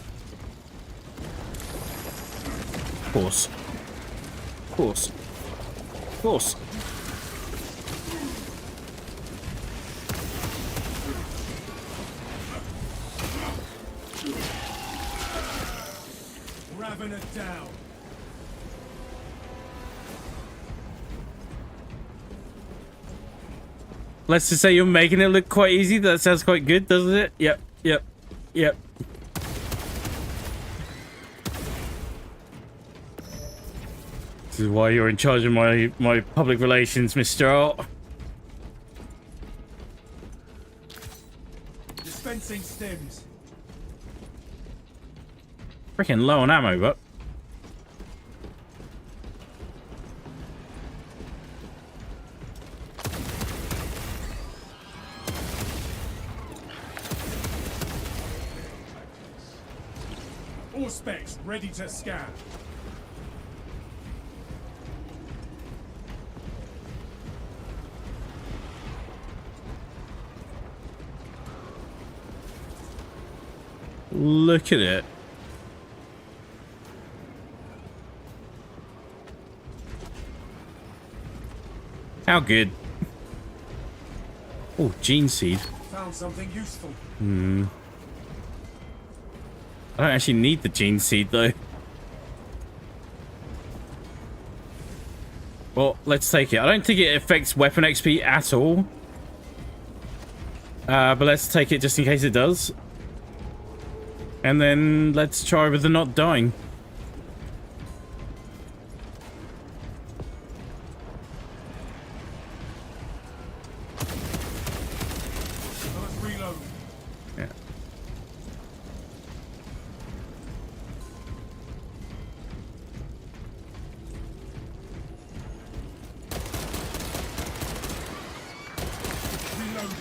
Of course. Of course. Of course. Raven it down. Let's just say you're making it look quite easy. That sounds quite good, doesn't it? Yep, yep, yep. This is why you're in charge of my public relations, Mr. Art. Dispensing stims. Freaking low on ammo, but All specs ready to scan. look at it. How good. Oh, gene seed. Found something useful. I don't actually need the gene seed though. Well, let's take it. I don't think it affects weapon XP at all. But let's take it just in case it does. And then let's try with the not dying. Let's reload. Yeah. Reloading.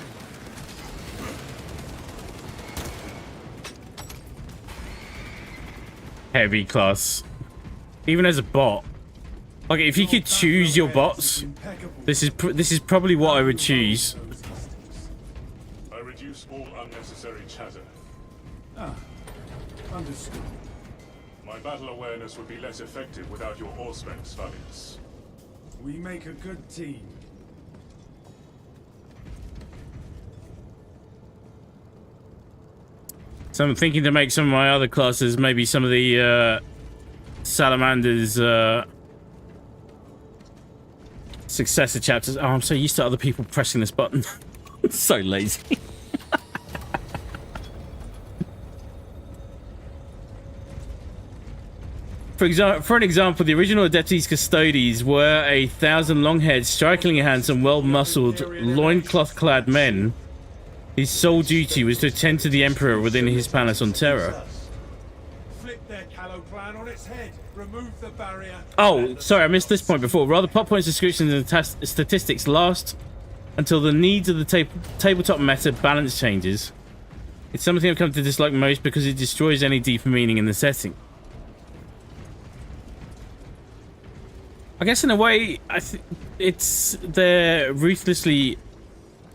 Heavy class. Even as a bot. Like, if you could choose your bots, this is probably what I would choose. I reduce all unnecessary chatter. Understood. My battle awareness would be less effective without your Auspex, Fabius. We make a good team. So I'm thinking to make some of my other classes, maybe some of the Salamander's successor chapters. Oh, I'm so used to other people pressing this button. So lazy. For an example, the original Adeptus Custodes were 1,000 long-haired, strikingly handsome, well-muscled, loincloth-clad men. His sole duty was to attend to the Emperor within his palace on Terra. Flip their callow plan on its head. Remove the barrier. Oh, sorry, I missed this point before. Rather, plot points, descriptions, and statistics last until the needs of the tabletop meta balance changes. It's something I've come to dislike most because it destroys any deeper meaning in the setting. I guess in a way, they're ruthlessly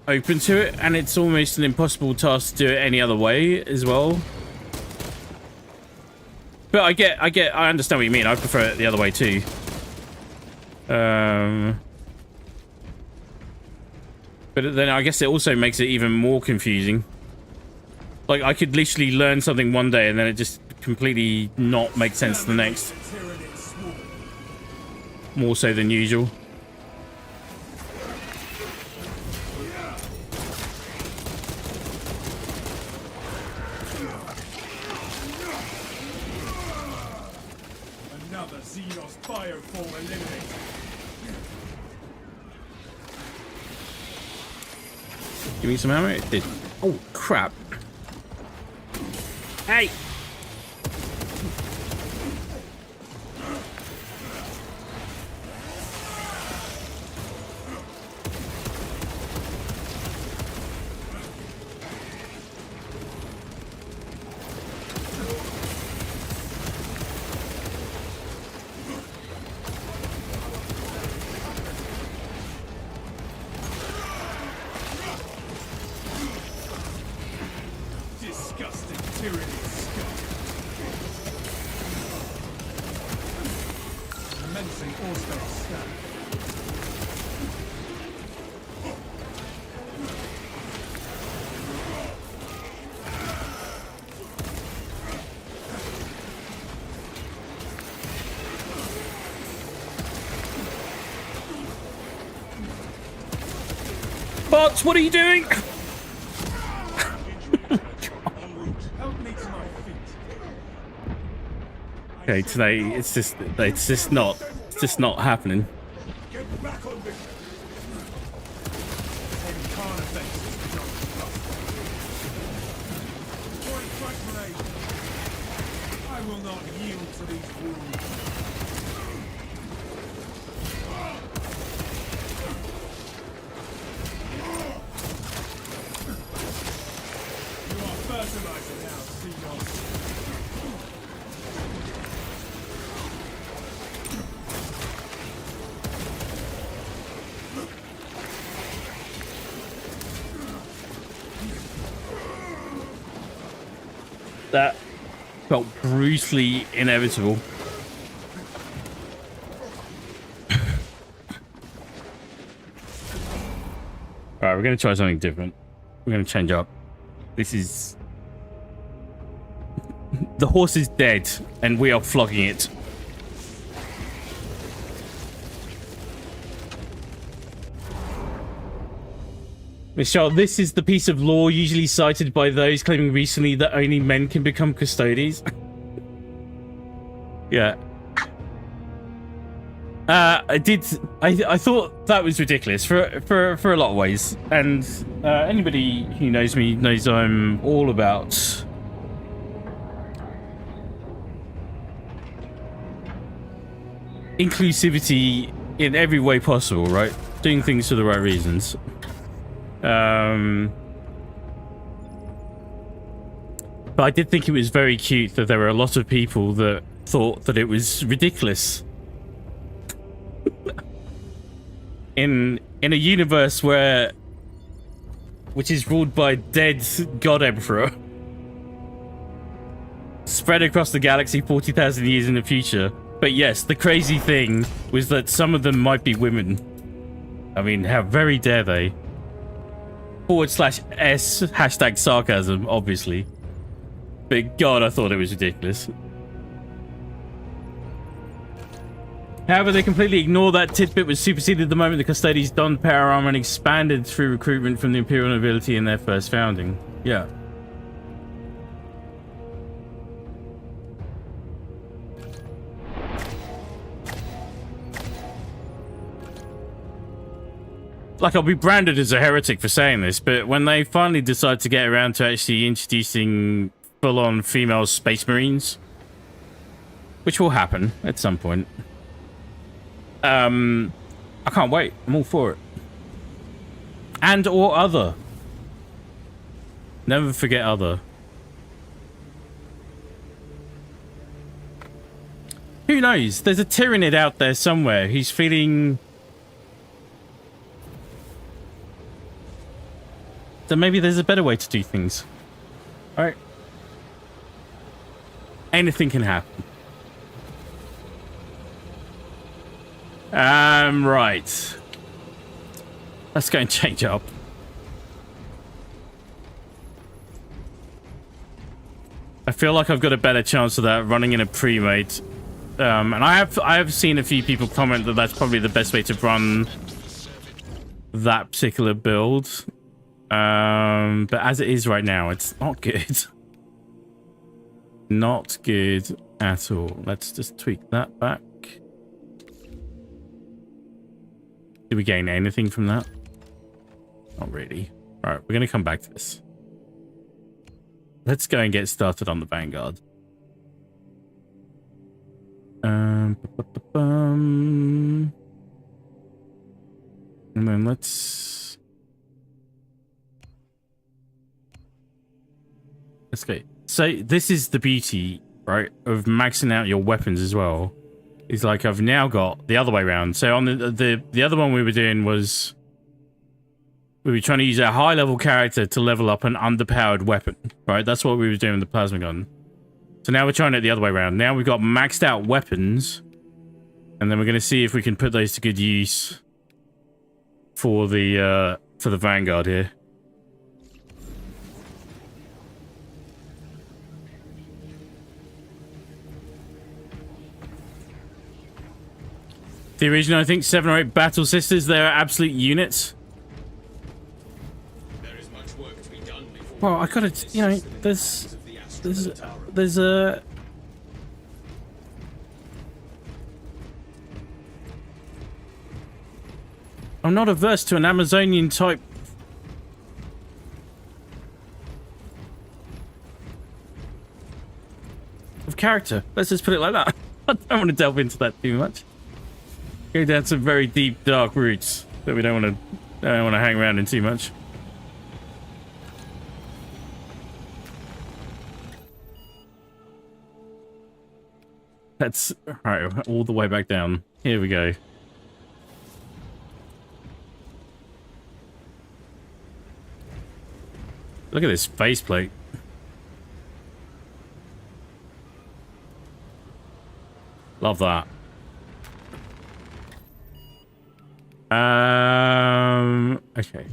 open to it, and it's almost an impossible task to do it any other way as well. But I understand what you mean. I prefer it the other way too. But then I guess it also makes it even more confusing. Like, I could literally learn something one day and then it just completely not make sense the next. More so than usual. Another Xenos bioform eliminated. Give me some ammo. It did. Oh, crap. Hey! Disgusting tyranny, scum. Commencing force-based scan. Bots, what are you doing? Help me to my feet. Okay, today it's just not happening. Get back on me. Then Carnifex is not enough. Point frag grenade. I will not yield to these wounds. You are fertilizer now, Seagulls. That felt brutally inevitable. Alright, we're gonna try something different. We're gonna change up. This is... The horse is dead, and we are flogging it. Michelle, this is the piece of law usually cited by those claiming recently that only men can become custodies. Yeah. I thought that was ridiculous for a lot of ways, and anybody who knows me knows I'm all about inclusivity in every way possible, right? Doing things for the right reasons. But I did think it was very cute that there were a lot of people that thought that it was ridiculous. In a universe which is ruled by dead God Emperor, spread across the galaxy 40,000 years in the future. But yes, the crazy thing was that some of them might be women. I mean, how very dare they? /S hashtag sarcasm, obviously. But God, I thought it was ridiculous. However, they completely ignore that tidbit was superseded the moment the Custodians donned power armor and expanded through recruitment from the Imperial nobility in their first founding. Yeah. Like, I'll be branded as a heretic for saying this, but when they finally decide to get around to actually introducing full-on female space marines, which will happen at some point, I can't wait. I'm all for it. And or other. Never forget other. Who knows? There's a Tyrannid out there somewhere who's feeling... that maybe there's a better way to do things. Alright. Anything can happen. Right. Let's go and change up. I feel like I've got a better chance of that running in a pre-made. And I have seen a few people comment that that's probably the best way to run that particular build. But as it is right now, it's not good. Not good at all. Let's just tweak that back. Did we gain anything from that? Not really. All right, we're going to come back to this. Let's go and get started on the Vanguard. And then let's go. So this is the beauty, right, of maxing out your weapons as well. Is like I've now got the other way around. So on the other one we were doing was we were trying to use a high level character to level up an underpowered weapon, right? That's what we were doing with the plasma gun. So now we're trying it the other way around. Now we've got maxed out weapons, and then we're going to see if we can put those to good use for the Vanguard here. The original, I think 7 or 8 battle sisters. They're absolute units. There is much work to be done before. Well, I gotta, you know, there's a. I'm not averse to an Amazonian type of character. Let's just put it like that. I don't want to delve into that too much. Go down some very deep, dark roots that we don't want to hang around in too much. That's alright, all the way back down. Here we go. Look at this faceplate. Love that. Okay.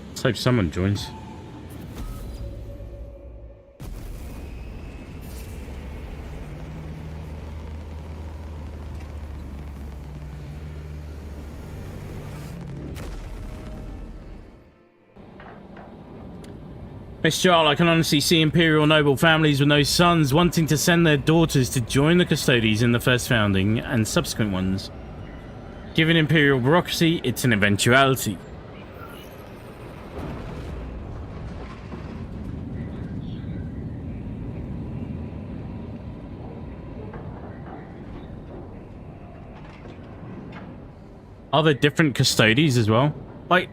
Let's hope someone joins. Miss Jarl, I can honestly see Imperial noble families with no sons wanting to send their daughters to join the Custodes in the first founding and subsequent ones. Given Imperial bureaucracy, it's an eventuality. Are there different Custodes as well? Like,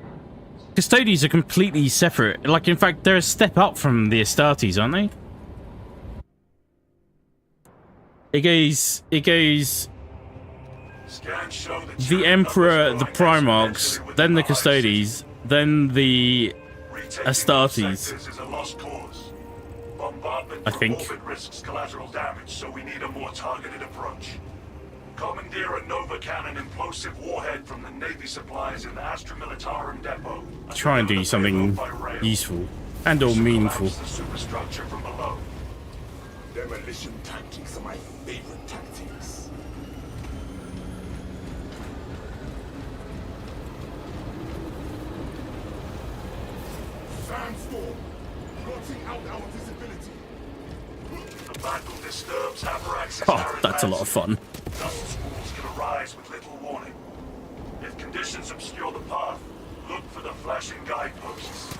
Custodes are completely separate. Like, in fact, they're a step up from the Astartes, aren't they? It goes the Emperor, the Primarchs, then the Custodes, then the Astartes. I think. Risks collateral damage, so we need a more targeted approach. Commandeer a Nova Cannon implosive warhead from the Navy supplies in the Astra Militarum depot. Try and do something useful and or meaningful. The superstructure from below. Demolition tactics are my favorite tactics. Sandstorm, blotting out our visibility. The battle disturbs Avarax's Oh, that's a lot of fun. Dust schools can arise with little warning. If conditions obscure the path, look for the flashing guideposts.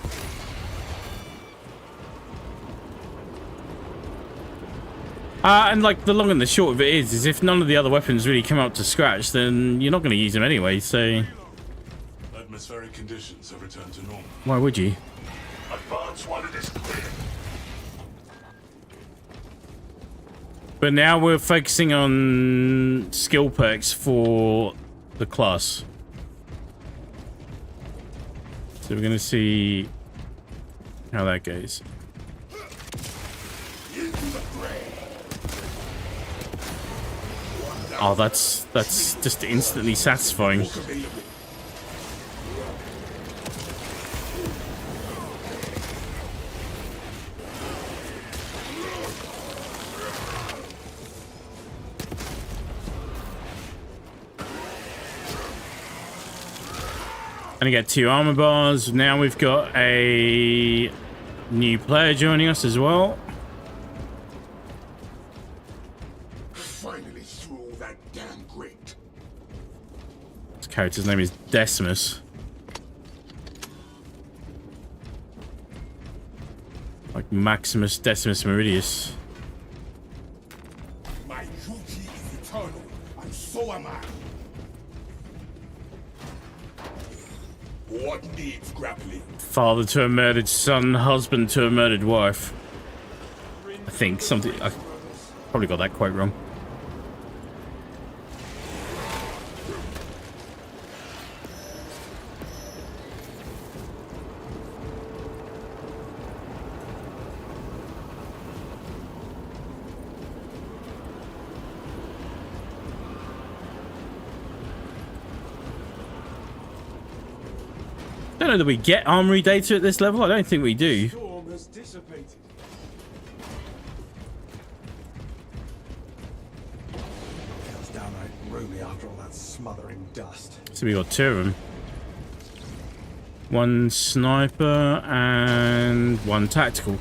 And like the long and the short of it is if none of the other weapons really come up to scratch, then you're not going to use them anyway, so... Atmospheric conditions have returned to normal. Why would you? Advance while it is clear. But now we're focusing on skill perks for the class. So we're going to see how that goes. Oh, that's just instantly satisfying. Gonna get 2 armor bars. Now we've got a new player joining us as well. Finally through all that damn grate. This character's name is Decimus. Like Maximus Decimus Meridius. My duty is eternal, and so am I. What needs grappling? Father to a murdered son, husband to a murdered wife. I think something. I probably got that quite wrong. I don't know that we get armory data at this level. I don't think we do. Storm has dissipated. Feels downright roomy after all that smothering dust. So we got 2 of them. 1 sniper and 1 tactical.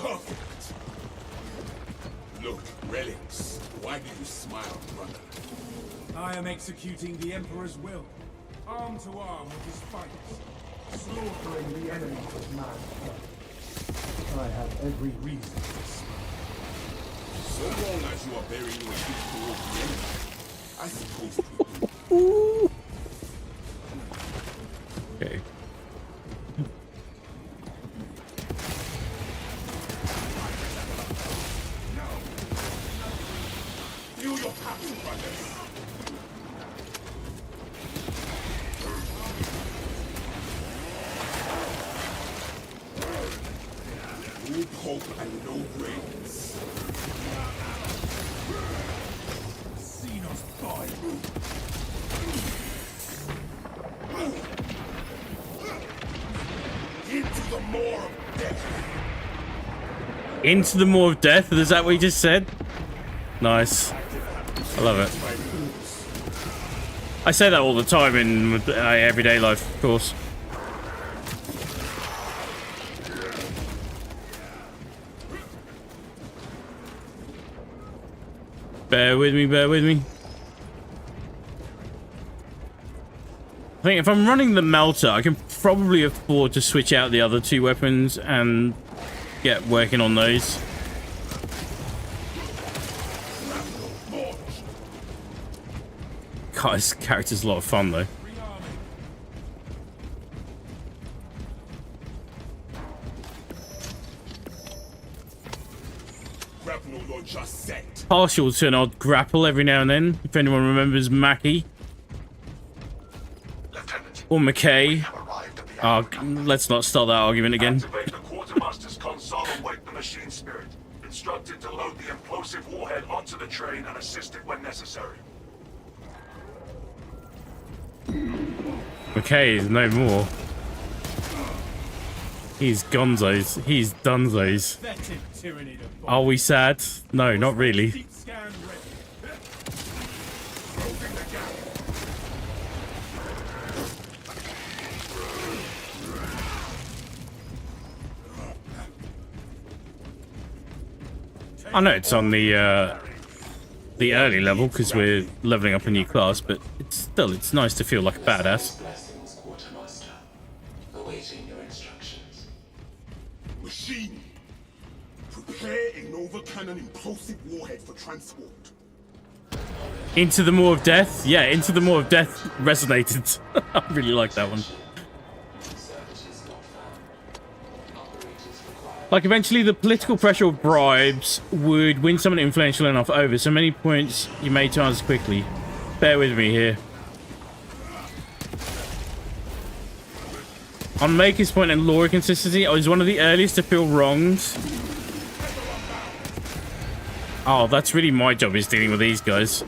Perfect. Look, relics. Why do you smile, brother? I am executing the Emperor's will, arm to arm with his fighters, slaughtering the enemy with mad blood. I have every reason to smile. So long as you are burying your feet towards the enemy, I suppose people. Okay. Feel your passion, brothers. No hope and no brains. Seen us fight. Into the maw of death. Into the maw of death? Is that what you just said? Nice. I love it. I say that all the time in everyday life, of course. Bear with me, bear with me. I think if I'm running the melter, I can probably afford to switch out the other 2 weapons and get working on those. God, this character's a lot of fun, though. Grapnel launcher set. Partial to an odd grapple every now and then, if anyone remembers Mackie. Lieutenant, Or McKay. arrived at the Let's not start that argument again. Activate the quartermaster's console and wake the machine spirit. Instructed to load the implosive warhead onto the train and assist it when necessary. McKay is no more. He's gonzos. He's dunzos. Pathetic tyranny to follow. Are we sad? No, not really. Deep scan ready. Closing the gap. I know it's on the early level because we're leveling up a new class, but it's nice to feel like a badass. Blessings, Quartermaster. Awaiting your instructions. Machine. Prepare a Nova Cannon implosive warhead for transport. Into the Maw of Death? Yeah, Into the Maw of Death resonated. I really like that one. Services not found. Operators required. Like, eventually the political pressure of bribes would win someone influential enough over. So many points you may to answer quickly. Bear with me here. On Maker's point and lore consistency, I was one of the earliest to feel wronged. Oh, that's really my job, is dealing with these guys.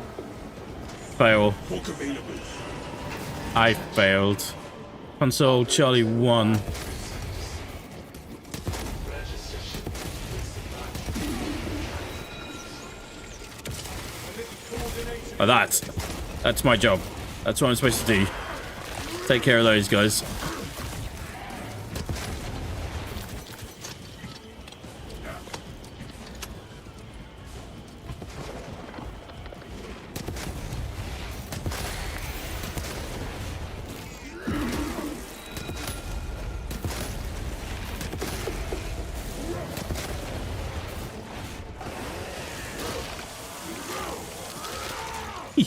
Fail. I failed. Console Charlie 1. Oh, that's my job. That's what I'm supposed to do. Take care of those guys.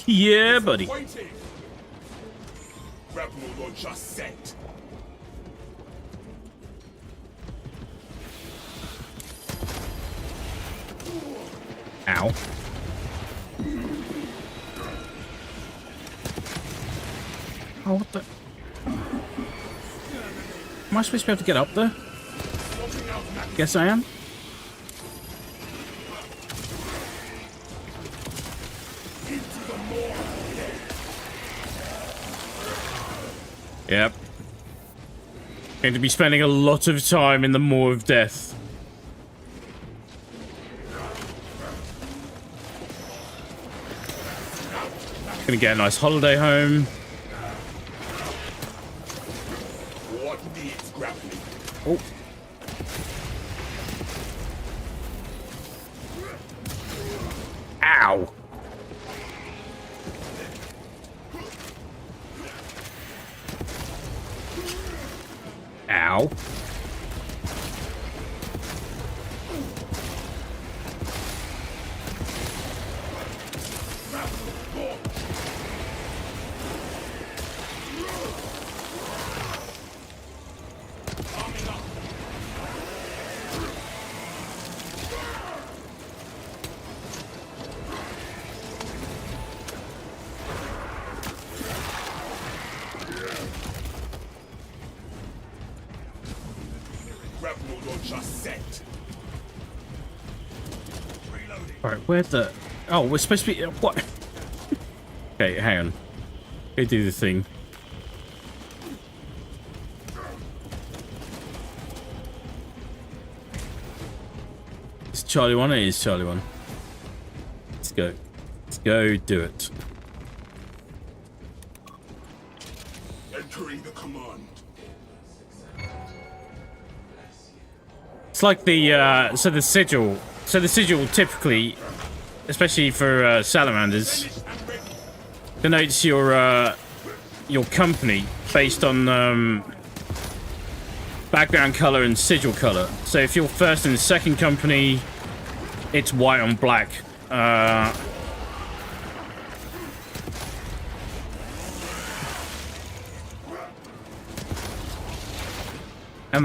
Yeah, buddy. Grapple launcher set. Ow. Oh, what the? Am I supposed to be able to get up there? Guess I am. Yep. Going to be spending a lot of time in the Maw of Death. Gonna get a nice holiday home. What needs grappling? Oh. Ow. Ow. Alright, where the... Oh, we're supposed to be... What? Okay, hang on. Go do the thing. It's Charlie 1, it is Charlie 1. Let's go. Let's go do it. Entering the command. It's like the, so the sigil... So the sigil typically, especially for salamanders, denotes your company based on background color and sigil color. So if you're first and second company, it's white on black. And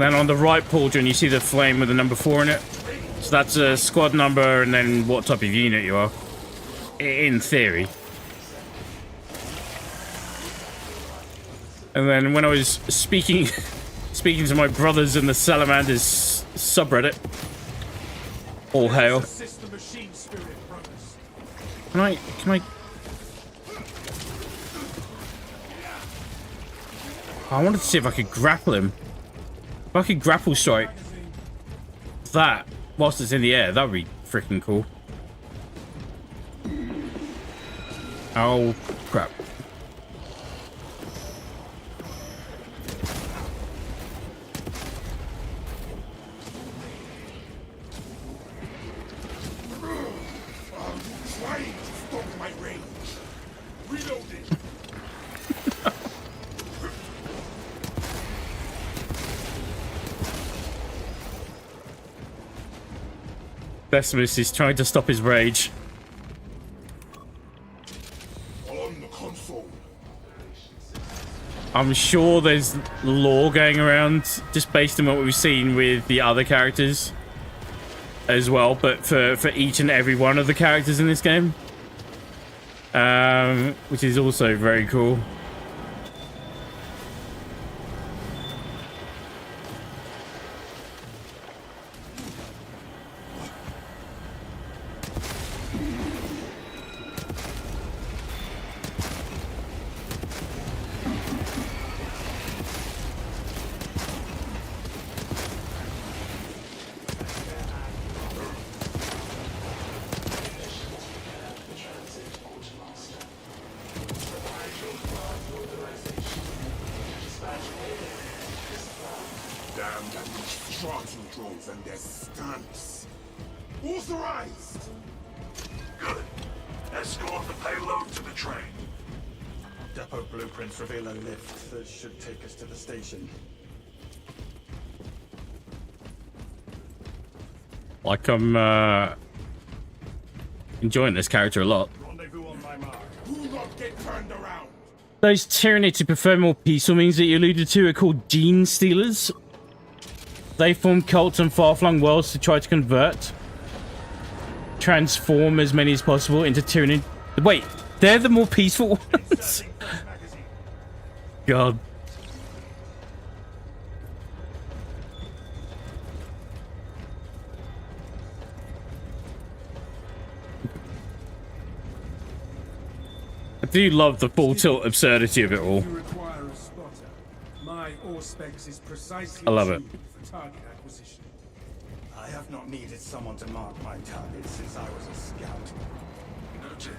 then on the right pauldron, you see the flame with the number 4 in it. So that's a squad number and then what type of unit you are, in theory. And then when I was speaking to my brothers in the Salamanders subreddit, all hail. Can I? I wanted to see if I could grapple him. If I could grapple strike that whilst it's in the air, that would be freaking cool. Oh, crap. Trying to stop my range. Reloading. Decimus is trying to stop his rage. On the console. I'm sure there's lore going around just based on what we've seen with the other characters. as well, but for each and every one of the characters in this game, which is also very cool. And their stunts. Authorized! Good. Escort the payload to the train. Depot blueprints reveal a lift that should take us to the station. Like, I'm enjoying this character a lot. Rendezvous on my mark. Do not get turned around. Those Tyranids who prefer more peaceful means that you alluded to are called gene stealers. They form cults in far-flung worlds to try to transform as many as possible into Tyranid. Wait, they're the more peaceful ones? God. I do love the full tilt absurdity of it all. You require a spotter. My Auspex is precisely I love it. suited for target acquisition. I have not needed someone to mark my targets since I was a scout. Noted.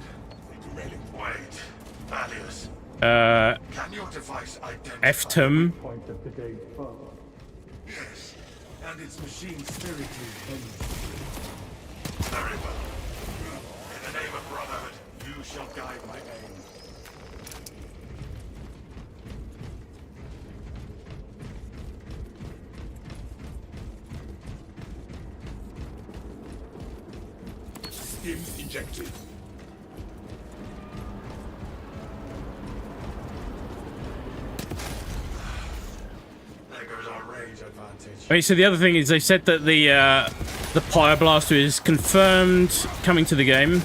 Really? Wait. Alias. Can your device identify? Eftum. Point of today's foe. Yes. And its machine spirit is vengeful. Very well. In the name of Brotherhood, You shall guide my aim. stims injected. There goes our range advantage. Wait, so the other thing is they said that the Pyre Blaster is confirmed coming to the game.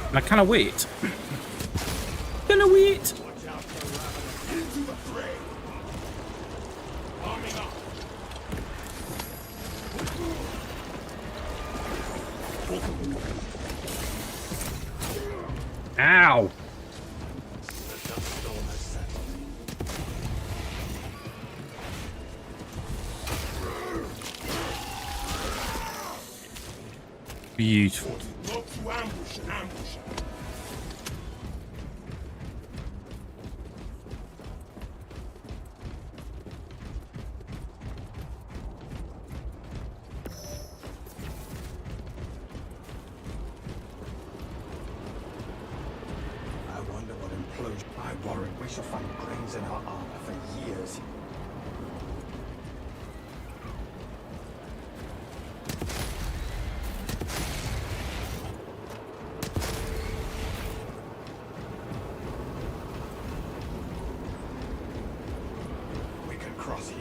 And I kind of wait. Gonna wait. Into the fray. Arming up. Ow. The dust storm has settled. Beautiful. Not to ambush an ambusher. I wonder what implosion. I worry we shall find grains in our armor for years. We can cross here.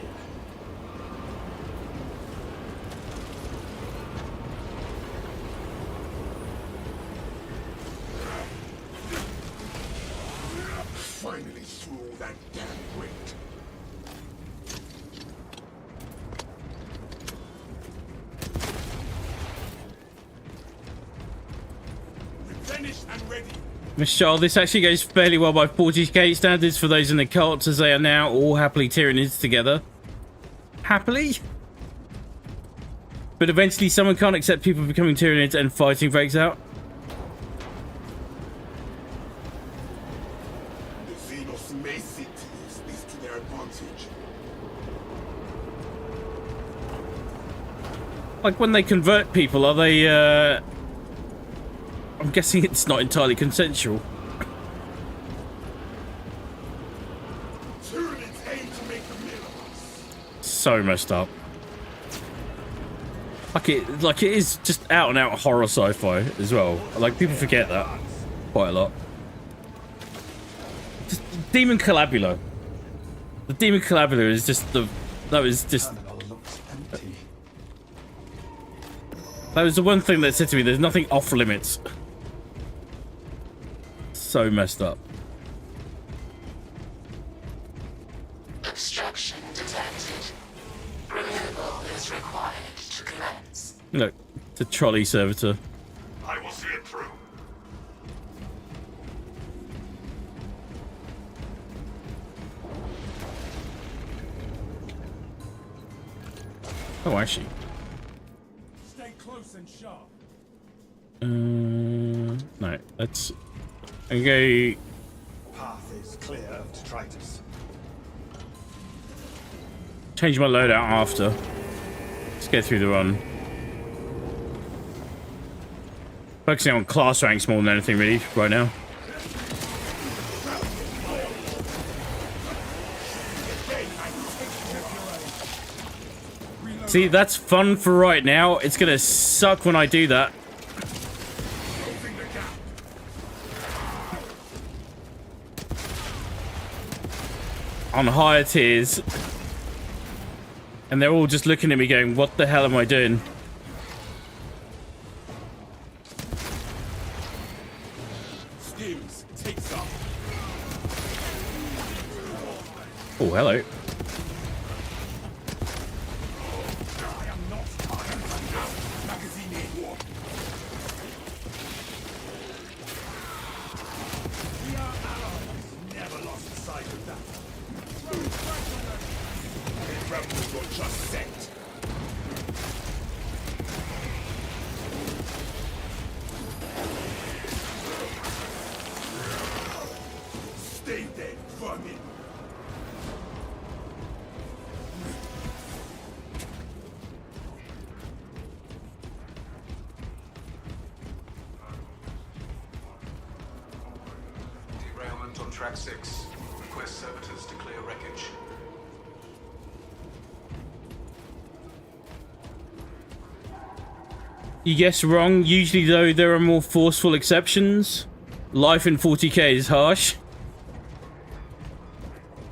Finally through that damn grate. Replenished and ready. Michelle, this actually goes fairly well by 40k standards for those in the cults, as they are now all happily Tyranids together. Happily? But eventually someone can't accept people becoming Tyranids and fighting breaks out. The Xenos may seek to use this to their advantage. Like when they convert people, are they, I'm guessing it's not entirely consensual. Tyranids aim to make a meal of us. So messed up. Like it is just out and out horror sci-fi as well. Like people forget that quite a lot. Just Demon Calabula. The Demon Calabula is just that was just Terminal looks That was the one thing that said to me, there's nothing off limits. So messed up. Obstruction detected. Removal is required to commence. Look, the trolley servitor. I will see it through. Oh, actually. Stay close and sharp. No, let's... I'm going to Path is clear of detritus. change my loadout after. Let's get through the run. Focusing on class ranks more than anything, really, right now. See, that's fun for right now. It's gonna suck when I do that. On higher tiers. And they're all just looking at me going, what the hell am I doing? Stims, take some. Oh, hello. Stay dead, vermin. Derailment on track 6. Request servitors to clear wreckage. You guessed wrong. Usually, though, there are more forceful exceptions. Life in 40k is harsh,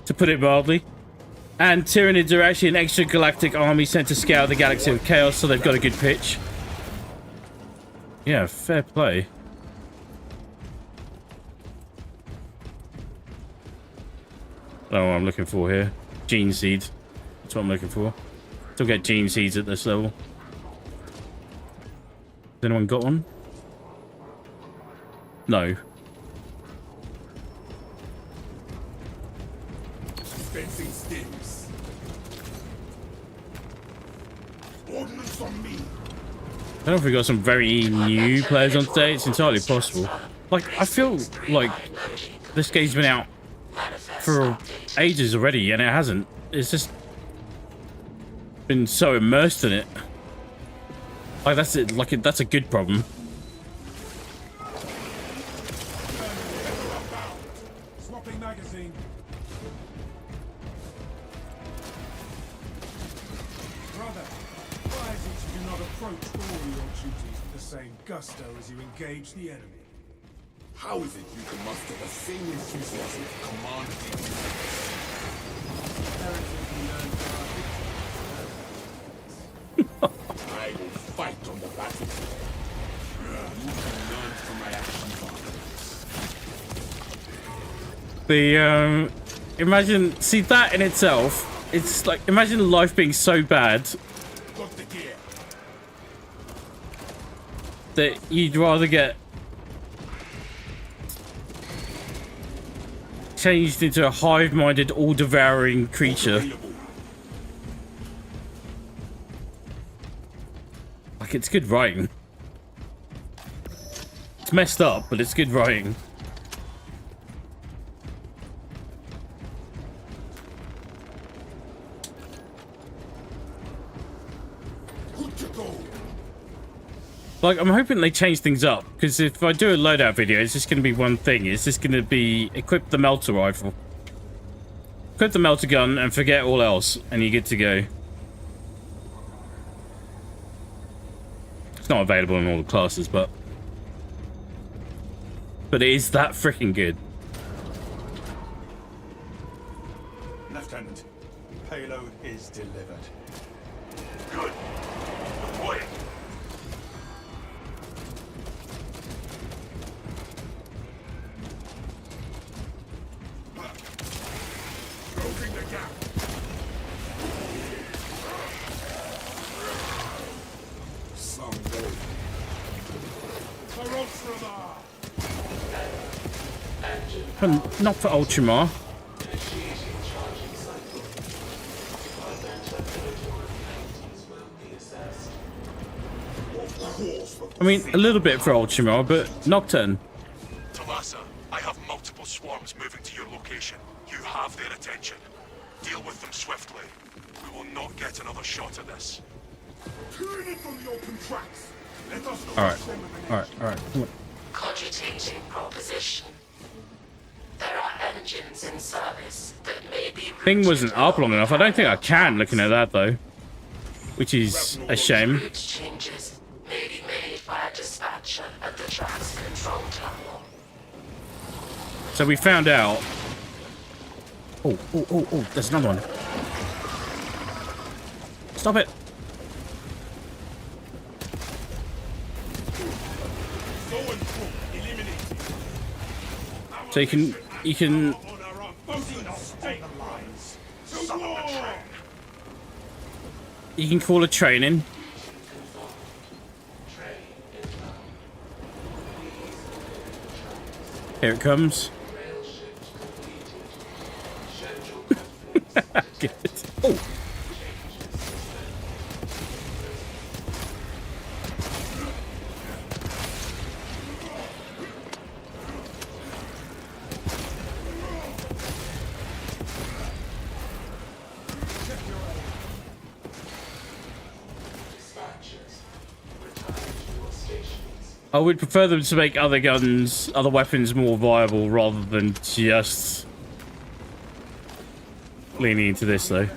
to put it mildly. And Tyranids are actually an extragalactic army sent to scour the galaxy of chaos, so they've got a good pitch. Yeah, fair play. I don't know what I'm looking for here. Gene seeds. That's what I'm looking for. Still get gene seeds at this level. Has anyone got one? No. Dispensing stims. Ordnance on me. I don't know if we got some very new players on today. It's entirely possible. Like, I feel like this game's been out for ages already, and it hasn't. It's just been so immersed in it. Like, that's it. Like, that's a good problem. Swapping magazine. Brother, why is it you do not approach all your duties with the same gusto as you engage the enemy? How is it you can muster the same enthusiasm to command the Heritage we learned from our I will fight on the battlefield. You can learn from my actions. The, imagine, see that in itself, it's like, imagine life being so bad Got the gear. that you'd rather get changed into a hive-minded, all-devouring creature. Available. Like, it's good writing. It's messed up, but it's good writing. Good to go. Like, I'm hoping they change things up, because if I do a loadout video, it's just going to be one thing. It's just going to be equip the melter rifle. Equip the melter gun and forget all else, and you're good to go. It's not available in all the classes, but it is that freaking good. Lieutenant, payload is delivered. Good. Deploy it. But not for Ultramar. I mean, a little bit for Ultramar, but Nocturne. Talassa, I have multiple swarms moving to your location. You have their attention. Deal with them swiftly. We will not get another shot at this. Turn it from the open tracks. Let us Alright, crush them with an alright. Come on. Cogitating proposition. There are engines in service that may be Thing wasn't up long enough. I don't think I can, looking at that though. Which is a shame. route changes may be made by a dispatcher at the tracks control terminal. So we found out. Oh, there's another one. Stop it. So you can you can call a train in. Here it comes. Good. Oh. I would prefer them to make other guns, other weapons more viable rather than just leaning into this though.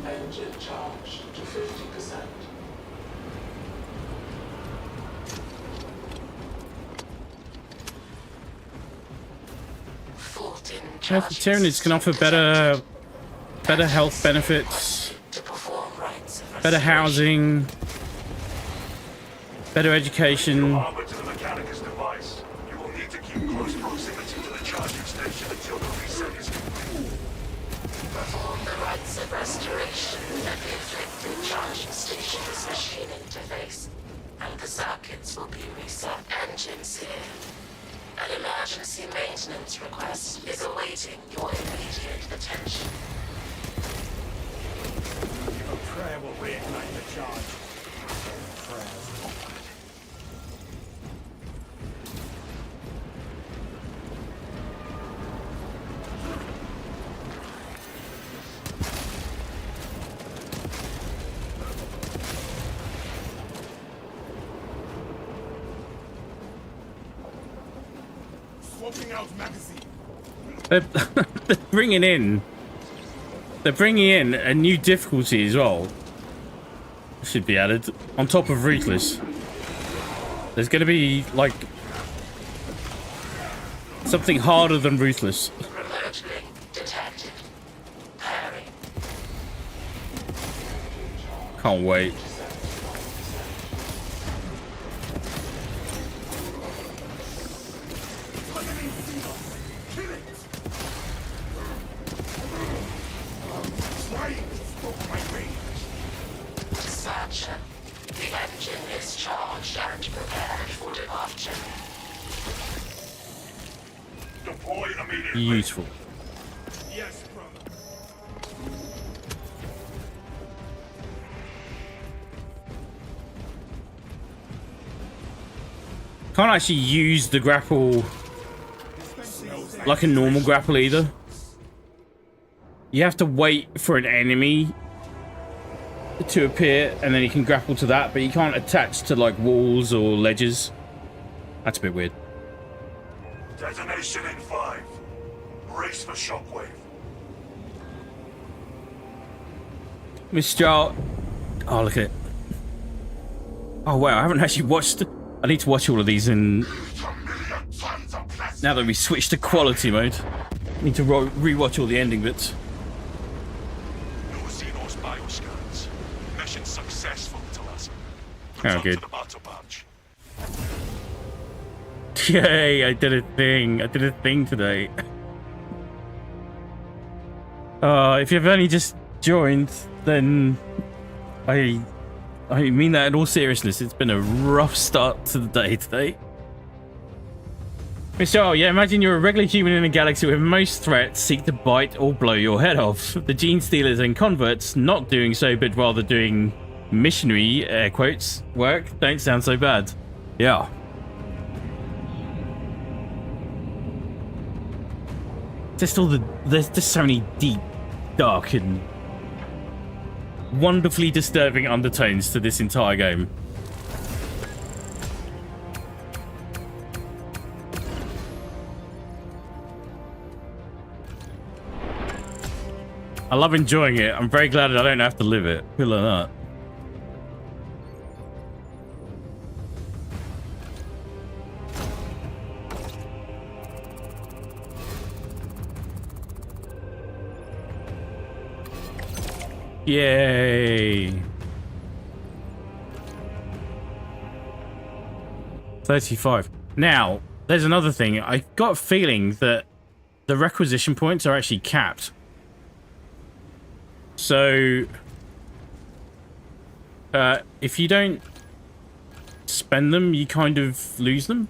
Engine charged to 50%. Tyranids can offer better health benefits, better housing, better education. Armored to the Mechanicus device. You will need to keep close proximity to the charging station until the reset is complete. Perform the rites of restoration at the afflicted charging station's machine interface, and the circuits will be reset. Engines here. An emergency maintenance request is awaiting your immediate attention. A prayer will reignite the charge. Prayers. swapping out magazine. They're bringing in a new difficulty as well. Should be added on top of Ruthless. There's going to be like something harder than Ruthless. Remote link detected. Parry. Can't wait. Dispatcher. The engine is charged and prepared for departure. Deploy immediately. Useful. Yes, brother. Can't actually use the grapple like a normal grapple either. You have to wait for an enemy to appear and then you can grapple to that, but you can't attach to like walls or ledges. That's a bit weird. Detonation in 5. Brace for shockwave. Mr. Oh, look at it. Oh wow, I haven't actually watched. I need to watch all of these in now that we switched to quality mode. I need to re-watch all the ending bits. No Xenos bioscans. Mission successful, Talassa. Oh, good. To the battle badge. Yay, I did a thing. I did a thing today. If you've only just joined, then I mean that in all seriousness. It's been a rough start to the day today. Mr. Oh, yeah, imagine you're a regular human in a galaxy where most threats seek to bite or blow your head off. The gene stealers and converts not doing so, but rather doing missionary, air quotes, work don't sound so bad. Yeah. There's just so many deep, dark, and wonderfully disturbing undertones to this entire game. I love enjoying it. I'm very glad I don't have to live it. Feel like that. Yay. 35. Now, there's another thing. I got a feeling that the requisition points are actually capped. So, if you don't spend them, you kind of lose them.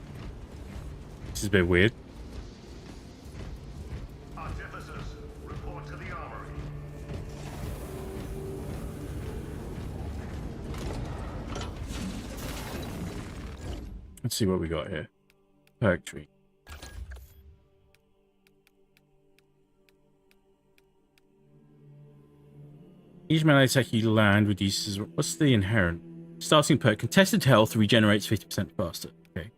Which is a bit weird. Artificers, report to the armory. Let's see what we got here. Perk tree. Each melee attack you land reduces... What's the inherent? Starting perk. Contested health regenerates 50% faster. Okay.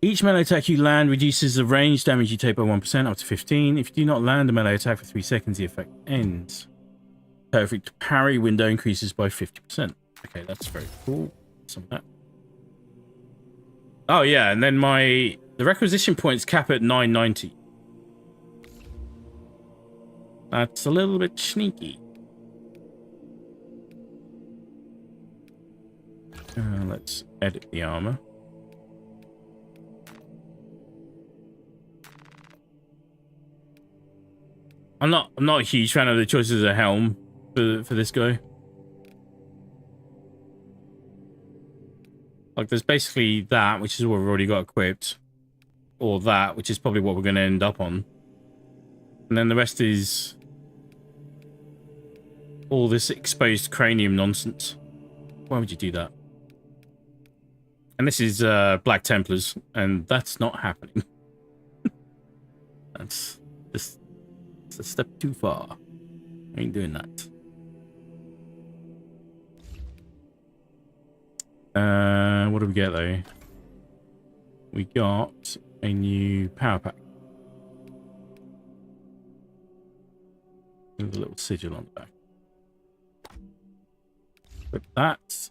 Each melee attack you land reduces the range damage you take by 1% up to 15. If you do not land a melee attack for 3 seconds, the effect ends. Perfect parry window increases by 50%. Okay, that's very cool. Some of that. Oh yeah, and then the requisition points cap at 990. That's a little bit sneaky. Let's edit the armor. I'm not a huge fan of the choices of helm for this guy. Like, there's basically that, which is what we've already got equipped, or that, which is probably what we're going to end up on, and then the rest is all this exposed cranium nonsense. Why would you do that? And this is Black Templars, and that's not happening. That's just a step too far. I ain't doing that. What do we get though? We got a new power pack with a little sigil on the back. Put that.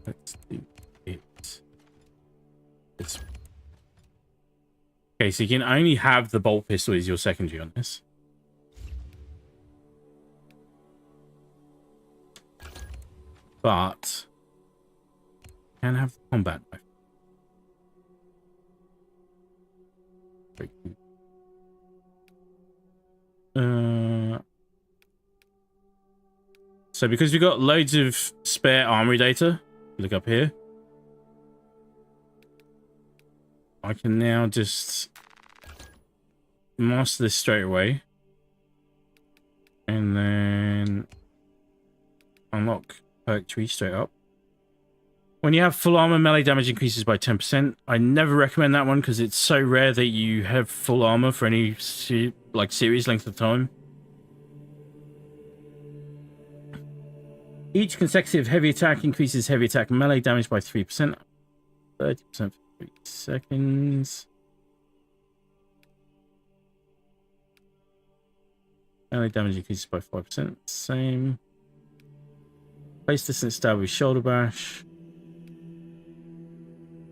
Let's do it this way. Okay, so you can only have the bolt pistol as your secondary on this. But you can have the combat knife. Very cool. So because we've got loads of spare armory data, look up here, I can now just master this straight away and then unlock perk tree straight up. When you have full armor, melee damage increases by 10%. I never recommend that one because it's so rare that you have full armor for any serious length of time. Each consecutive heavy attack increases heavy attack melee damage by 3%. 30% for 3 seconds. Melee damage increases by 5%. Same. Place distance stab with shoulder bash.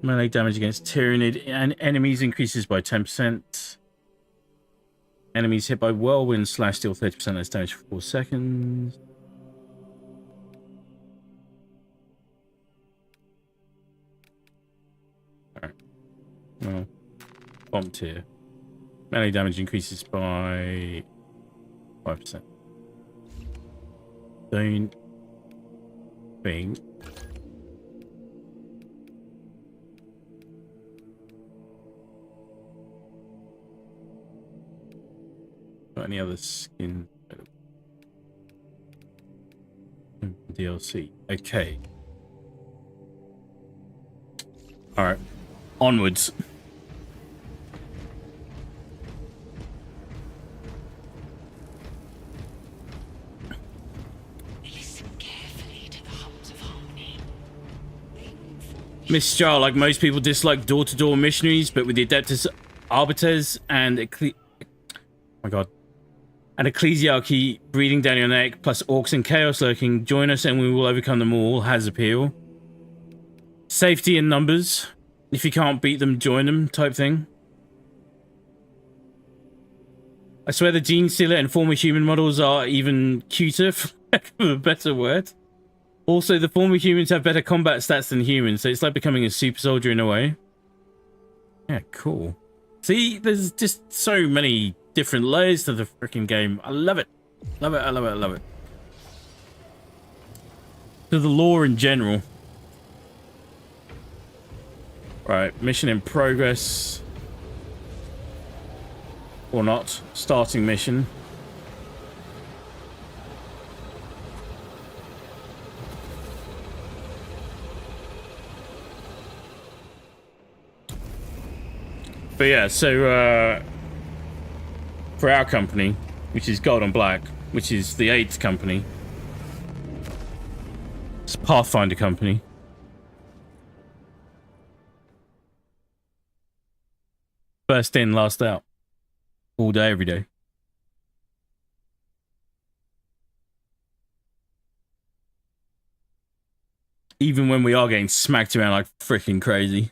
Melee damage against Tyranid and enemies increases by 10%. Enemies hit by whirlwind slash deal 30% less damage for 4 seconds. Alright. Well, bombed here. Melee damage increases by 5%. Don't think. Got any other skin DLC? Okay. All right. Onwards. Listen carefully to the hums of harmony. Miss Jar, like most people, dislike door-to-door missionaries, but with the Adeptus Arbiters and my God. And Ecclesiarchy breathing down your neck, plus orcs and chaos lurking, join us and we will overcome them all, has appeal. Safety in numbers. If you can't beat them, join them, type thing. I swear the Gene Stealer and former human models are even cuter, for lack of a better word. Also, the former humans have better combat stats than humans, so it's like becoming a super soldier in a way. Yeah, cool. See, there's just so many different layers to the freaking game. I love it. Love it, I love it, I love it. To the lore in general. Right, mission in progress. Or not. Starting mission. But yeah, so for our company, which is Gold and Black, which is the 8th company, it's a Pathfinder company. First in, last out. All day, every day. Even when we are getting smacked around like freaking crazy.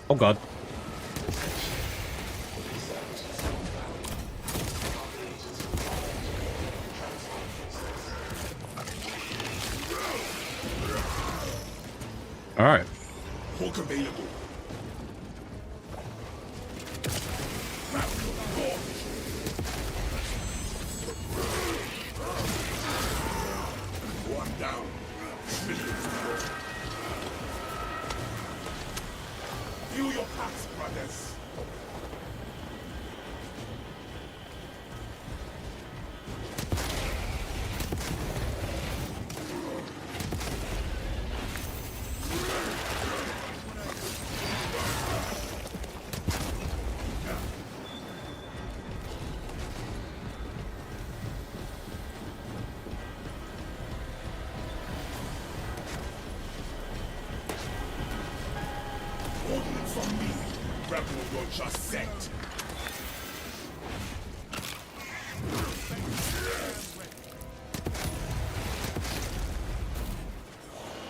Oh God. All right. Hawk available. One down. Feel your packs, brothers.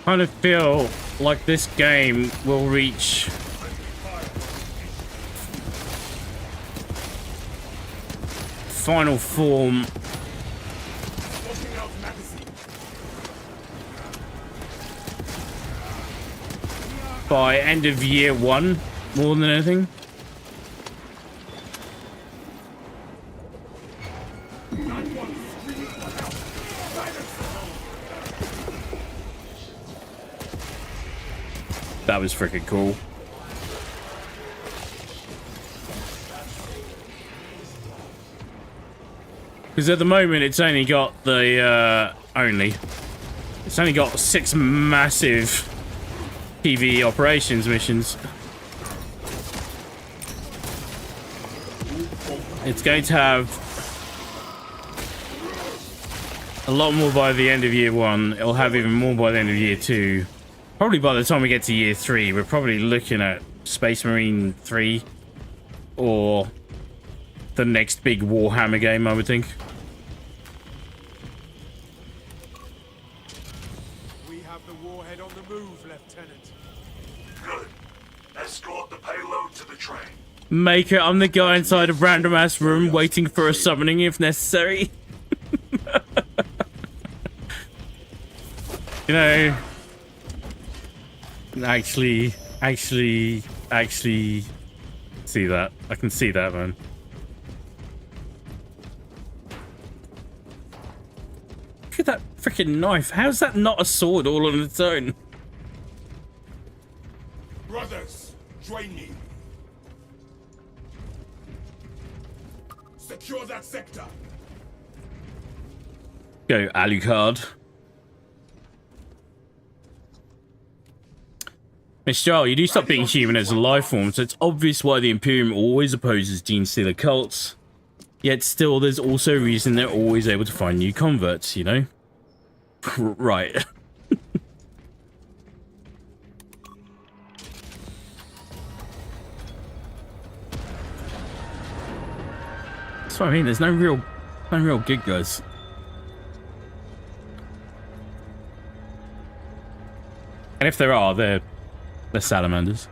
Kind of feel like this game will reach final form by end of year 1 more than anything. That was freaking cool. Because at the moment, it's only got the, it's only got 6 massive TV operations missions. It's going to have a lot more by the end of year 1. It'll have even more by the end of year 2. Probably by the time we get to year 3, we're probably looking at Space Marine 3 or the next big Warhammer game, I would think. We have the warhead on the move, Lieutenant. Good. Escort the payload to the train. Maker, I'm the guy inside a random ass room waiting for a summoning if necessary. You know, actually see that. I can see that, man. Look at that freaking knife. How's that not a sword all on its own? Brothers, join me. Secure that sector. Go, Alucard. Miss Jarl, you do stop being human as a life form, so it's obvious why the Imperium always opposes gene stealer cults. Yet still, there's also a reason they're always able to find new converts, you know? Right. That's what I mean, there's no real good guys. And if there are, they're salamanders.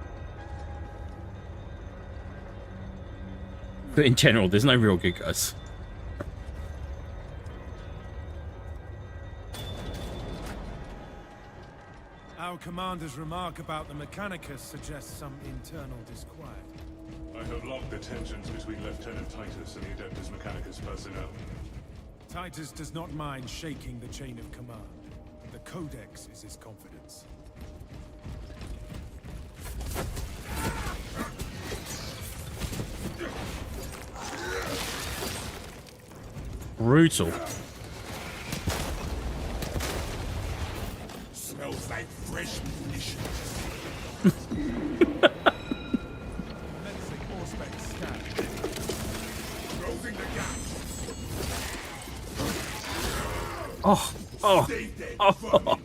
But in general, there's no real good guys. Our commander's remark about the Mechanicus suggests some internal disquiet. I have logged the tensions between Lieutenant Titus and the Adeptus Mechanicus personnel. Titus does not mind shaking the chain of command. The Codex is his confidence. Brutal. Smells like fresh munitions. Menacing Auspex scan. Closing the gap. Stay dead, vermin.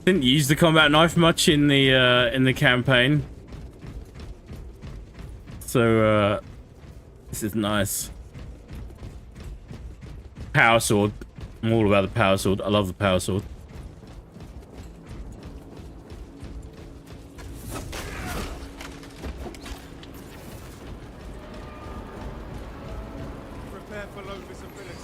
Didn't use the combat knife much in the campaign. So, this is nice. Power sword. I'm all about the power sword. I love the power sword. Prepare for low visibility.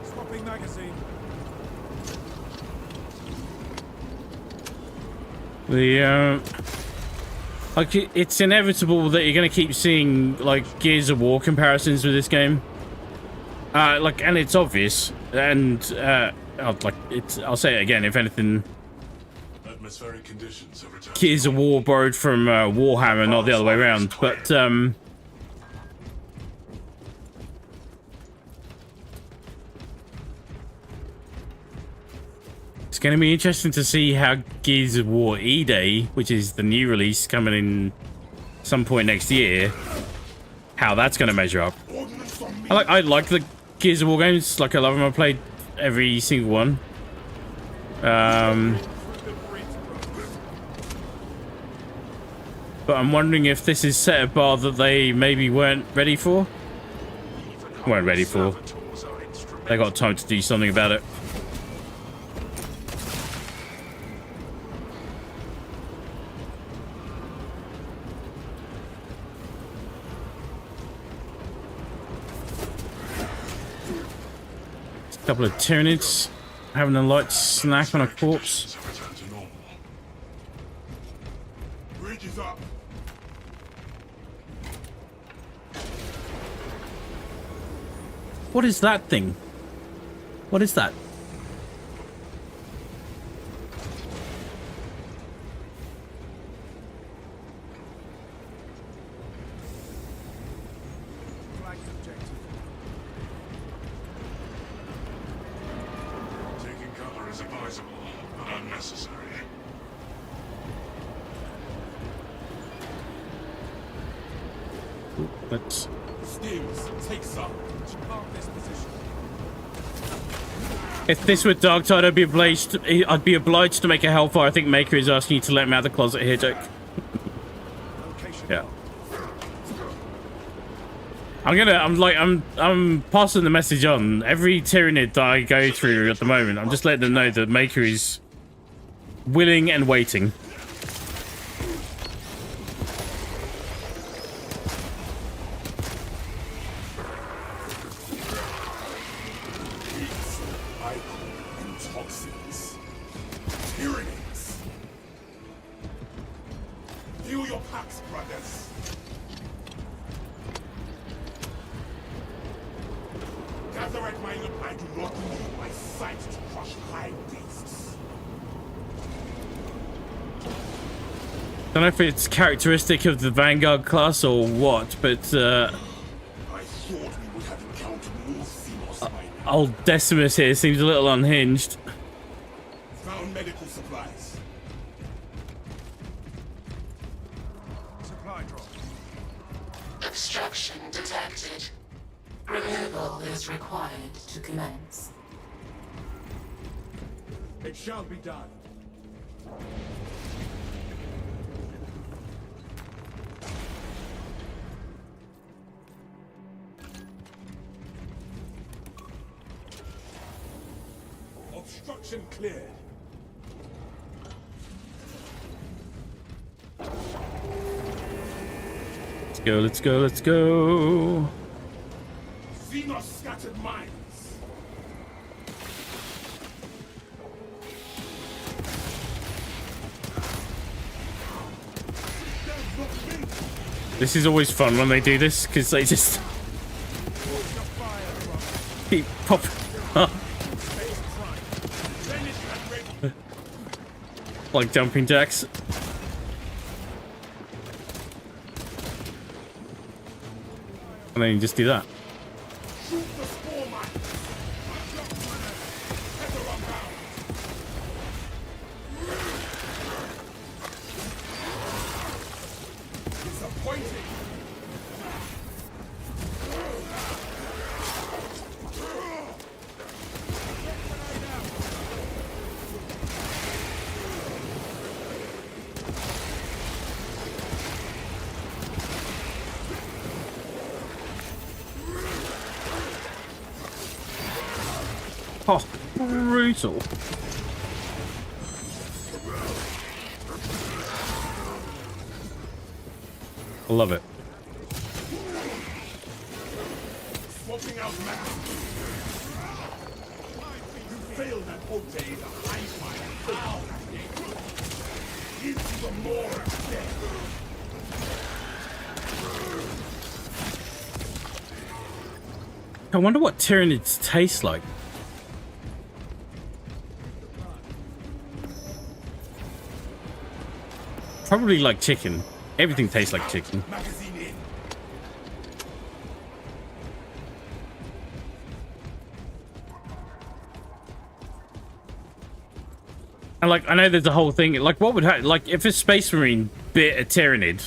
Swapping magazine. Like, it's inevitable that you're gonna keep seeing like Gears of War comparisons with this game. Like, and it's obvious, and I'll say it again. If anything, Atmospheric conditions have returned. Gears of War borrowed from Warhammer, not the other way around. But it's going to be interesting to see how Gears of War E-Day, which is the new release coming in some point next year, how that's going to measure up. I like the Gears of War games. Like, I love them. I played every single one. But I'm wondering if this is set a bar that they maybe weren't ready for. Weren't ready for. They got time to do something about it. A couple of Tyranids having a light snack on a corpse. Have returned to normal. Bridge is up. What is that thing? What is that? Taking cover is advisable, but unnecessary. Let's... Skills, take some. Mark this position. If this were Dark Tide, I'd be obliged to make a hellfire. I think Maker is asking you to let him out of the closet here, Jake. Location. Yeah. I'm passing the message on. Every Tyranid that I go through at the moment, I'm just letting them know that Maker is willing and waiting. Toxins. Tyrannies. Feel your packs, brothers. Gather at my lip. I do not need my sight to crush high beasts. Don't know if it's characteristic of the Vanguard class or what, but I thought we would have encountered more Xenos by now. old Decimus here seems a little unhinged. Found medical supplies. Supply drop. Obstruction detected. Removal is required to commence. It shall be done. Obstruction cleared. Let's go, let's go, let's go. Xenos scattered mines. This is always fun when they do this, because they just keep popping up. Like jumping jacks. And then you just do that. Shoot the spore mine. Tether unbound. Disappointing. Oh, brutal. I love it. Swapping out max. You failed at Ote the high fire. Ow! Into the more of death. I wonder what Tyranids taste like. Probably like chicken. Everything tastes like chicken. Magazine in. And like, I know there's a whole thing. Like, what would happen? Like, if a Space Marine bit a Tyranid,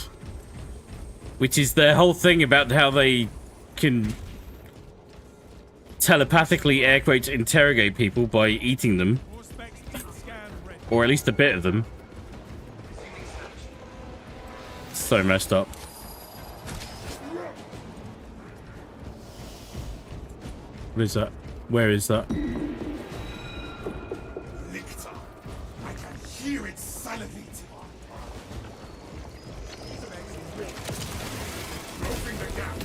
which is their whole thing about how they can telepathically, air quotes, interrogate people by eating them, or at least a bit of them. So messed up. What is that? Where is that? Lictor. I can hear it salivating. Closing the gap.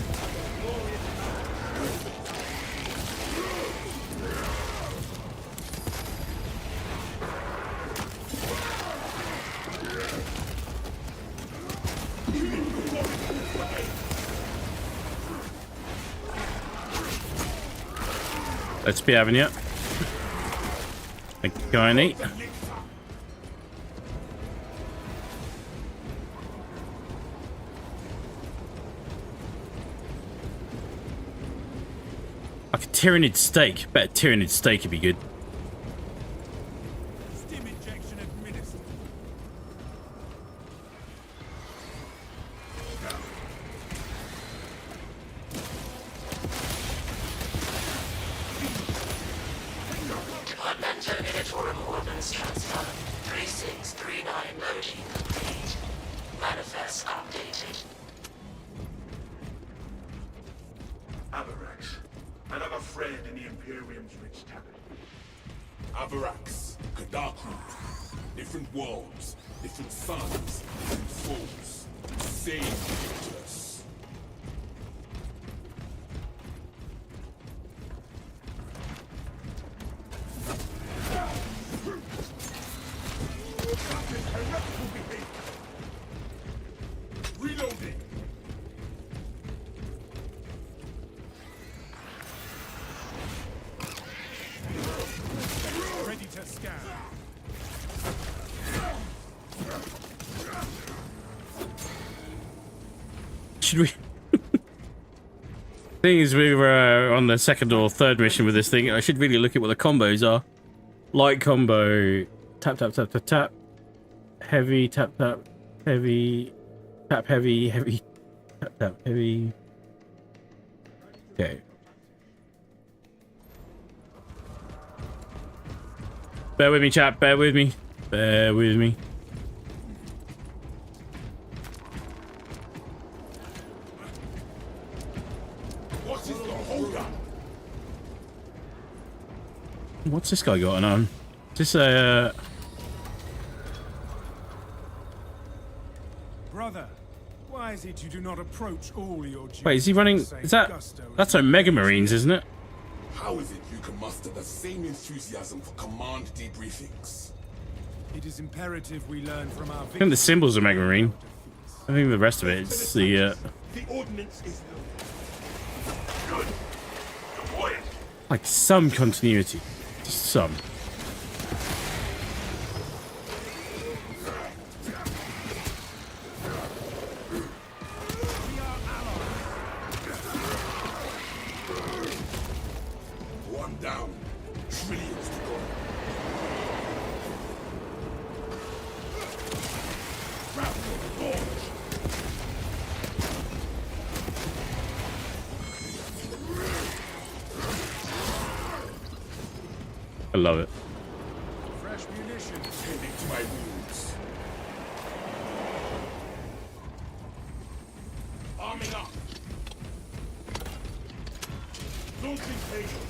Let's be having you. Thank you, kindly. Like a Tyranid steak. Bet a Tyranid steak would be good. Stim injection administered. Departmental Militorum Ordnance Transfer. 3639 loading complete. Manifest updated. Avarax. Another friend in the Imperium's rich tablet. Avarax, Kadaku, different worlds, different suns, different foes, same victors. Reloading. Ready to scan. Should we? Thing is, we were on the second or third mission with this thing. I should really look at what the combos are. Light combo, tap tap tap tap tap, heavy tap tap, heavy tap heavy heavy tap tap heavy. Okay. Bear with me, chat. Bear with me. Bear with me. What is the holdup? What's this guy got on? Is this a Brother, why is it you do not approach all your duties? wait? Is he running? with the Is same that? gusto as That's you a Mega Marines, isn't it? How is it you can muster the same enthusiasm for command debriefings? It is imperative we learn from our I think the symbols are Mega Marine. I think the rest of it is the The ordnance is good. Deploy it. like some continuity, just some. One down, trillions to go. Rapid launch. I love it. fresh munitions. Tending to my wounds. Arming up. Launching payload.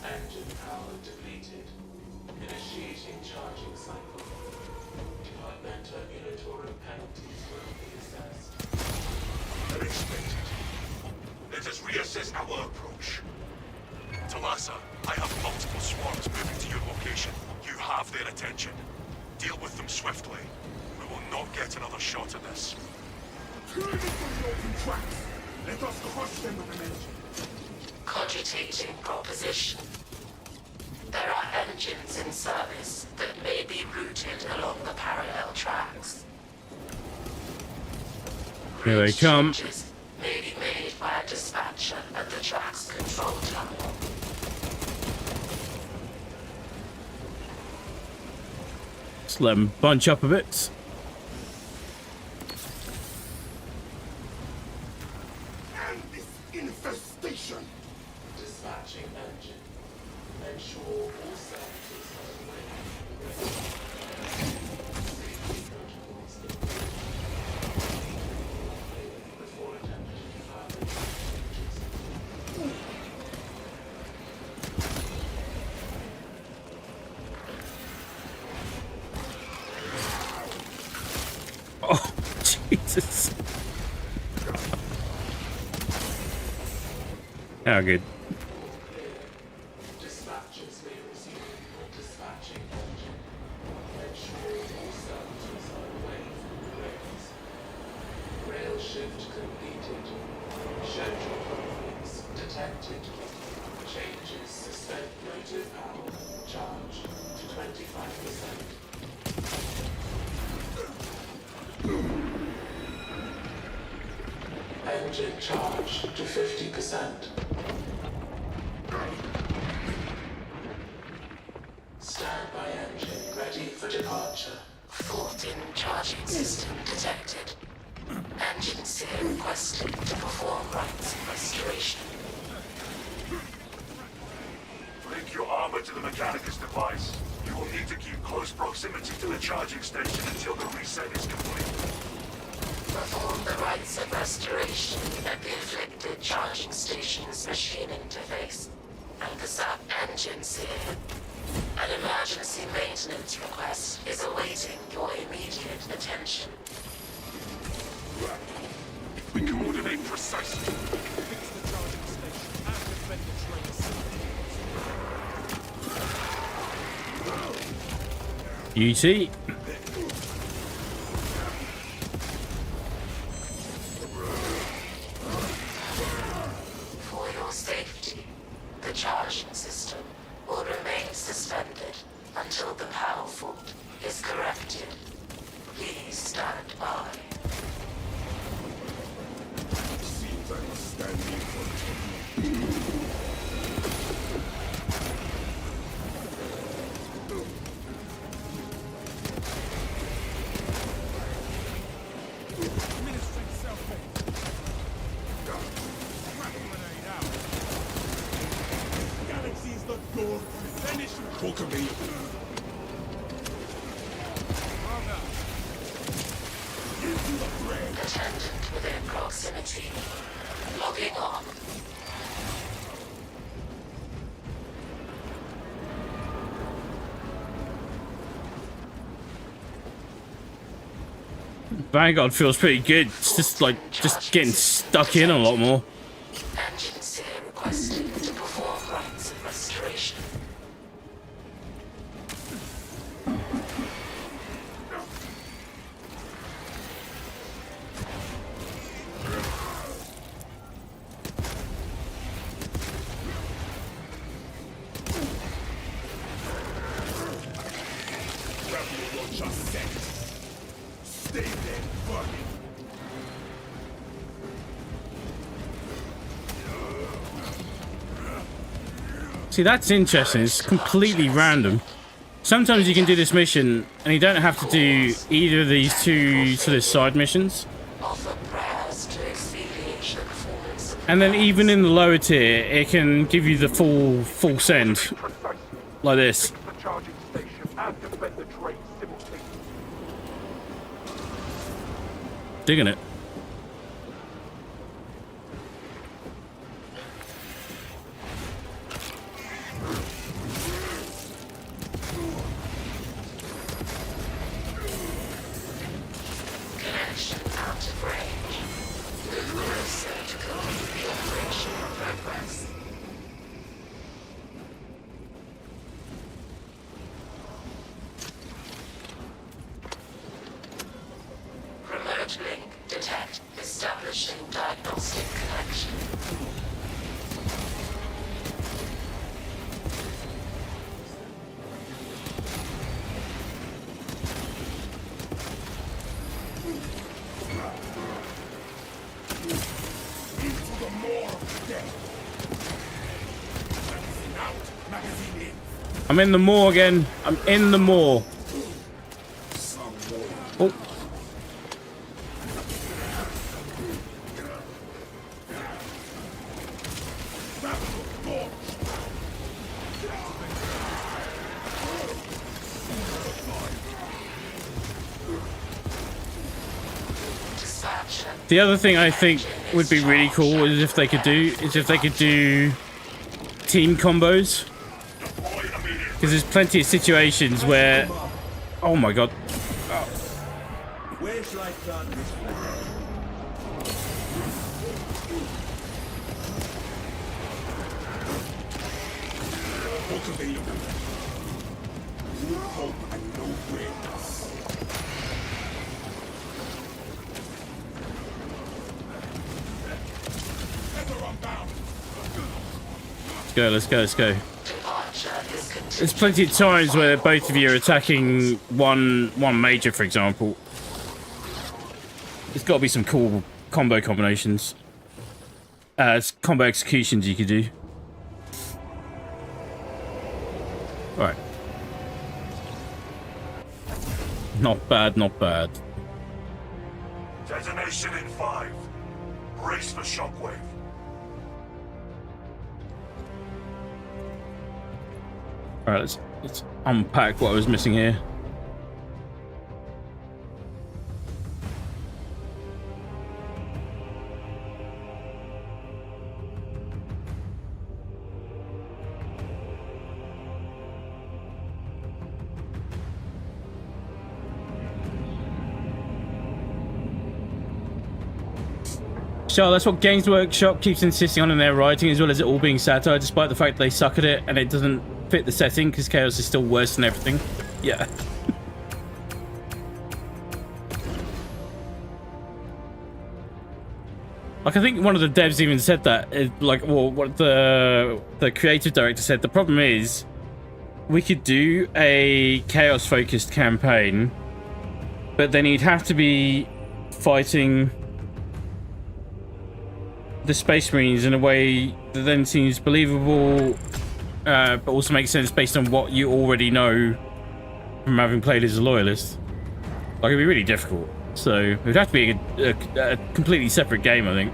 Engine power depleted. Initiating charging cycle. Departmental Militorum penalties will be assessed. Unexpected. Let us reassess our approach. Talassa, I have multiple swarms moving to your location. You have their attention. Deal with them swiftly. We will not get another shot at this. Turn it from the open tracks. Let us crush them with an engine. Cogitating proposition. There are engines in service that may be routed along the parallel tracks. Here they Bridge come. changes may be made by a dispatcher at the track's control terminal. Just let them bunch up a bit. And this infestation. Dispatching engine. Ensure all sectors are aware. Safety protocols in place. Before attempting further changes. Oh, Jesus. Oh, good. Dispatches may resume when dispatching engine. Ensure all services are away from rails. Rail shift completed. Schedule conflicts detected. Changes suspend motive power. Charge to 25%. Engine charge to 50%. Standby engine ready for departure. Fault in charging system detected. Engine seer requested to perform rites of restoration. Link your armor to the Mechanicus device. You will need to keep close proximity to the charging station until the reset is complete. Perform the rites of restoration at the afflicted charging station's machine interface and the sub engine seer. An emergency maintenance request is awaiting your immediate attention. We coordinate precisely. Beauty. For your safety, the charging system will remain suspended until the power fault is corrected. Please stand by. Seems I must stand in for Galaxy's the door. Finish him. Talk of me. Attendant within proximity. Logging on. Vanguard feels pretty good. It's just like getting stuck in a lot more. Engine seer requested to perform rites of restoration. Just set. Stay there, fucking. See, that's interesting. It's completely random. Sometimes you can do this mission and you don't have to do either of these two sort of side missions. Offer prayers to expedite the performance of And then even in the lower tier, it can give you the full send. Like this. The charging station and defend the train simultaneously. Digging it. connection out of range. Move closer to complete the operational progress. Remote link detect. Establishing diagnostic connection. Into the maw of death. Magazine out, magazine in. I'm in the moor again. I'm in the moor. Some more. Oh. Dispatcher. The other thing I think would be really cool is if they could do team combos. Because there's plenty of situations where, oh my god, Where shall I start this one? Book available. No hope and no grace. Feather unbound. go, let's go, let's go. Departure is continued. There's plenty of times where both of you are attacking one major, for example. There's got to be some cool combo combinations. Combo executions you could do. Alright. Not bad, not bad. Detonation in 5. Brace for shockwave. Alright, let's unpack what I was missing here. So that's what Games Workshop keeps insisting on in their writing, as well as it all being satire, despite the fact they suck at it and it doesn't fit the setting, because Chaos is still worse than everything. Yeah. Like, I think one of the devs even said that, like, well, what the creative director said, the problem is, we could do a Chaos-focused campaign, but then he'd have to be fighting the Space Marines in a way that then seems believable, but also makes sense based on what you already know from having played as a loyalist. Like, it'd be really difficult. So, it would have to be a completely separate game, I think.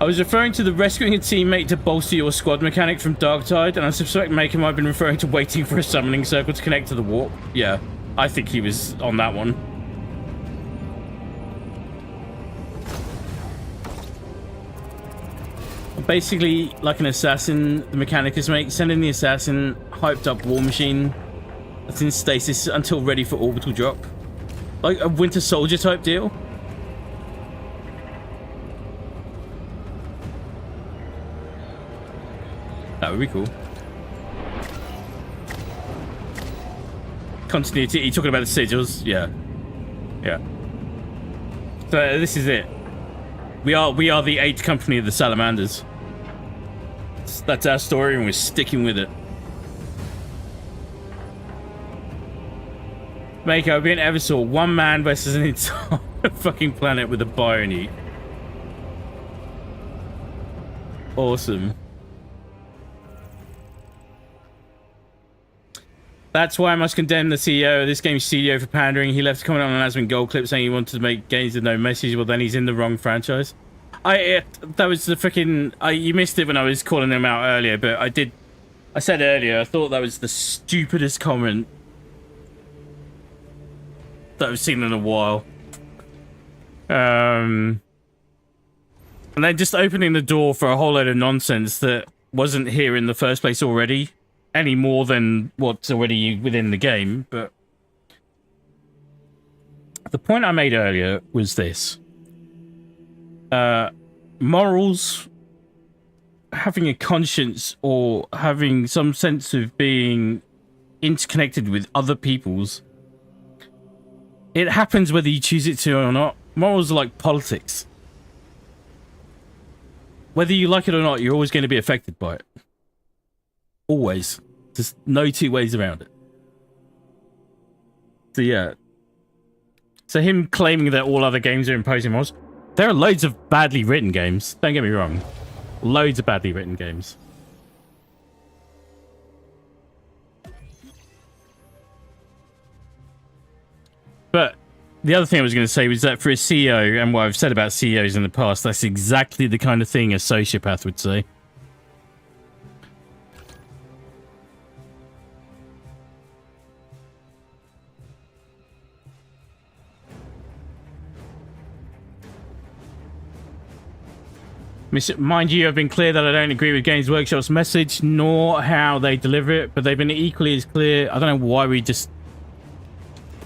I was referring to the rescuing a teammate to bolster your squad mechanic from Darktide, and I suspect Maker might have been referring to waiting for a summoning circle to connect to the warp. Yeah, I think he was on that one. Basically, like an assassin, the mechanic is sending the assassin hyped up war machine that's in stasis until ready for orbital drop. Like a Winter Soldier type deal. That would be cool. Continuity, you talking about the sigils? Yeah. Yeah. So this is it. We are the 8th company of the Salamanders. That's our story, and we're sticking with it. Mako, I've been ever saw one man versus an entire fucking planet with a bionic. Awesome. That's why I must condemn the CEO of this game's studio for pandering. He left a comment on an Asmon Gold clip saying he wanted to make games with no message. Well, then he's in the wrong franchise. That was the freaking... you missed it when I was calling them out earlier, but I said earlier, I thought that was the stupidest comment that I've seen in a while. And then just opening the door for a whole load of nonsense that wasn't here in the first place already, any more than what's already within the game. But the point I made earlier was this. Morals, having a conscience, or having some sense of being interconnected with other people's, it happens whether you choose it to or not. Morals are like politics. Whether you like it or not, you're always going to be affected by it. Always. There's no two ways around it. So yeah. So him claiming that all other games are imposing morals, there are loads of badly written games. Don't get me wrong. Loads of badly written games. But the other thing I was going to say was that for a CEO, and what I've said about CEOs in the past, that's exactly the kind of thing a sociopath would say. Mind you, I've been clear that I don't agree with Games Workshop's message, nor how they deliver it, but they've been equally as clear. I don't know why we just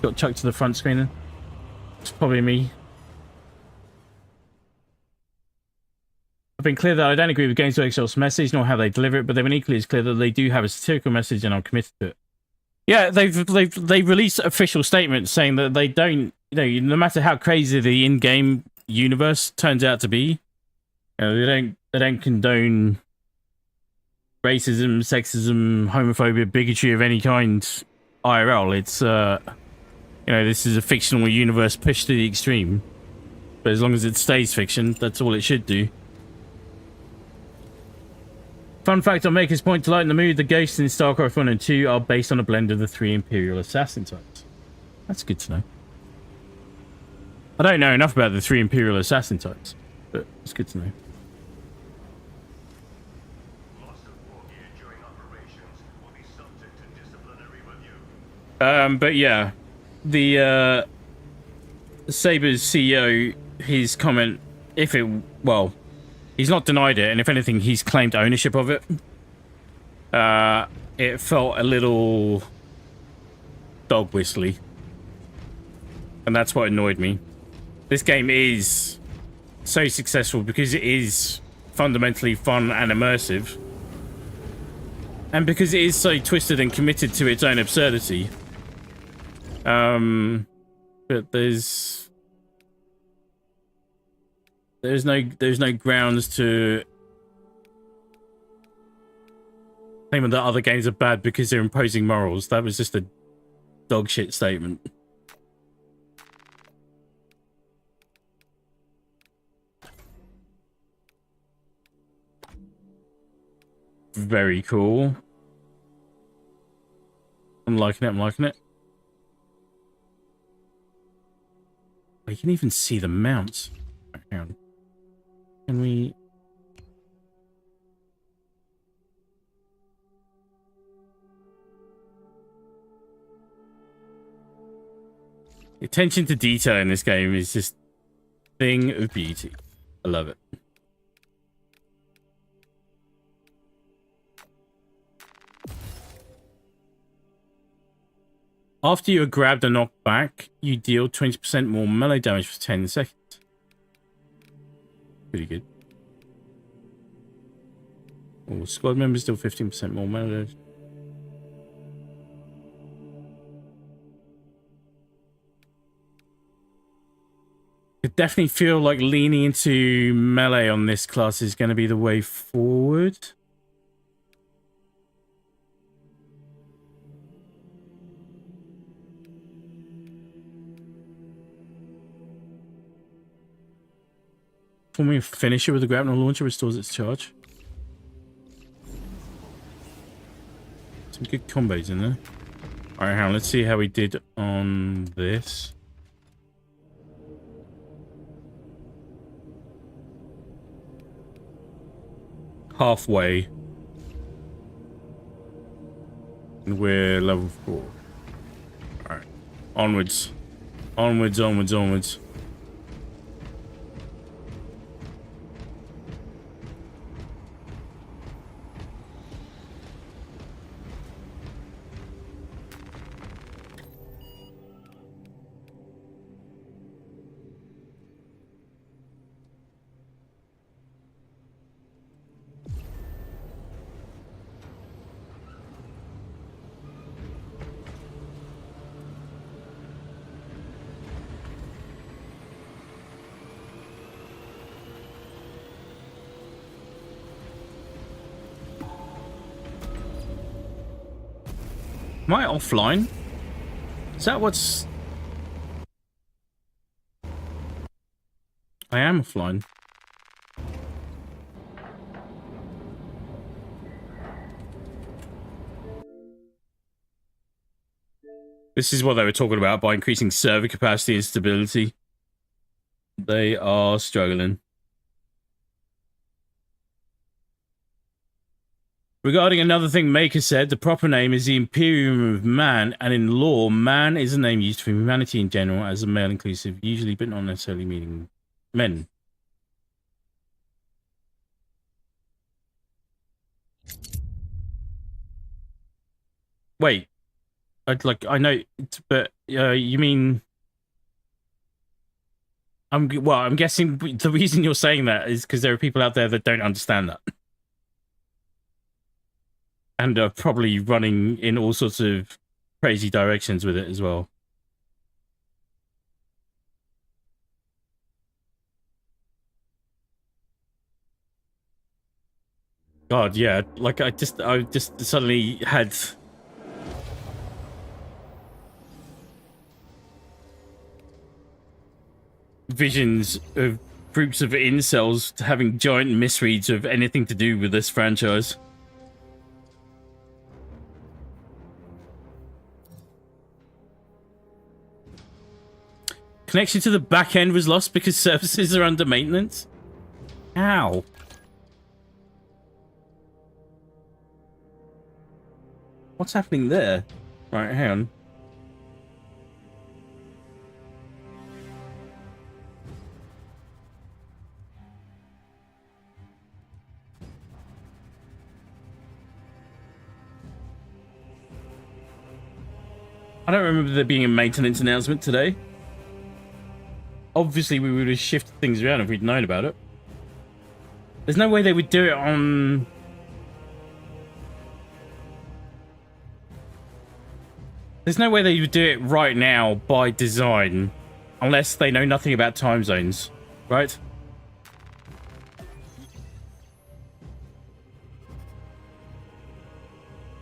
got chucked to the front screen then. It's probably me. I've been clear that I don't agree with Games Workshop's message, nor how they deliver it, but they've been equally as clear that they do have a satirical message, and I'm committed to it. Yeah, they've released official statements saying that they don't, no matter how crazy the in-game universe turns out to be, they don't condone racism, sexism, homophobia, bigotry of any kind IRL. It's you know, this is a fictional universe pushed to the extreme. But as long as it stays fiction, that's all it should do. Fun fact on Maker's Point, to lighten the mood, the ghosts in StarCraft 1 and 2 are based on a blend of the 3 Imperial Assassin types. That's good to know. I don't know enough about the 3 Imperial Assassin types, but it's good to know. But yeah, the Saber's CEO, his comment, if it, well, he's not denied it, and if anything, he's claimed ownership of it. It felt a little dog whistly, and that's what annoyed me. This game is so successful because it is fundamentally fun and immersive, and because it is so twisted and committed to its own absurdity. But there's no grounds to claim that other games are bad because they're imposing morals. That was just a dog shit statement. Very cool. I'm liking it, I'm liking it. You can even see the mounts. Hang on. Can we... Attention to detail in this game is just a thing of beauty. I love it. After you are grabbed and knocked back, you deal 20% more melee damage for 10 seconds. Pretty good. All squad members deal 15% more melee damage. I definitely feel like leaning into melee on this class is going to be the way forward. When we finish it with the grapnel launcher, restores its charge. Some good combos in there. Alright, hang on, let's see how we did on this. Halfway. And we're level 4. Alright. Onwards. Onwards, onwards, onwards. Am I offline? Is that what's... I am offline. This is what they were talking about by increasing server capacity and stability. They are struggling. Regarding another thing Maker said, the proper name is the Imperium of Man, and in law, man is a name used for humanity in general as a male inclusive, usually but not necessarily meaning men. Wait, I know, but you mean? I'm guessing the reason you're saying that is because there are people out there that don't understand that. And are probably running in all sorts of crazy directions with it as well. God, yeah. Like I just suddenly had visions of groups of incels having giant misreads of anything to do with this franchise. Connection to the back end was lost because services are under maintenance? How? What's happening there? Right, hang on. I don't remember there being a maintenance announcement today. Obviously, we would have shifted things around if we'd known about it. There's no way they would do it on... There's no way they would do it right now by design. Unless they know nothing about time zones. Right?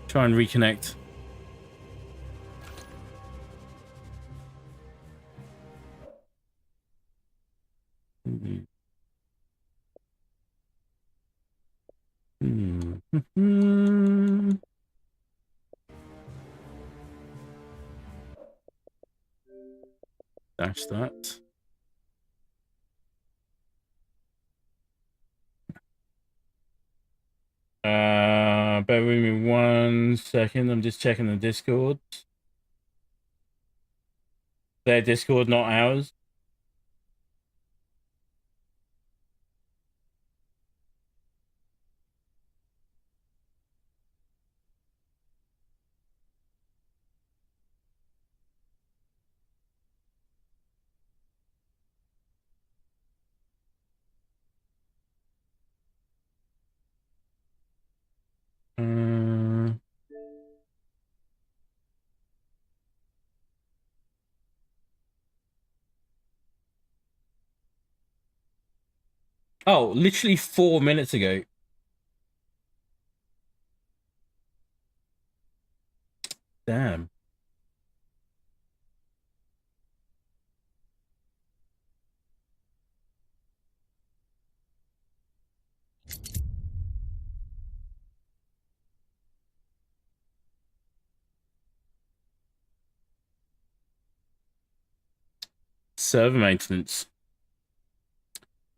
Try and reconnect. Dash that. Bear with me 1 second. I'm just checking the Discord. Their Discord, not ours. Oh, literally 4 minutes ago. Damn. Server maintenance.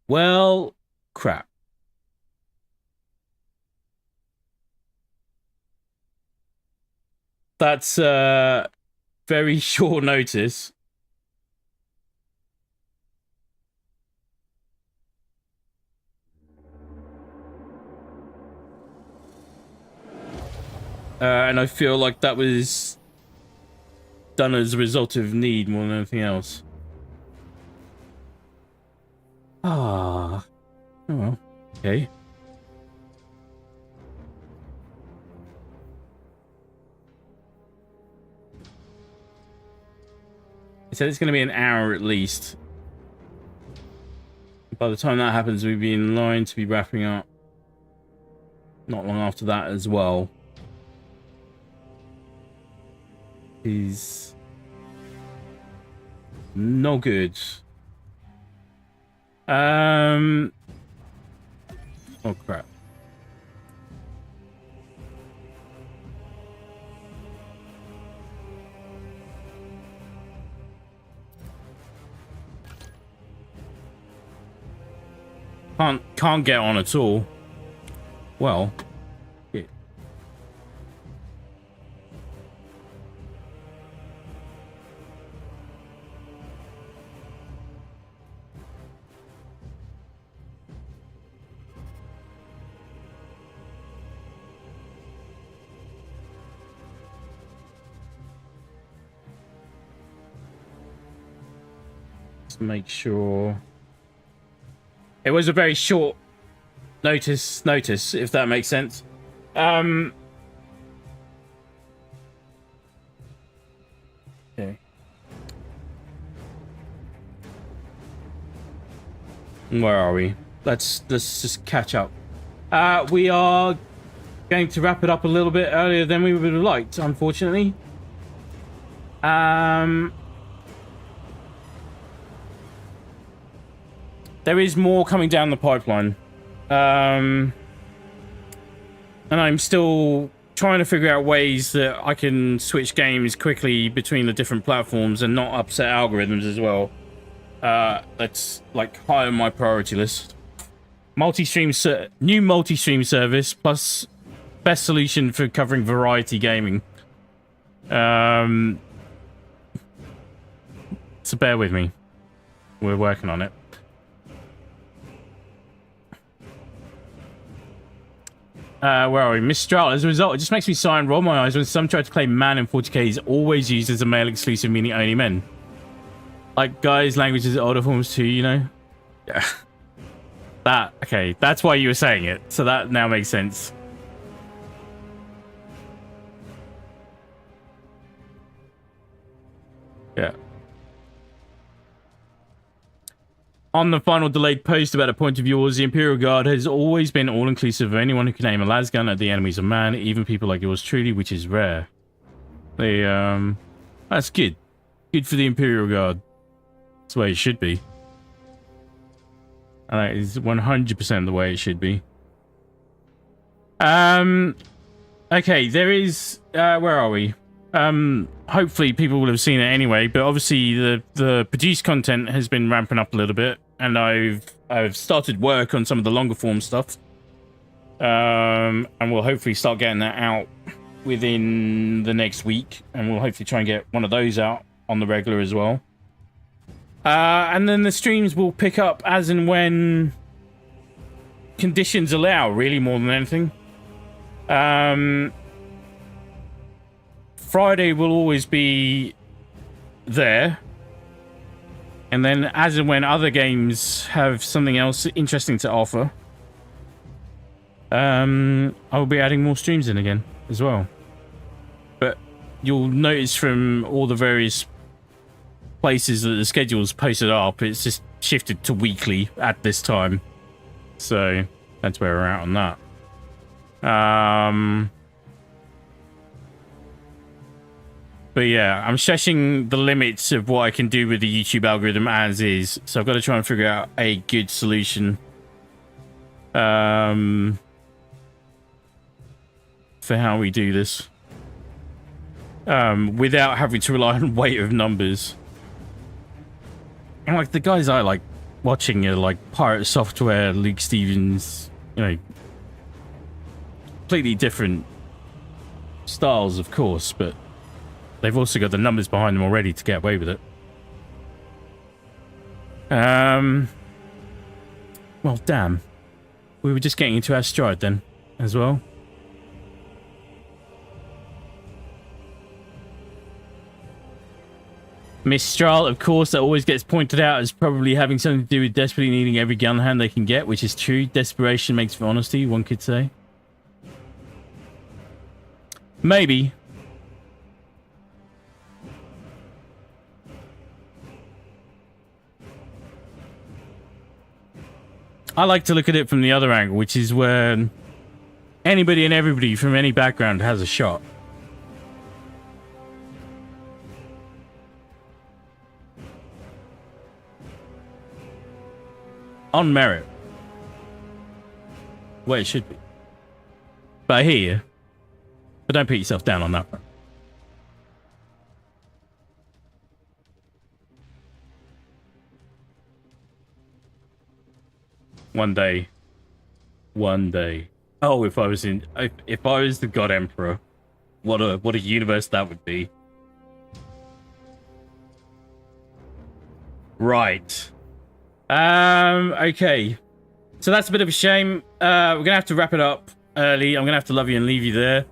Well, crap. That's very short notice. And I feel like that was done as a result of need more than anything else. Ah. Oh well. Okay. It said it's going to be an hour at least. By the time that happens, we'll be in line to be wrapping up. Not long after that as well. He's no good. Oh crap. Can't get on at all. Well, shit. Let's make sure. It was a very short notice, if that makes sense. Okay. Where are we? Let's just catch up. We are going to wrap it up a little bit earlier than we would have liked, unfortunately. There is more coming down the pipeline. And I'm still trying to figure out ways that I can switch games quickly between the different platforms and not upset algorithms as well. That's like high on my priority list. New multi-stream service plus best solution for covering variety gaming. So bear with me. We're working on it. Where are we? Mistral. As a result, it just makes me sigh and roll my eyes when some try to claim man in 40k is always used as a male exclusive, meaning only men. Like guys' languages are older forms too, you know? Yeah. Okay, that's why you were saying it. So that now makes sense. Yeah. On the final delayed post about a point of yours, the Imperial Guard has always been all-inclusive of anyone who can aim a lasgun at the enemies of man, even people like yours truly, which is rare. They, that's good. Good for the Imperial Guard. That's the way it should be. And that is 100% the way it should be. Okay, there is, where are we? Hopefully people will have seen it anyway, but obviously the produced content has been ramping up a little bit, and I've started work on some of the longer form stuff. And we'll hopefully start getting that out within the next week, and we'll hopefully try and get one of those out on the regular as well. And then the streams will pick up as and when conditions allow, really, more than anything. Friday will always be there, and then as and when other games have something else interesting to offer, I'll be adding more streams in again as well. But you'll notice from all the various places that the schedule's posted up, it's just shifted to weekly at this time, so that's where we're at on that. But yeah, I'm stretching the limits of what I can do with the YouTube algorithm as is, so I've got to try and figure out a good solution for how we do this without having to rely on weight of numbers. And like the guys I like watching are like Pirate Software, Luke Stevens, you know, completely different styles, of course, but they've also got the numbers behind them already to get away with it. Well, damn. We were just getting into our stride then, as well. Mistral, of course, that always gets pointed out as probably having something to do with desperately needing every gun hand they can get, which is true. Desperation makes for honesty, one could say. Maybe. I like to look at it from the other angle, which is where anybody and everybody from any background has a shot. On merit. Well, it should be. But I hear you. But don't put yourself down on that one. One day. One day. Oh, if I was the God Emperor, what a universe that would be. Right. Okay. So that's a bit of a shame. We're gonna have to wrap it up early. I'm gonna have to love you and leave you there.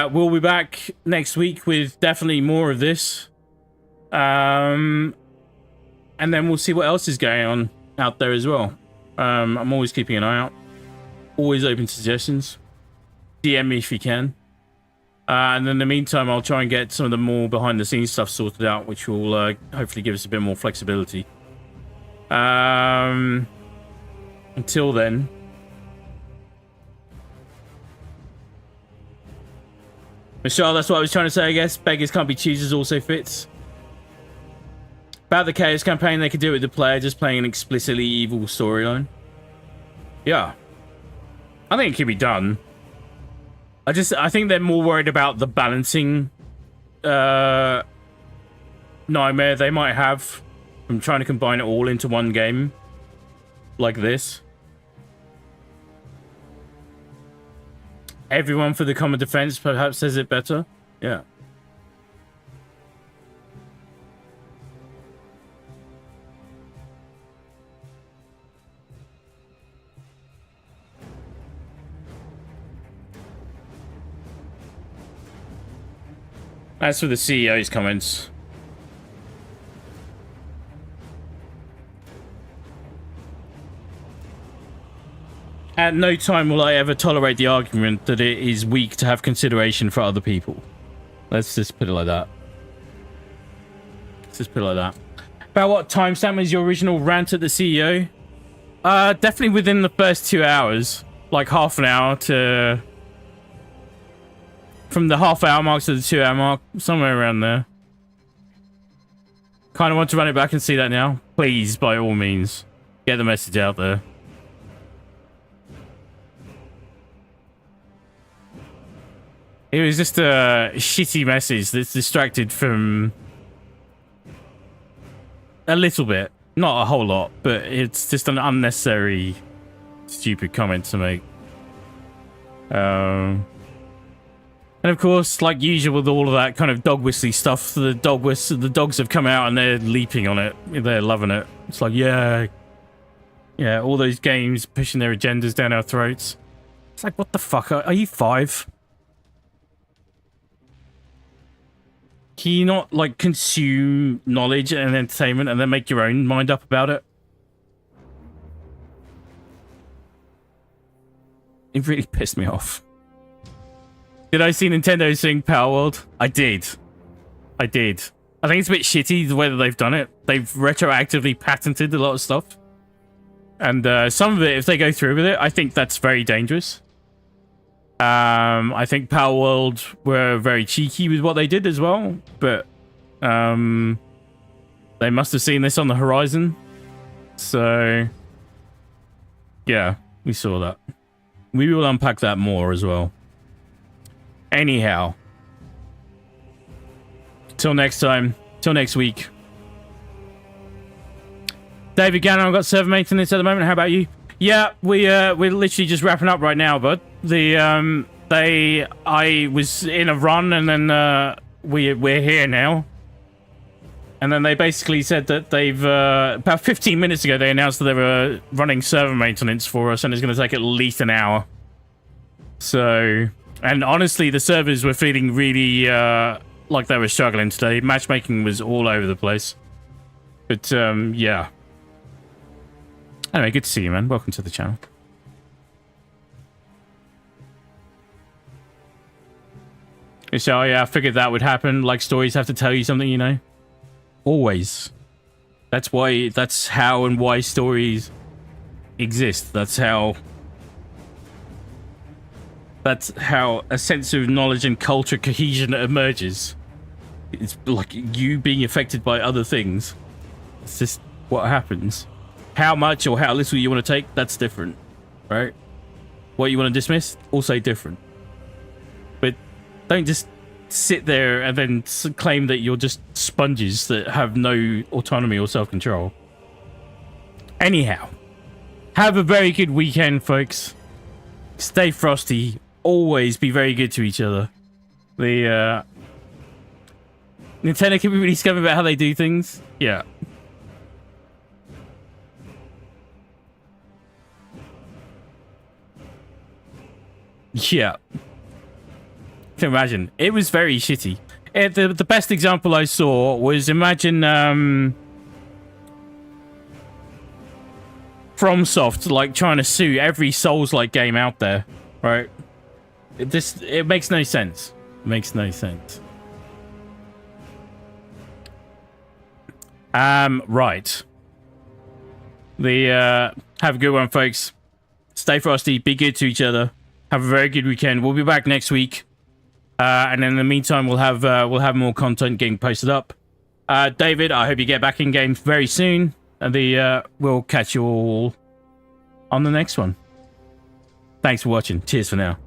We'll be back next week with definitely more of this. And then we'll see what else is going on out there as well. I'm always keeping an eye out. Always open to suggestions. DM me if you can. And in the meantime, I'll try and get some of the more behind the scenes stuff sorted out, which will hopefully give us a bit more flexibility. Until then, Michelle, that's what I was trying to say, I guess. Beggars can't be choosers also fits. About the Chaos campaign, they could do it with the player just playing an explicitly evil storyline. Yeah. I think it could be done. I think they're more worried about the balancing nightmare they might have from trying to combine it all into one game like this. Everyone for the common defense perhaps says it better. Yeah. As for the CEO's comments, at no time will I ever tolerate the argument that it is weak to have consideration for other people. Let's just put it like that. Let's just put it like that. About what timestamp was your original rant at the CEO? Definitely within the first 2 hours. Like half an hour to... From the half-hour mark to the 2-hour mark. Somewhere around there. Kind of want to run it back and see that now. Please, by all means. Get the message out there. It was just a shitty message that's distracted from a little bit. Not a whole lot, but it's just an unnecessary stupid comment to make. And of course, like usual with all of that kind of dog whistly stuff, the dogs have come out and they're leaping on it. They're loving it. It's like, yeah, all those games pushing their agendas down our throats. It's like, what the fuck? Are you 5? Can you not, like, consume knowledge and entertainment and then make your own mind up about it? It really pissed me off. Did I see Nintendo sing Power World? I did. I think it's a bit shitty the way that they've done it. They've retroactively patented a lot of stuff. And some of it, if they go through with it, I think that's very dangerous. I think Power World were very cheeky with what they did as well, but they must have seen this on the horizon. So, yeah, we saw that. We will unpack that more as well. Anyhow, till next time, till next week. David Gannon, I've got server maintenance at the moment. How about you? Yeah, we're literally just wrapping up right now, bud. I was in a run, and then we're here now. And then they basically said that they've about 15 minutes ago they announced that they were running server maintenance for us, and it's going to take at least an hour. So, and honestly, the servers were feeling really like they were struggling today. Matchmaking was all over the place. But yeah. Anyway, good to see you, man. Welcome to the channel. So yeah, I figured that would happen. Like, stories have to tell you something, you know? Always. That's why, that's how and why stories exist. That's how a sense of knowledge and culture cohesion emerges. It's like you being affected by other things. It's just what happens. How much or how little you want to take, that's different, right? What you want to dismiss, also different. But don't just sit there and then claim that you're just sponges that have no autonomy or self-control. Anyhow, have a very good weekend, folks. Stay frosty. Always be very good to each other. The Nintendo can be really scummy about how they do things. Yeah. Yeah. Can imagine. It was very shitty. The best example I saw was, imagine FromSoft like trying to sue every Souls-like game out there, right? It makes no sense. It makes no sense. Right. Have a good one, folks. Stay frosty. Be good to each other. Have a very good weekend. We'll be back next week. And in the meantime, we'll have more content getting posted up. David, I hope you get back in game very soon. And we'll catch you all on the next one. Thanks for watching. Cheers for now.